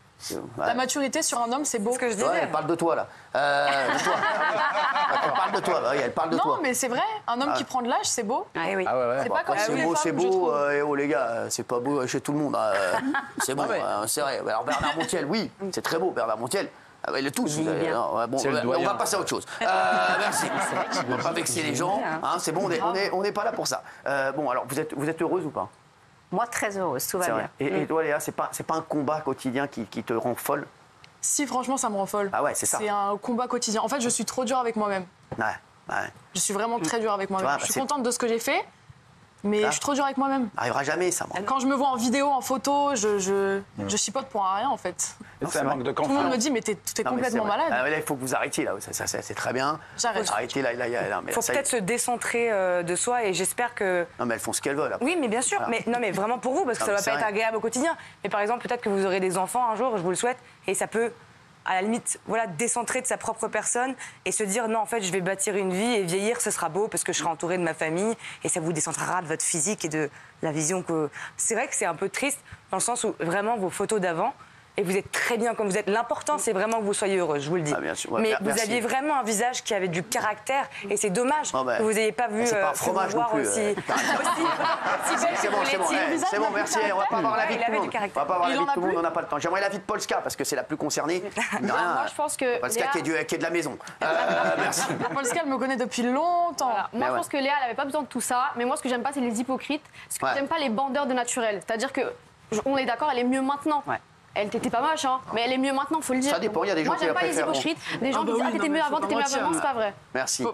La maturité sur un homme, c'est beau. Ce que je disais. Elle parle de toi, là. Elle parle de toi. Elle parle de toi. Non, mais c'est vrai. Un homme qui prend de l'âge, c'est beau. Ah oui. C'est pas comme tous les femmes, c'est beau. Oh les gars, c'est pas beau chez tout le monde. C'est bon, c'est vrai. Alors Bernard Montiel, oui, c'est très beau, Bernard Montiel. Ah ouais, le tous. On va passer à autre chose. Merci. On ne va pas vexer les gens. C'est bon, on n'est pas là pour ça. Bon, alors, vous êtes heureuse ou pas? Moi, très heureuse, tout va bien. Et toi, Léa, c'est pas un combat quotidien qui te rend folle? Si, franchement, ça me rend folle. Ah ouais, c'est ça. C'est un combat quotidien. En fait, je suis trop dure avec moi-même. Je suis vraiment très dure avec moi-même. Je suis contente de ce que j'ai fait, mais je suis trop dure avec moi-même. Ça n'arrivera jamais, ça. Quand je me vois en vidéo, en photo, je chipote pour un rien, en fait. C'est un manque de confiance. Tout le monde me dit, mais t'es complètement malade. Là, il faut que vous arrêtiez, là. C'est très bien. J'arrête. Arrêtez, là. Il faut peut-être se décentrer de soi et j'espère que... Non, mais elles font ce qu'elles veulent. Oui, mais bien sûr. Mais vraiment pour vous, parce que ça ne va pas être agréable au quotidien. Mais par exemple, peut-être que vous aurez des enfants un jour, je vous le souhaite, et ça peut... à la limite, décentrer de sa propre personne et se dire non, en fait, je vais bâtir une vie et vieillir, ce sera beau parce que je serai entourée de ma famille et ça vous décentrera de votre physique et de la vision que... C'est vrai que c'est un peu triste dans le sens où vraiment vos photos d'avant, et vous êtes très bien comme vous êtes. L'important, c'est vraiment que vous soyez heureuse, je vous le dis. Bien sûr. Mais vous aviez vraiment un visage qui avait du caractère et c'est dommage que vous n'ayez pas vu c'est pas un fromage non plus, aussi belle que vous l'étiez. C'est bon, merci. On va pas avoir l'avis de tout le monde. On va pas avoir l'avis de tout le monde, on n'a pas le temps. J'aimerais l'avis de Polska parce que c'est la plus concernée. Moi, je pense que Polska qui est de la maison. Merci. Polska, elle me connaît depuis longtemps. Moi, je pense que Léa, elle n'avait pas besoin de tout ça. Mais moi, ce que j'aime pas, c'est les hypocrites. Ce que j'aime pas, les bandeurs de naturel. C'est-à-dire que, on est d'accord, elle est mieux maintenant. Elle t'était pas moche, mais elle est mieux maintenant, faut le dire. Ça dépend, il y a des gens qui la préfèrent. Moi, j'aime pas les hypocrites. Des gens qui disent t'étais mieux avant, c'est pas vrai. Merci.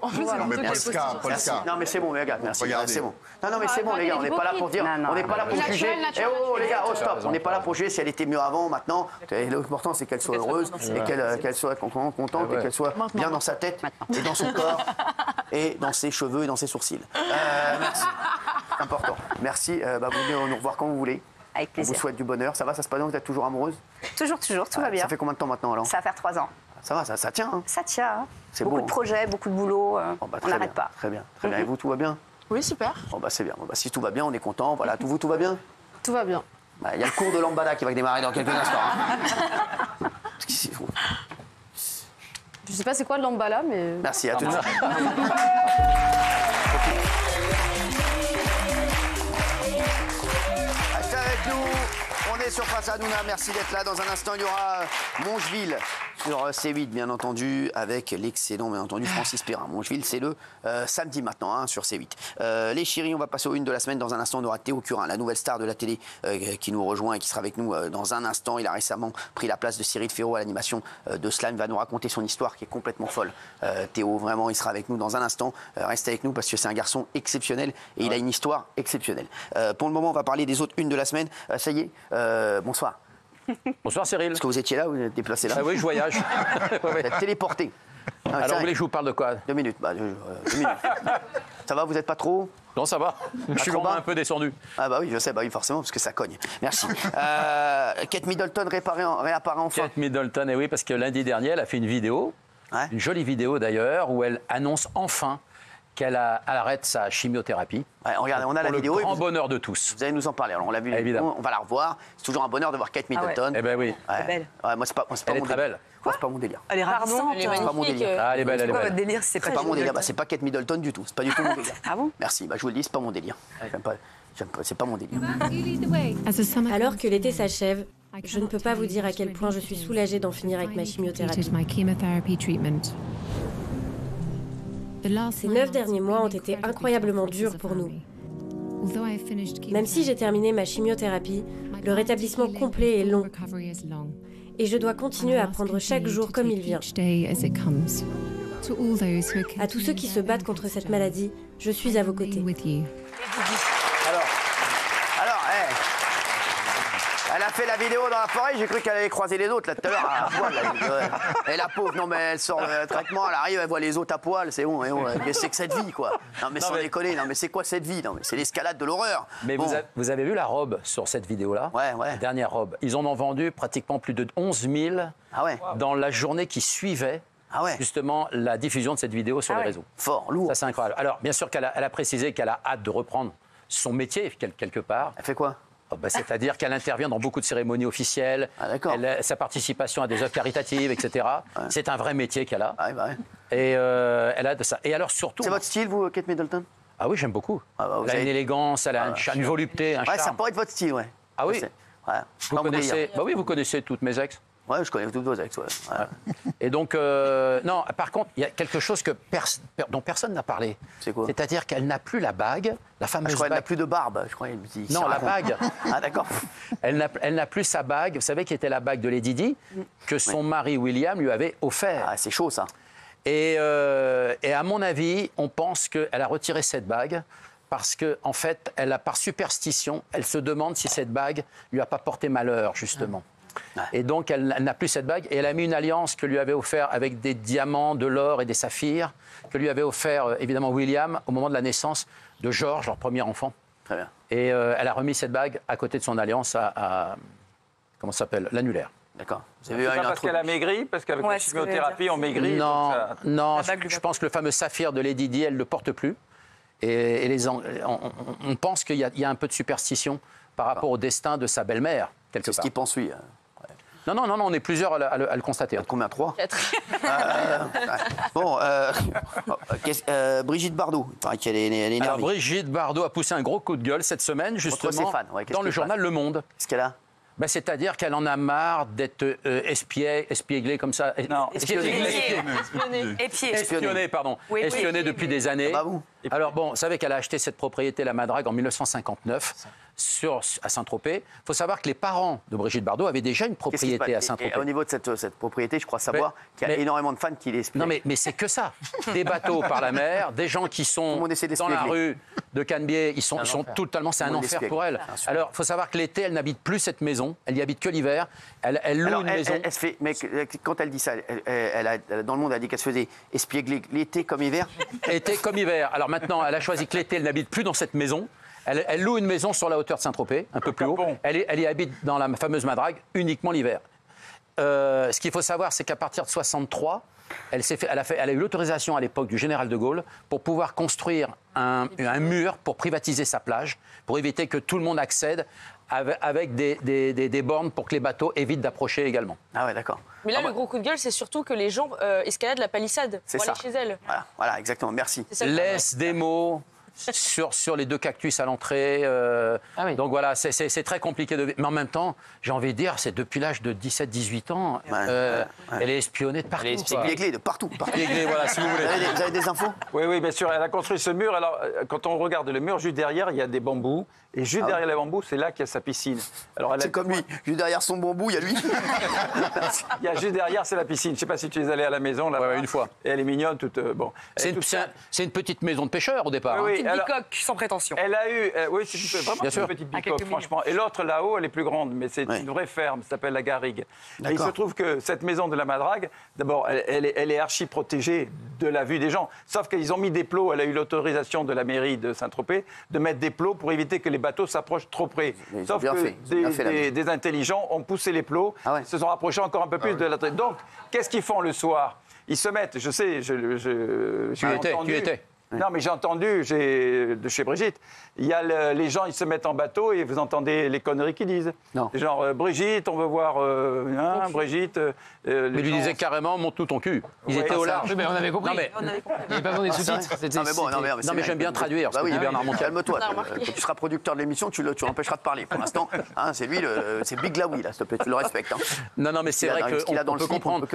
Polska. Non, mais c'est bon, les gars, merci. C'est bon. Non, mais c'est bon, les gars, on n'est pas là pour dire. On n'est pas là pour juger. Oh, les gars, stop. On n'est pas là pour juger si elle était mieux avant, maintenant. L'important, c'est qu'elle soit heureuse et qu'elle soit contente et qu'elle soit bien dans sa tête et dans son corps et dans ses cheveux et dans ses sourcils. Merci. Important. Merci. Vous venez nous revoir quand vous voulez. Avec plaisir. On vous souhaite du bonheur. Ça va, ça se passe bien? Vous êtes toujours amoureuse? Toujours, tout va bien. Ça fait combien de temps maintenant alors? Ça va faire 3 ans. Ça va, ça tient. Hein? Ça tient. Hein. C'est beaucoup beau, de projets, beaucoup de boulot. On n'arrête pas. Très bien. Et vous, tout va bien? Oui, super. C'est bien. Si tout va bien, on est content. Voilà, tout va bien? Tout va bien. Il y a le cours de lambada qui va démarrer dans quelques instants. Je sais pas c'est quoi le lambada, mais... Merci, à tout de suite. Restez avec nous. On est est sur Face à Hanouna, merci d'être là. Dans un instant, il y aura Mongeville sur C8, bien entendu, avec l'excellent, bien entendu, Francis Perrin. Mongeville, c'est le samedi maintenant, hein, sur C8. Les chéris, on va passer aux une de la semaine. Dans un instant, on aura Théo Curin, la nouvelle star de la télé, qui nous rejoint et qui sera avec nous dans un instant. Il a récemment pris la place de Cyril Ferraud à l'animation de Slime. Il va nous raconter son histoire qui est complètement folle. Théo, vraiment, il sera avec nous dans un instant. Restez avec nous parce que c'est un garçon exceptionnel et il a une histoire exceptionnelle. Pour le moment, on va parler des autres une de la semaine. Ça y est, bonsoir. Bonsoir Cyril. Est-ce que vous étiez là ou vous êtes déplacé là? Oui, je voyage. Vous êtes téléporté. Alors, vous voulez que je vous parle de quoi? 2 minutes. 2 minutes. Ça va, vous n'êtes pas trop? Non, ça va. Je suis vraiment un peu descendu. Ah bah oui, je sais, bah oui, forcément, parce que ça cogne. Merci. Kate Middleton réapparaît enfin. Kate Middleton, et oui, parce que lundi dernier, elle a fait une vidéo, une jolie vidéo d'ailleurs, où elle annonce enfin qu'elle arrête sa chimiothérapie. Regardez, on a la vidéo. Pour le grand bonheur de tous. Vous allez nous en parler. Alors, on l'a vu, évidemment. On va la revoir. C'est toujours un bonheur de voir Kate Middleton. Eh ben oui. Elle est belle. Moi, c'est pas elle est très belle. Moi, c'est pas mon délire. Elle est ravissante. Elle est magnifique. C'est pas mon délire. Elle est belle, elle est belle. Votre délire, c'est pas mon délire. C'est pas Kate Middleton du tout. C'est pas du tout mon délire. Ah bon? Merci. Je vous le dis, c'est pas mon délire. C'est pas mon délire. Alors que l'été s'achève, je ne peux pas vous dire à quel point je suis soulagée d'en finir avec ma chimiothérapie. Ces 9 derniers mois ont été incroyablement durs pour nous. Même si j'ai terminé ma chimiothérapie, le rétablissement complet est long. Et je dois continuer à prendre chaque jour comme il vient. À tous ceux qui se battent contre cette maladie, je suis à vos côtés. Elle a fait la vidéo dans la forêt, j'ai cru qu'elle allait croiser les autres là tout à l'heure à poil. Et la pauvre, non mais elle sort de traitement, elle arrive, elle voit les autres à poil, c'est bon, qu'est-ce que c'est que cette vie quoi? Non mais sans déconner, non mais c'est quoi cette vie? Non mais c'est l'escalade de l'horreur. Mais bon. vous avez vu la robe sur cette vidéo-là? Ouais. La dernière robe. Ils en ont vendu pratiquement plus de 11 000 dans la journée qui suivait. Justement, la diffusion de cette vidéo sur les réseaux. Fort, lourd. Ça, c'est incroyable. Alors, bien sûr qu'elle a précisé qu'elle a hâte de reprendre son métier, quelque part. Elle fait quoi? C'est-à-dire qu'elle intervient dans beaucoup de cérémonies officielles, sa participation à des œuvres caritatives, etc. C'est un vrai métier qu'elle a. Et elle a de ça. Et alors, surtout... C'est votre style, vous, Kate Middleton? Ah oui, j'aime beaucoup. Elle a une élégance, elle a une volupté, un charme. Ça pourrait être votre style, Ah oui? Vous connaissez... oui, vous connaissez toutes mes ex. Oui, je connais tous vos ex, Et donc, non, par contre, il y a quelque chose dont personne n'a parlé. C'est quoi? C'est-à-dire qu'elle n'a plus la bague, la fameuse bague. Elle n'a plus de barbe, je crois. Non, la bague. Ah, d'accord. Elle n'a plus sa bague, vous savez, qui était la bague de Lady Di, que son mari William lui avait offert. Ah, c'est chaud, ça. Et à mon avis, on pense qu'elle a retiré cette bague parce qu'en fait, par superstition, elle se demande si cette bague lui a pas porté malheur, justement. Et donc, elle n'a plus cette bague. Et elle a mis une alliance que lui avait offert avec des diamants, de l'or et des saphirs, que lui avait offert, évidemment, William, au moment de la naissance de George, leur premier enfant. Très bien. Et elle a remis cette bague à côté de son alliance à comment ça s'appelle? L'annulaire. D'accord. C'est pas parce qu'elle a maigri, parce qu'avec la chimiothérapie, on maigrit. Non, je pense que le fameux saphir de Lady Di, elle ne le porte plus. Et on pense qu'il y a un peu de superstition par rapport au destin de sa belle-mère, quelque part. C'est ce qu'il pense, lui. Non, on est plusieurs à le constater. Combien? 3? 4. Bon, Brigitte Bardot, il paraît qu'elle est énervée. Alors, Brigitte Bardot a poussé un gros coup de gueule cette semaine, justement, dans le journal Le Monde. Qu'est-ce qu'elle a? C'est-à-dire qu'elle en a marre d'être espièglée comme ça. Non, espionnée, pardon. Espionnée depuis des années. Alors bon, vous savez qu'elle a acheté cette propriété, la Madrague, en 1959 à Saint-Tropez. Il faut savoir que les parents de Brigitte Bardot avaient déjà une propriété à Saint-Tropez. Au niveau de cette propriété, je crois savoir qu'il y a énormément de fans qui l'espionnent. Non, mais c'est que ça. Des bateaux par la mer, des gens qui sont dans la rue de Canebier, ils sont totalement... C'est un enfer pour elle. Alors, il faut savoir que l'été, elle n'habite plus cette maison. Elle n'y habite que l'hiver. Elle loue une maison. Mais quand elle dit ça, dans le monde, elle a dit qu'elle se faisait espiégler l'été comme hiver. Été comme hiver. Alors maintenant, elle a choisi que l'été, elle n'habite plus dans cette maison. Elle loue une maison sur la hauteur de Saint-Tropez, un peu plus haut. Elle y habite dans la fameuse Madrague uniquement l'hiver. Ce qu'il faut savoir, c'est qu'à partir de 1963, elle a eu l'autorisation à l'époque du général de Gaulle pour pouvoir construire un mur pour privatiser sa plage, pour éviter que tout le monde accède avec des bornes pour que les bateaux évitent d'approcher également. Ah ouais, d'accord. Mais là, le gros coup de gueule, c'est surtout que les gens escaladent la palissade pour aller chez elle. Voilà, exactement, merci. Laisse des mots sur les 2 cactus à l'entrée. Donc voilà, c'est très compliqué. Mais en même temps, j'ai envie de dire, c'est depuis l'âge de 17-18 ans, elle est espionnée de partout. Elle est espionnée de partout. Voilà, si vous voulez. Vous avez des infos? Oui, bien sûr. Elle a construit ce mur. Alors, quand on regarde le mur, juste derrière, il y a des bambous. Et juste derrière les bambous, c'est là qu'il y a sa piscine. C'est comme lui. Juste derrière son bambou, il y a lui. Il y a juste derrière, c'est la piscine. Je ne sais pas si tu es allé à la maison. Là, une fois. Et elle est mignonne, toute. Bon. C'est une petite maison de pêcheurs au départ. Oui, une bicoque, sans prétention. Elle a eu. Oui, c'est vraiment une petite bicoque, franchement. Et l'autre là-haut, elle est plus grande, mais c'est une vraie ferme. Ça s'appelle la Garrigue. Et il se trouve que cette maison de la Madrague, d'abord, elle est archi protégée de la vue des gens. Sauf qu'ils ont mis des plots. Elle a eu l'autorisation de la mairie de Saint-Tropez de mettre des plots pour éviter que les bateaux s'approchent trop près. Sauf que des intelligents ont poussé les plots, se sont rapprochés encore un peu plus de la. Donc, qu'est-ce qu'ils font le soir? Ils se mettent, je sais, tu étais. Non, mais j'ai entendu de chez Brigitte, il y a les gens, ils se mettent en bateau et vous entendez les conneries qu'ils disent. Non. Genre, Brigitte, on veut voir Brigitte. Mais lui disait carrément, monte-nous ton cul. Ils étaient au large. Mais on avait compris. Non, mais il n'y avait pas besoin des sous-titres. Non, mais j'aime bien traduire. Bah oui, Bernard Montiel, calme-toi. Quand tu seras producteur de l'émission, tu l'empêcheras de parler. Pour l'instant, c'est lui, c'est Big Laoui, là, s'il te plaît, tu le respectes. Non, mais c'est vrai qu'on peut comprendre.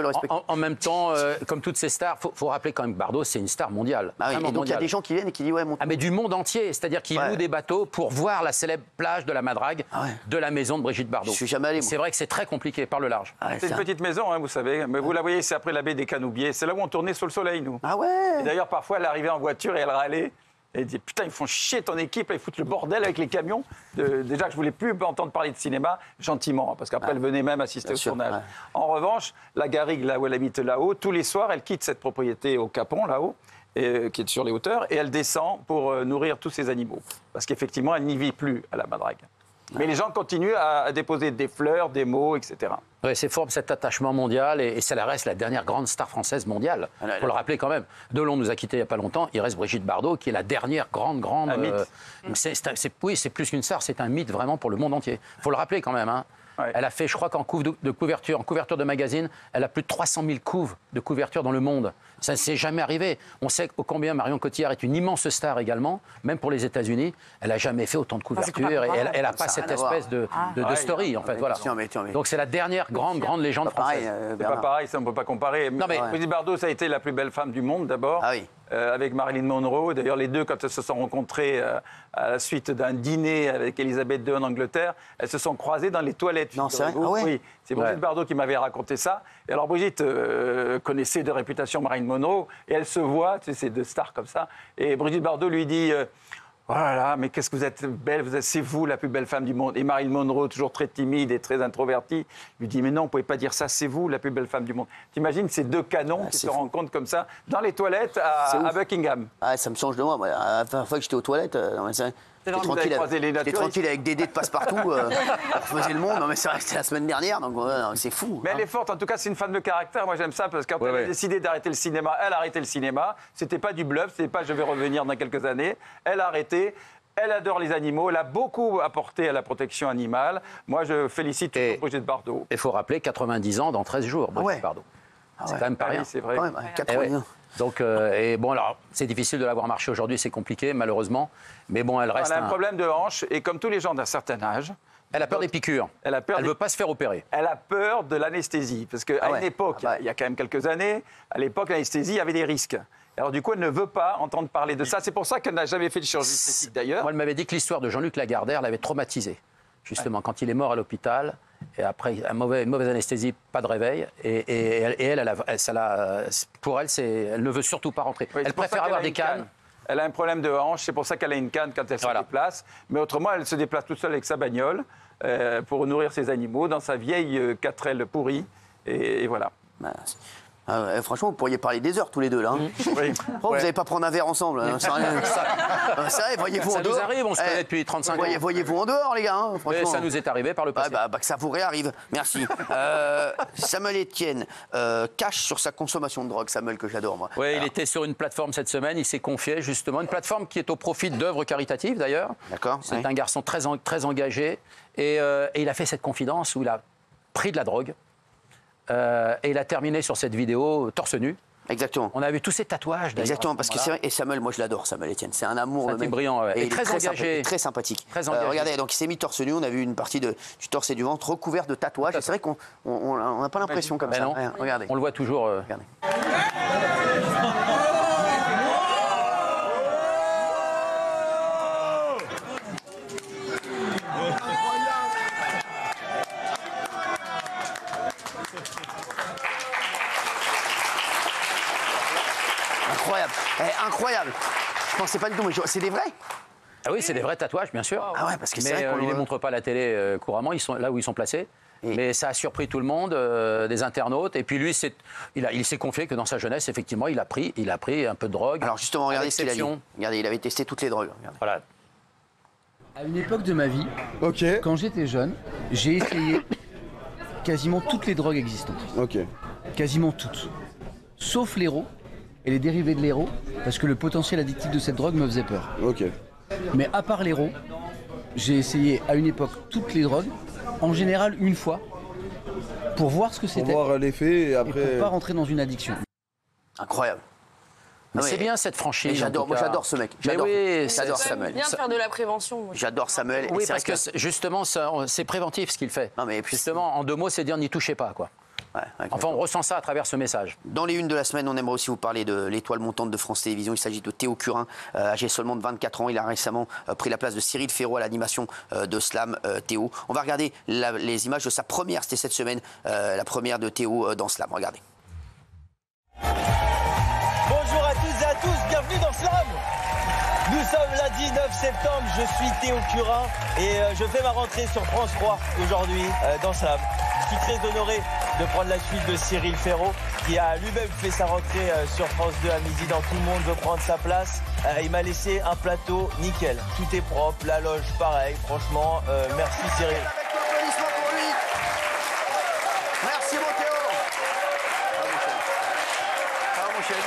En même temps, comme toutes ces stars, il faut rappeler quand même que Bardot, c'est une star mondiale. Et donc, il y a des gens qui viennent et qui disent, ouais, mon. Ah, mais du monde entier. C'est-à-dire qu'ils louent des bateaux pour voir la célèbre plage de la Madrague de la maison de Brigitte Bardot. Je suis jamais allé. C'est vrai que c'est très compliqué par le large. C'est une petite maison, vous savez. Mais vous la voyez, c'est après la baie des Canoubiers. C'est là où on tournait sous le soleil, nous. Ah ouais. Et d'ailleurs, parfois, elle arrivait en voiture et elle râlait. Et elle disait, putain, ils font chier ton équipe, là, ils foutent le bordel avec les camions. Déjà que je voulais plus entendre parler de cinéma, gentiment, parce qu'après, elle venait même assister au tournage. En revanche, la Garrigue, là où elle habite là-haut, tous les soirs, elle quitte cette propriété au Capon, là-haut, qui est sur les hauteurs, et elle descend pour nourrir tous ses animaux. Parce qu'effectivement, elle n'y vit plus à la Madrague. Mais les gens continuent à déposer des fleurs, des mots, etc. Oui, c'est fort cet attachement mondial et ça reste la dernière grande star française mondiale. Il faut le rappeler quand même. Delon nous a quittés il n'y a pas longtemps. Il reste Brigitte Bardot qui est la dernière grande. Un mythe. Oui, c'est plus qu'une star, c'est un mythe vraiment pour le monde entier. Il faut le rappeler quand même. Hein. Ouais. Elle a fait, je crois qu'en couverture de magazine, elle a plus de 300 000 couves de couverture dans le monde. Ça ne s'est jamais arrivé. On sait combien Marion Cotillard est une immense star également, même pour les États-Unis. Elle n'a jamais fait autant de couvertures et elle n'a pas cette espèce de story, en fait. Voilà. Donc c'est la dernière grande légende française. C'est pas pareil, ça on ne peut pas comparer. Brigitte Bardot, ça a été la plus belle femme du monde d'abord. Ah oui. Avec Marilyn Monroe. D'ailleurs, les deux, quand elles se sont rencontrées à la suite d'un dîner avec Elisabeth II en Angleterre, elles se sont croisées dans les toilettes. Non, c'est vrai. Oui, c'est Brigitte Bardot qui m'avait raconté ça. Et alors, Brigitte connaissait de réputation Marilyn Monroe, et elle se voit, tu sais, ces deux stars comme ça. Et Brigitte Bardot lui dit... Oh là là, mais qu'est-ce que vous êtes belle, c'est vous la plus belle femme du monde. Et Marilyn Monroe, toujours très timide et très introvertie, lui dit, mais non, vous ne pouvez pas dire ça, c'est vous la plus belle femme du monde. T'imagines ces deux canons qui se rencontrent comme ça dans les toilettes à Buckingham. Ah, ça me change de moi. La dernière fois que j'étais aux toilettes, t'es tranquille avec Dédé de Passepartout, on faisait le monde. Non, mais c'est vrai, c'était la semaine dernière, donc c'est fou. Mais elle est forte, en tout cas, c'est une femme de caractère. Moi, j'aime ça parce que quand elle a décidé d'arrêter le cinéma, elle a arrêté le cinéma. C'était pas du bluff, c'était pas je vais revenir dans quelques années. Elle a arrêté. Elle adore les animaux, elle a beaucoup apporté à la protection animale. Moi, je félicite Brigitte Bardot. Il faut rappeler 90 ans dans 13 jours, Brigitte Bardot. C'est quand même pas rien. C'est vrai. Quand même, 90 ans. Donc, et bon, alors, c'est difficile de l'avoir marché aujourd'hui, c'est compliqué, malheureusement. Mais bon, elle reste. Elle a un problème de hanche, et comme tous les gens d'un certain âge. Elle a peur des piqûres. Elle ne veut pas se faire opérer. Elle a peur de l'anesthésie. Parce qu'à une époque, il y a quand même quelques années, à l'époque, l'anesthésie avait des risques. Alors du coup, elle ne veut pas entendre parler de ça. C'est pour ça qu'elle n'a jamais fait de chirurgie esthétique d'ailleurs. Moi, elle m'avait dit que l'histoire de Jean-Luc Lagardère l'avait traumatisée. Justement, quand il est mort à l'hôpital, et après une mauvaise anesthésie, pas de réveil. Et pour elle, elle ne veut surtout pas rentrer. Oui, elle préfère avoir des cannes. Elle a un problème de hanche, c'est pour ça qu'elle a une canne quand elle se déplace. Mais autrement, elle se déplace toute seule avec sa bagnole pour nourrir ses animaux dans sa vieille 4L pourrie. Et voilà. Franchement, vous pourriez parler des heures tous les deux, là. Oui. Vous n'allez pas prendre un verre ensemble. C'est vrai, voyez-vous en dehors. Ça nous arrive, on se connaît depuis 35 ans. Voyez-vous en dehors, les gars. Mais ça nous est arrivé par le passé. Que ça vous réarrive. Merci. Samuel Etienne cache sur sa consommation de drogue. Samuel, que j'adore, moi. Oui, il était sur une plateforme cette semaine. Il s'est confié, justement. Une plateforme qui est au profit d'œuvres caritatives, d'ailleurs. D'accord. C'est un garçon très engagé. Et il a fait cette confidence où il a pris de la drogue. Et il a terminé sur cette vidéo torse nu. Exactement. On a vu tous ces tatouages. Exactement, parce que c'est vrai. Et Samuel, moi je l'adore, Samuel Etienne. C'est un amour. C'est brillant, ouais. Et très engagé. Très sympathique. Très engagé. Regardez, donc il s'est mis torse nu. On a vu une partie du torse et du ventre recouvert de tatouages. Et c'est vrai qu'on n'a pas l'impression comme ça. Non. Regardez. On le voit toujours. Regardez. Incroyable. Incroyable. Je pensais pas du tout, mais c'est des vrais. Ah oui, c'est des vrais tatouages, bien sûr. Ah ouais, parce que c'est mais vrai qu'on ils ne les montrent pas à la télé couramment, ils sont là où ils sont placés. Mais ça a surpris tout le monde, des internautes. Et puis lui, il s'est confié que dans sa jeunesse, effectivement, il a pris un peu de drogue. Alors justement, regardez ce qu'il a dit. Regardez, il avait testé toutes les drogues. Regardez. Voilà. À une époque de ma vie, quand j'étais jeune, j'ai essayé quasiment toutes les drogues existantes. Quasiment toutes. Sauf l'héro et les dérivés de l'héro, parce que le potentiel addictif de cette drogue me faisait peur. Mais à part l'héro, j'ai essayé à une époque toutes les drogues, en général une fois, pour voir ce que c'était. Pour voir l'effet et après. Et pour pas rentrer dans une addiction. Incroyable. Mais c'est bien cette franchise. J'adore ce mec. J'adore Samuel. Bien de faire de la prévention. J'adore Samuel. Oui, parce que justement, c'est préventif ce qu'il fait. Non, mais justement, en 2 mots, c'est dire n'y touchez pas, quoi. Ouais, enfin, on ressent ça à travers ce message. Dans les unes de la semaine, on aimerait aussi vous parler de l'étoile montante de France Télévisions. Il s'agit de Théo Curin, âgé seulement de 24 ans. Il a récemment pris la place de Cyril Ferraud à l'animation de Slam. Théo, on va regarder les images de sa première, c'était cette semaine, la première de Théo dans Slam. Regardez. Bonjour à toutes et à tous, bienvenue dans Slam. Nous sommes lundi 9 septembre, je suis Théo Curin et je fais ma rentrée sur France 3 aujourd'hui dans Slam. Je suis très honoré de prendre la suite de Cyril Ferraud qui a lui-même fait sa rentrée sur France 2 à midi dans Tout le monde veut prendre sa place. Il m'a laissé un plateau nickel, tout est propre, la loge pareil, franchement, merci Cyril. Merci mon Théo. Bravo Michel.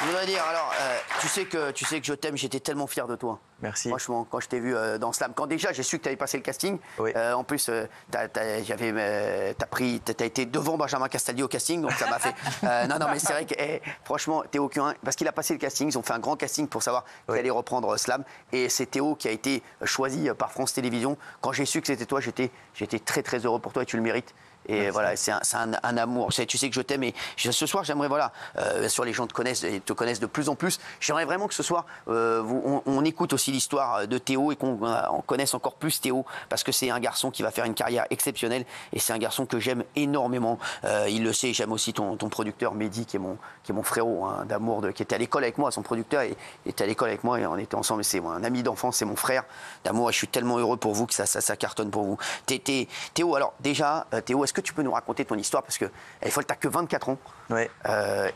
Je voudrais dire, alors, tu sais que je t'aime, j'étais tellement fier de toi. Merci. Franchement, quand je t'ai vu dans Slam, quand déjà j'ai su que tu avais passé le casting, en plus, t'as été devant Benjamin Castaldi au casting, donc ça m'a fait. Non, mais c'est vrai que, franchement, Théo Curin, parce qu'il a passé le casting, ils ont fait un grand casting pour savoir qu'il allait reprendre Slam, et c'est Théo qui a été choisi par France Télévisions. Quand j'ai su que c'était toi, j'étais très très heureux pour toi et tu le mérites. Et merci. Voilà, c'est un amour. Tu sais que je t'aime. Et ce soir, j'aimerais, voilà, sur les gens te connaissent de plus en plus. J'aimerais vraiment que ce soir, on écoute aussi l'histoire de Théo et qu'on connaisse encore plus Théo, parce que c'est un garçon qui va faire une carrière exceptionnelle et c'est un garçon que j'aime énormément. Il le sait. J'aime aussi ton producteur Mehdi, qui est mon frérot d'amour, qui était à l'école avec moi. Son producteur était à l'école avec moi et on était ensemble. C'est un ami d'enfance, c'est mon frère d'amour. Et je suis tellement heureux pour vous que ça cartonne pour vous. Théo, alors déjà, Théo, est-ce que tu peux nous raconter ton histoire, parce que elle est folle, t'as que 24 ans.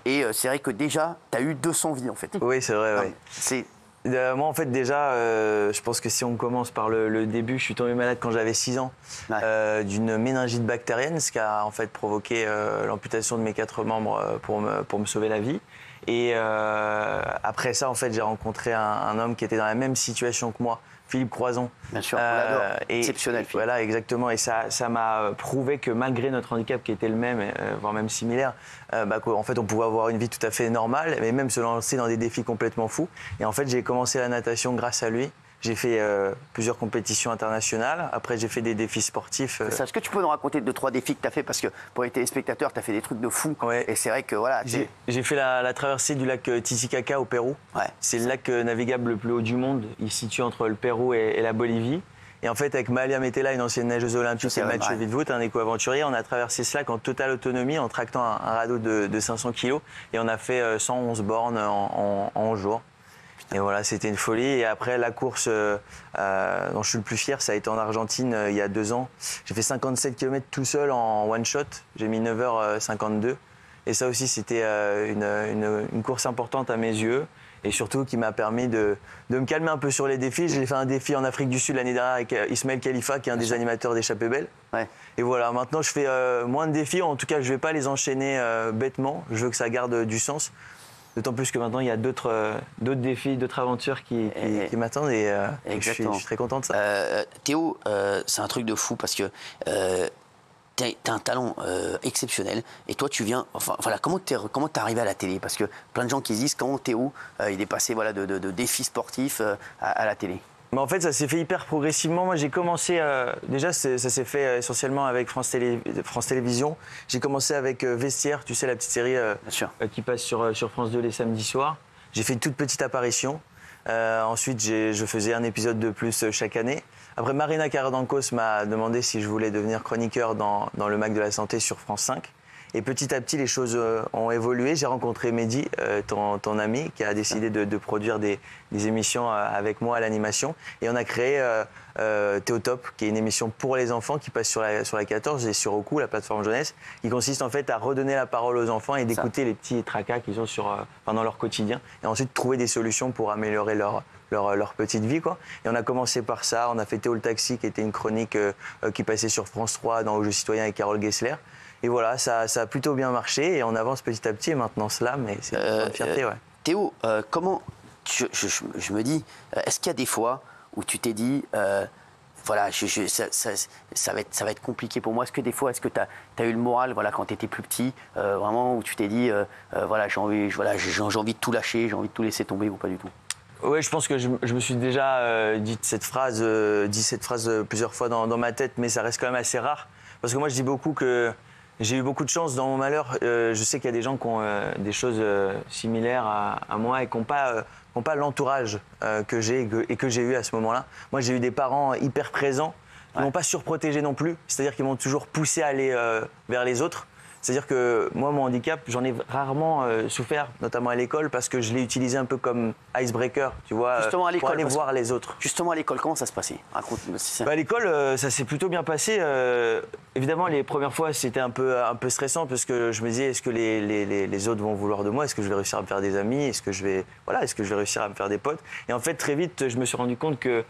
Et c'est vrai que déjà, t'as eu 200 vies en fait. Oui, c'est vrai. Moi, en fait, déjà, je pense que si on commence par le début, je suis tombé malade quand j'avais 6 ans d'une méningite bactérienne, ce qui a en fait provoqué l'amputation de mes 4 membres pour me sauver la vie. Et après ça, en fait, j'ai rencontré un homme qui était dans la même situation que moi, Philippe Croison. Bien sûr, on l'adore. Exceptionnel. Voilà, exactement. Et ça m'a prouvé que malgré notre handicap qui était le même, voire même similaire, en fait, on pouvait avoir une vie tout à fait normale, mais même se lancer dans des défis complètement fous. Et en fait, j'ai commencé la natation grâce à lui. J'ai fait plusieurs compétitions internationales. Après, j'ai fait des défis sportifs. Est-ce que tu peux nous raconter 2-3 défis que tu as fait? Parce que pour les téléspectateurs, tu as fait des trucs de fou. Et c'est vrai que voilà. J'ai fait la traversée du lac Titicaca au Pérou. C'est le lac navigable le plus haut du monde. Il se situe entre le Pérou et la Bolivie. Et en fait, avec Malia Metela, une ancienne nageuse olympique, et Mathieu Villevoet, un éco-aventurier, on a traversé ce lac en totale autonomie en tractant un radeau de 500 kg. Et on a fait 111 bornes en 11 jours. Et voilà, c'était une folie. Et après, la course dont je suis le plus fier, ça a été en Argentine il y a 2 ans. J'ai fait 57 km tout seul en one shot. J'ai mis 9h52. Et ça aussi, c'était une course importante à mes yeux. Et surtout qui m'a permis de me calmer un peu sur les défis. J'ai fait un défi en Afrique du Sud l'année dernière avec Ismaël Khalifa, qui est un des animateurs d'Échappée Belle. Et voilà, maintenant je fais moins de défis. En tout cas, je ne vais pas les enchaîner bêtement. Je veux que ça garde du sens. D'autant plus que maintenant, il y a d'autres défis, d'autres aventures qui m'attendent et je suis très content de ça. Théo, c'est un truc de fou parce que t'as un talent exceptionnel. Et toi, tu viens. Enfin, voilà, comment t'es arrivé à la télé? Parce que plein de gens qui se disent comment Théo, il est passé voilà, de défis sportifs à la télé. Mais en fait, ça s'est fait hyper progressivement. Moi, j'ai commencé. Déjà, ça s'est fait essentiellement avec France Télévisions. J'ai commencé avec Vestiaire, tu sais, la petite série qui passe sur France 2 les samedis soirs. J'ai fait une toute petite apparition. Ensuite, je faisais un épisode de plus chaque année. Après, Marina Carrère-Dancos m'a demandé si je voulais devenir chroniqueur dans le MAC de la Santé sur France 5. Et petit à petit, les choses ont évolué. J'ai rencontré Mehdi, ton ami, qui a décidé de produire des émissions avec moi à l'animation. Et on a créé Théotop, qui est une émission pour les enfants qui passe sur la 14 et sur Roku, la plateforme jeunesse, qui consiste en fait à redonner la parole aux enfants et d'écouter les petits tracas qu'ils ont dans leur quotidien. Et ensuite, trouver des solutions pour améliorer leur petite vie, quoi. Et on a commencé par ça. On a fait Théo le Taxi, qui était une chronique qui passait sur France 3 dans Au jeu citoyen avec Carole Gessler. Et voilà, ça a plutôt bien marché et on avance petit à petit. Et maintenant, Slam, et c'est une grande fierté, ouais. Théo, comment je me dis, est-ce qu'il y a des fois où tu t'es dit, voilà, ça va être compliqué pour moi. Est-ce que tu as eu le moral, voilà, quand tu étais plus petit, vraiment, où tu t'es dit, voilà, j'ai envie de tout lâcher, j'ai envie de tout laisser tomber, ou pas du tout? Oui, je pense que je me suis déjà dit cette phrase plusieurs fois dans ma tête, mais ça reste quand même assez rare. Parce que moi, je dis beaucoup que j'ai eu beaucoup de chance dans mon malheur. Je sais qu'il y a des gens qui ont des choses similaires à moi et qui n'ont pas l'entourage que j'ai et que j'ai eu à ce moment-là. Moi, j'ai eu des parents hyper présents qui ne m'ont pas surprotégé non plus. C'est-à-dire qu'ils m'ont toujours poussé à aller vers les autres. C'est-à-dire que moi, mon handicap, j'en ai rarement souffert, notamment à l'école, parce que je l'ai utilisé un peu comme icebreaker, tu vois, justement, à pour aller voir les autres. Justement, à l'école, comment ça se passait? Raconte-moi. À l'école, ça s'est plutôt bien passé. Évidemment, les premières fois, c'était un peu stressant, parce que je me disais, est-ce que les autres vont vouloir de moi? Est-ce que je vais réussir à me faire des amis? Est-ce que je vais réussir à me faire des potes? Et en fait, très vite, je me suis rendu compte que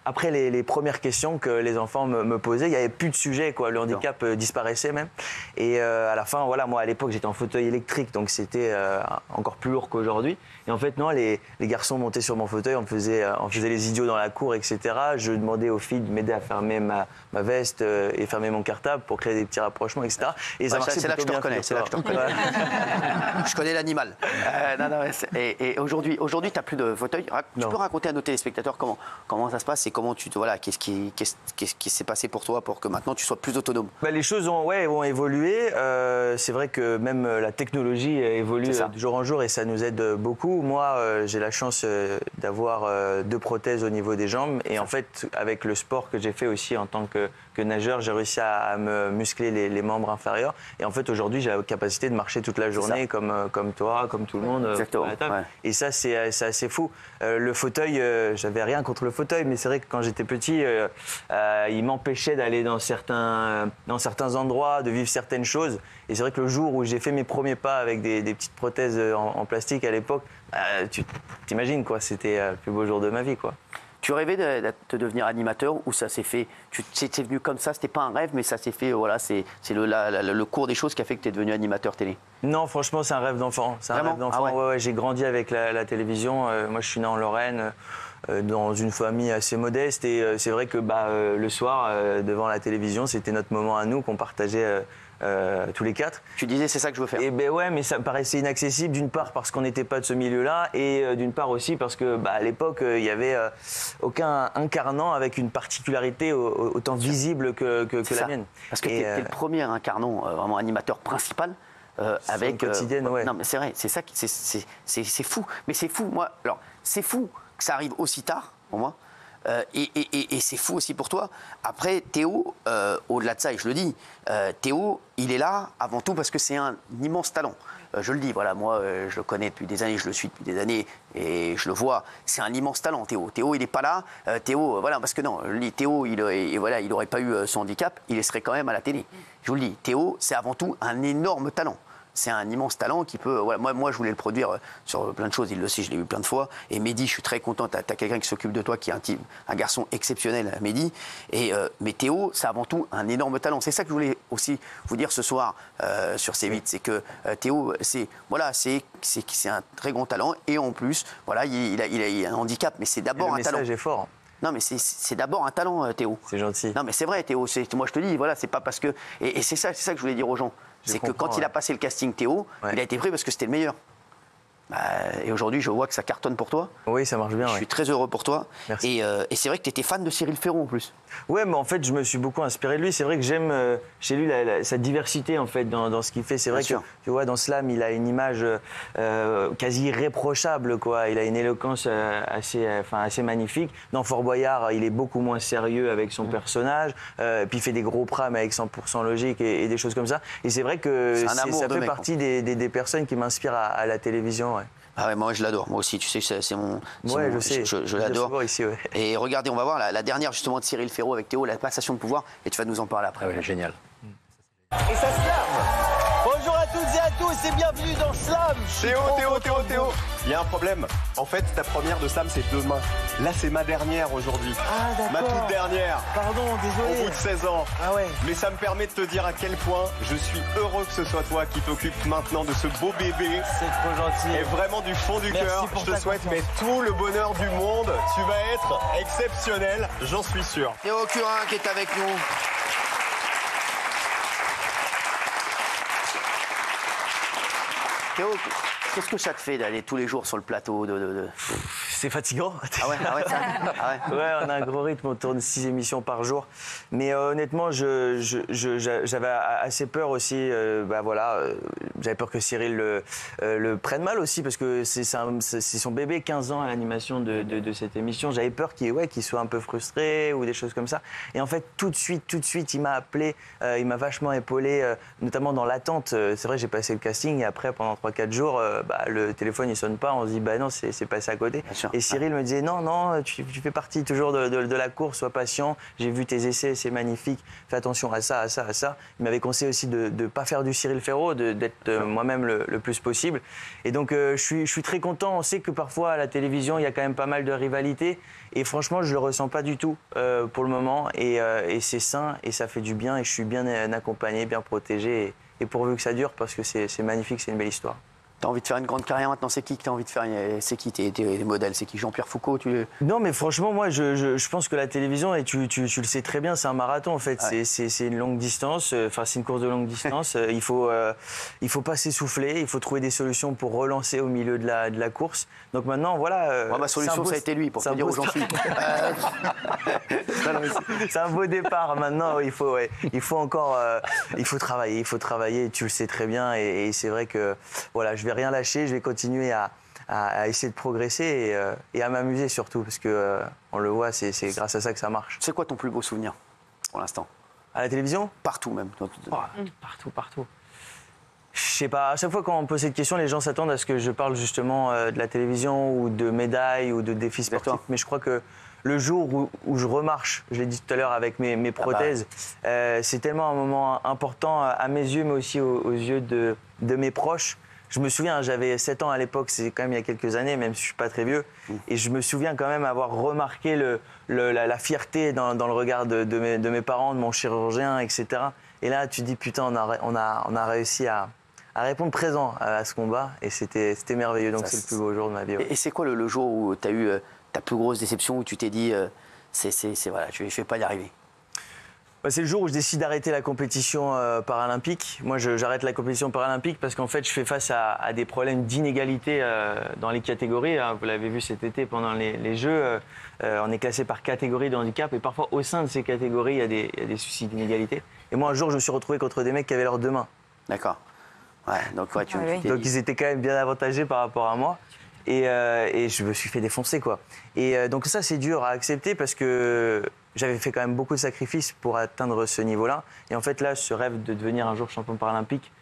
après les premières questions que les enfants me posaient, il n'y avait plus de sujet, quoi. Le handicap disparaissait même. Et à la fin, voilà, moi à l'époque j'étais en fauteuil électrique, donc c'était encore plus lourd qu'aujourd'hui. Et en fait, non, les garçons montaient sur mon fauteuil, on faisait les idiots dans la cour, etc. Je demandais aux filles de m'aider à fermer ma veste et fermer mon cartable pour créer des petits rapprochements, etc. Et ça marchait plutôt bien. C'est là que je te reconnais. Je connais l'animal. Et aujourd'hui, tu n'as plus de fauteuil. Tu peux raconter à nos téléspectateurs comment ça se passe et comment qu'est-ce qui s'est passé pour toi pour que maintenant tu sois plus autonome? Les choses ont évolué. C'est vrai que même la technologie évolue de jour en jour et ça nous aide beaucoup. Moi, j'ai la chance d'avoir 2 prothèses au niveau des jambes et en fait, avec le sport que j'ai fait aussi en tant que nageur, j'ai réussi à me muscler les membres inférieurs et en fait, aujourd'hui, j'ai la capacité de marcher toute la journée comme toi, comme tout le monde. Exactement. À la table. Et ça, c'est assez fou. Le fauteuil, j'avais rien contre le fauteuil, mais c'est vrai que quand j'étais petit, il m'empêchait d'aller dans certains endroits, de vivre certaines choses. Et c'est vrai que le jour où j'ai fait mes premiers pas avec des petites prothèses en plastique à l'époque, tu t'imagines, quoi, c'était le plus beau jour de ma vie, quoi. Tu rêvais de devenir animateur ou ça s'est fait? C'est venu comme ça, c'était pas un rêve, mais ça s'est fait, voilà, c'est le cours des choses qui a fait que tu es devenu animateur télé? Non, franchement, c'est un rêve d'enfant. C'est un rêve d'enfant. Ah ouais. J'ai grandi avec la télévision. Moi, je suis né en Lorraine, dans une famille assez modeste. Et c'est vrai que le soir, devant la télévision, c'était notre moment à nous qu'on partageait tous les 4. Tu disais, c'est ça que je veux faire. Et ouais, mais ça me paraissait inaccessible, d'une part parce qu'on n'était pas de ce milieu-là, et d'une part aussi parce que à l'époque, il n'y avait aucun incarnant avec une particularité autant visible que la mienne. Parce que tu es le premier incarnant, vraiment animateur principal. Avec quotidienne, ouais. Non, mais c'est vrai, c'est ça, c'est fou. Mais c'est fou, moi. Alors, c'est fou que ça arrive aussi tard pour moi. Et c'est fou aussi pour toi. Après, Théo, au-delà de ça, et je le dis, Théo, il est là avant tout parce que c'est un immense talent. Je le dis, voilà, moi, je le connais depuis des années, je le suis depuis des années, et je le vois. C'est un immense talent, Théo. Théo, il n'est pas là. Théo, voilà, parce que non, Théo, il n'aurait pas eu son handicap, il serait quand même à la télé. Je vous le dis, Théo, c'est avant tout un énorme talent. C'est un immense talent qui peut... Voilà, moi, je voulais le produire sur plein de choses. Il le sait, je l'ai vu plein de fois. Et Mehdi, je suis très content. Tu as quelqu'un qui s'occupe de toi, qui est un garçon exceptionnel, Mehdi. Mais Théo, c'est avant tout un énorme talent. C'est ça que je voulais aussi vous dire ce soir sur C8. C'est que Théo, c'est un très grand talent. Et en plus, voilà, il a un handicap. Mais c'est d'abord un talent. Le message est fort. Non, mais c'est d'abord un talent, Théo. C'est gentil. Non, mais c'est vrai, Théo. Moi, je te dis, voilà, c'est pas parce que. Et c'est ça que je voulais dire aux gens. C'est que quand il a passé le casting Théo, il a été pris parce que c'était le meilleur. Et aujourd'hui, je vois que ça cartonne pour toi. Oui, ça marche bien. Je suis très heureux pour toi. Merci. Et c'est vrai que tu étais fan de Cyril Ferraud en plus. Ouais, mais en fait, je me suis beaucoup inspiré de lui. C'est vrai que j'aime chez lui sa diversité en fait dans ce qu'il fait. C'est vrai que tu vois, dans Slam, il a une image quasi irréprochable, quoi. Il a une éloquence assez magnifique. Dans Fort Boyard, il est beaucoup moins sérieux avec son personnage. Puis il fait des gros prames avec 100% logique et des choses comme ça. Et c'est vrai que ça fait partie des personnes qui m'inspirent à la télévision. Ouais. Ah ouais, moi je l'adore, moi aussi, tu sais que c'est mon... Ouais, je sais. Je l'adore. Ici, ouais. Et regardez, on va voir la dernière justement de Cyril Ferraud avec Théo, la passation de pouvoir, et tu vas nous en parler après. Ah ouais, génial. Et ça se lave. Bonjour à toutes et à tous et bienvenue dans Slam. Théo, il y a un problème. En fait, ta première de Slam, c'est demain. Là, c'est ma dernière aujourd'hui. Ah, d'accord. Ma toute dernière. Pardon, désolé. Au bout de 16 ans. Ah ouais. Mais ça me permet de te dire à quel point je suis heureux que ce soit toi qui t'occupes maintenant de ce beau bébé. C'est trop gentil. Et vraiment du fond du cœur, je te souhaite tout le bonheur du monde. Tu vas être exceptionnel, j'en suis sûr. Théo Curin qui est avec nous. Théo, qu'est-ce que ça te fait d'aller tous les jours sur le plateau C'est fatigant. Ah ouais. Ouais, on a un gros rythme, on tourne 6 émissions par jour. Mais honnêtement, j'avais assez peur aussi. J'avais peur que Cyril le prenne mal aussi, parce que c'est son bébé, 15 ans à l'animation de cette émission. J'avais peur qu'il soit un peu frustré ou des choses comme ça. Et en fait, tout de suite, il m'a appelé, il m'a vachement épaulé, notamment dans l'attente. C'est vrai, j'ai passé le casting et après, pendant 3-4 jours, le téléphone il sonne pas. On se dit, non, c'est passé à côté. Et Cyril me disait, non, tu fais partie toujours de la course, sois patient. J'ai vu tes essais, c'est magnifique. Fais attention à ça, à ça, à ça. Il m'avait conseillé aussi de ne pas faire du Cyril Ferraud, d'être moi-même le plus possible. Et donc, je suis très content. On sait que parfois, à la télévision, il y a quand même pas mal de rivalité. Et franchement, je le ressens pas du tout pour le moment. Et c'est sain et ça fait du bien. Et je suis bien accompagné, bien protégé. Et pourvu que ça dure, parce que c'est magnifique, c'est une belle histoire. T'as envie de faire une grande carrière maintenant, c'est qui que t'as envie de faire? C'est qui tes modèles? C'est qui? Jean-Pierre Foucault Non, mais franchement, moi, je pense que la télévision, et tu le sais très bien, c'est un marathon en fait. Ouais. C'est une longue distance, c'est une course de longue distance. Il faut pas s'essouffler, il faut trouver des solutions pour relancer au milieu de la course. Donc maintenant, voilà. Ma solution, ça a été lui, pour te dire où j'en suis. C'est un beau départ. Maintenant, il faut travailler, tu le sais très bien. Et c'est vrai que, voilà, je vais rien lâcher, je vais continuer à essayer de progresser et à m'amuser surtout, parce que on le voit, c'est grâce à ça que ça marche. C'est quoi ton plus beau souvenir pour l'instant? À la télévision? Partout même. Partout. Je sais pas, à chaque fois quand on me pose cette question, les gens s'attendent à ce que je parle justement de la télévision ou de médailles ou de défis sportifs. Mais je crois que le jour où je remarche, je l'ai dit tout à l'heure avec mes prothèses, c'est tellement un moment important à mes yeux, mais aussi aux yeux de mes proches. Je me souviens, j'avais 7 ans à l'époque, c'est quand même il y a quelques années, même si je ne suis pas très vieux. Et je me souviens quand même avoir remarqué la fierté dans le regard de mes parents, de mon chirurgien, etc. Et là, tu te dis, putain, on a réussi à répondre présent à ce combat. Et c'était merveilleux, donc c'est le plus beau jour de ma vie. Ouais. Et c'est quoi le jour où tu as eu ta plus grosse déception, où tu t'es dit, voilà, je ne vais pas y arriver? C'est le jour où je décide d'arrêter la compétition paralympique. Moi, j'arrête la compétition paralympique parce qu'en fait, je fais face à des problèmes d'inégalité dans les catégories. Vous l'avez vu cet été pendant les Jeux. On est classé par catégorie de handicap et parfois, au sein de ces catégories, il y a des soucis d'inégalité. Et moi, un jour, je me suis retrouvé contre des mecs qui avaient leurs 2 mains. D'accord. Ouais, donc ils étaient quand même bien avantagés par rapport à moi. Et je me suis fait défoncer, quoi. Et donc ça, c'est dur à accepter parce que j'avais fait quand même beaucoup de sacrifices pour atteindre ce niveau-là. Et en fait, là, ce rêve de devenir un jour champion paralympique,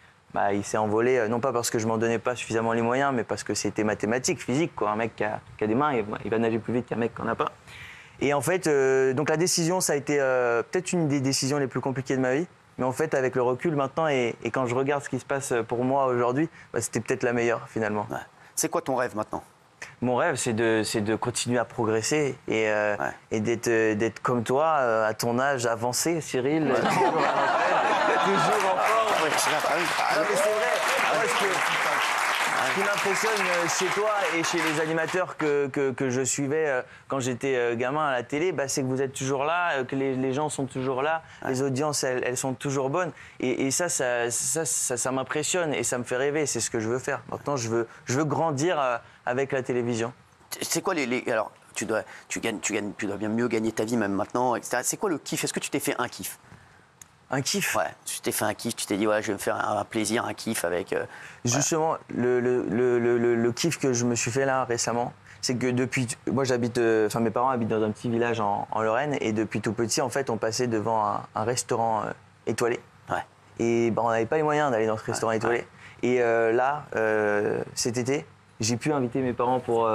il s'est envolé, non pas parce que je m'en donnais pas suffisamment les moyens, mais parce que c'était mathématique, physique, quoi. Un mec qui a des mains, il va nager plus vite qu'un mec qui n'en a pas. Et en fait, donc la décision, ça a été peut-être une des décisions les plus compliquées de ma vie. Mais en fait, avec le recul maintenant, et quand je regarde ce qui se passe pour moi aujourd'hui, c'était peut-être la meilleure, finalement. Ouais. C'est quoi ton rêve maintenant? Mon rêve, c'est de continuer à progresser et d'être comme toi, à ton âge avancé, Cyril. Ouais. Toujours en forme, toujours en forme. Ouais, mais c'est vrai. Ce qui m'impressionne chez toi et chez les animateurs que je suivais quand j'étais gamin à la télé, c'est que vous êtes toujours là, que les gens sont toujours là, les audiences, elles sont toujours bonnes. Et ça m'impressionne et ça me fait rêver. C'est ce que je veux faire. Maintenant, je veux grandir avec la télévision. C'est quoi alors, tu dois bien mieux gagner ta vie même maintenant, etc. C'est quoi le kiff? Est-ce que tu t'es fait un kiff? Un kiff? Ouais, tu t'es fait un kiff, tu t'es dit, ouais, je vais me faire un plaisir, un kiff avec... Justement, le kiff que je me suis fait là récemment, c'est que depuis... Moi, mes parents habitent dans un petit village en Lorraine, et depuis tout petit, en fait, on passait devant un restaurant étoilé. Ouais. Et on n'avait pas les moyens d'aller dans ce restaurant étoilé. Et là, cet été, j'ai pu inviter mes parents pour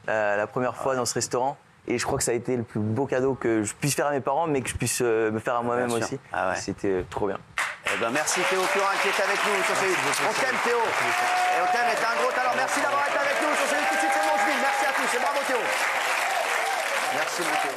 la première fois dans ce restaurant. Et je crois que ça a été le plus beau cadeau que je puisse faire à mes parents, mais que je puisse me faire à moi-même aussi. C'était trop bien. Eh ben, merci Théo Curin qui est avec nous sur C8. On t'aime Théo. Et on t'aime et t'es un gros talent. Merci d'avoir été avec nous sur C8. Tout de suite, c'est Mangeville. Merci à tous et bravo Théo. Merci mon Théo.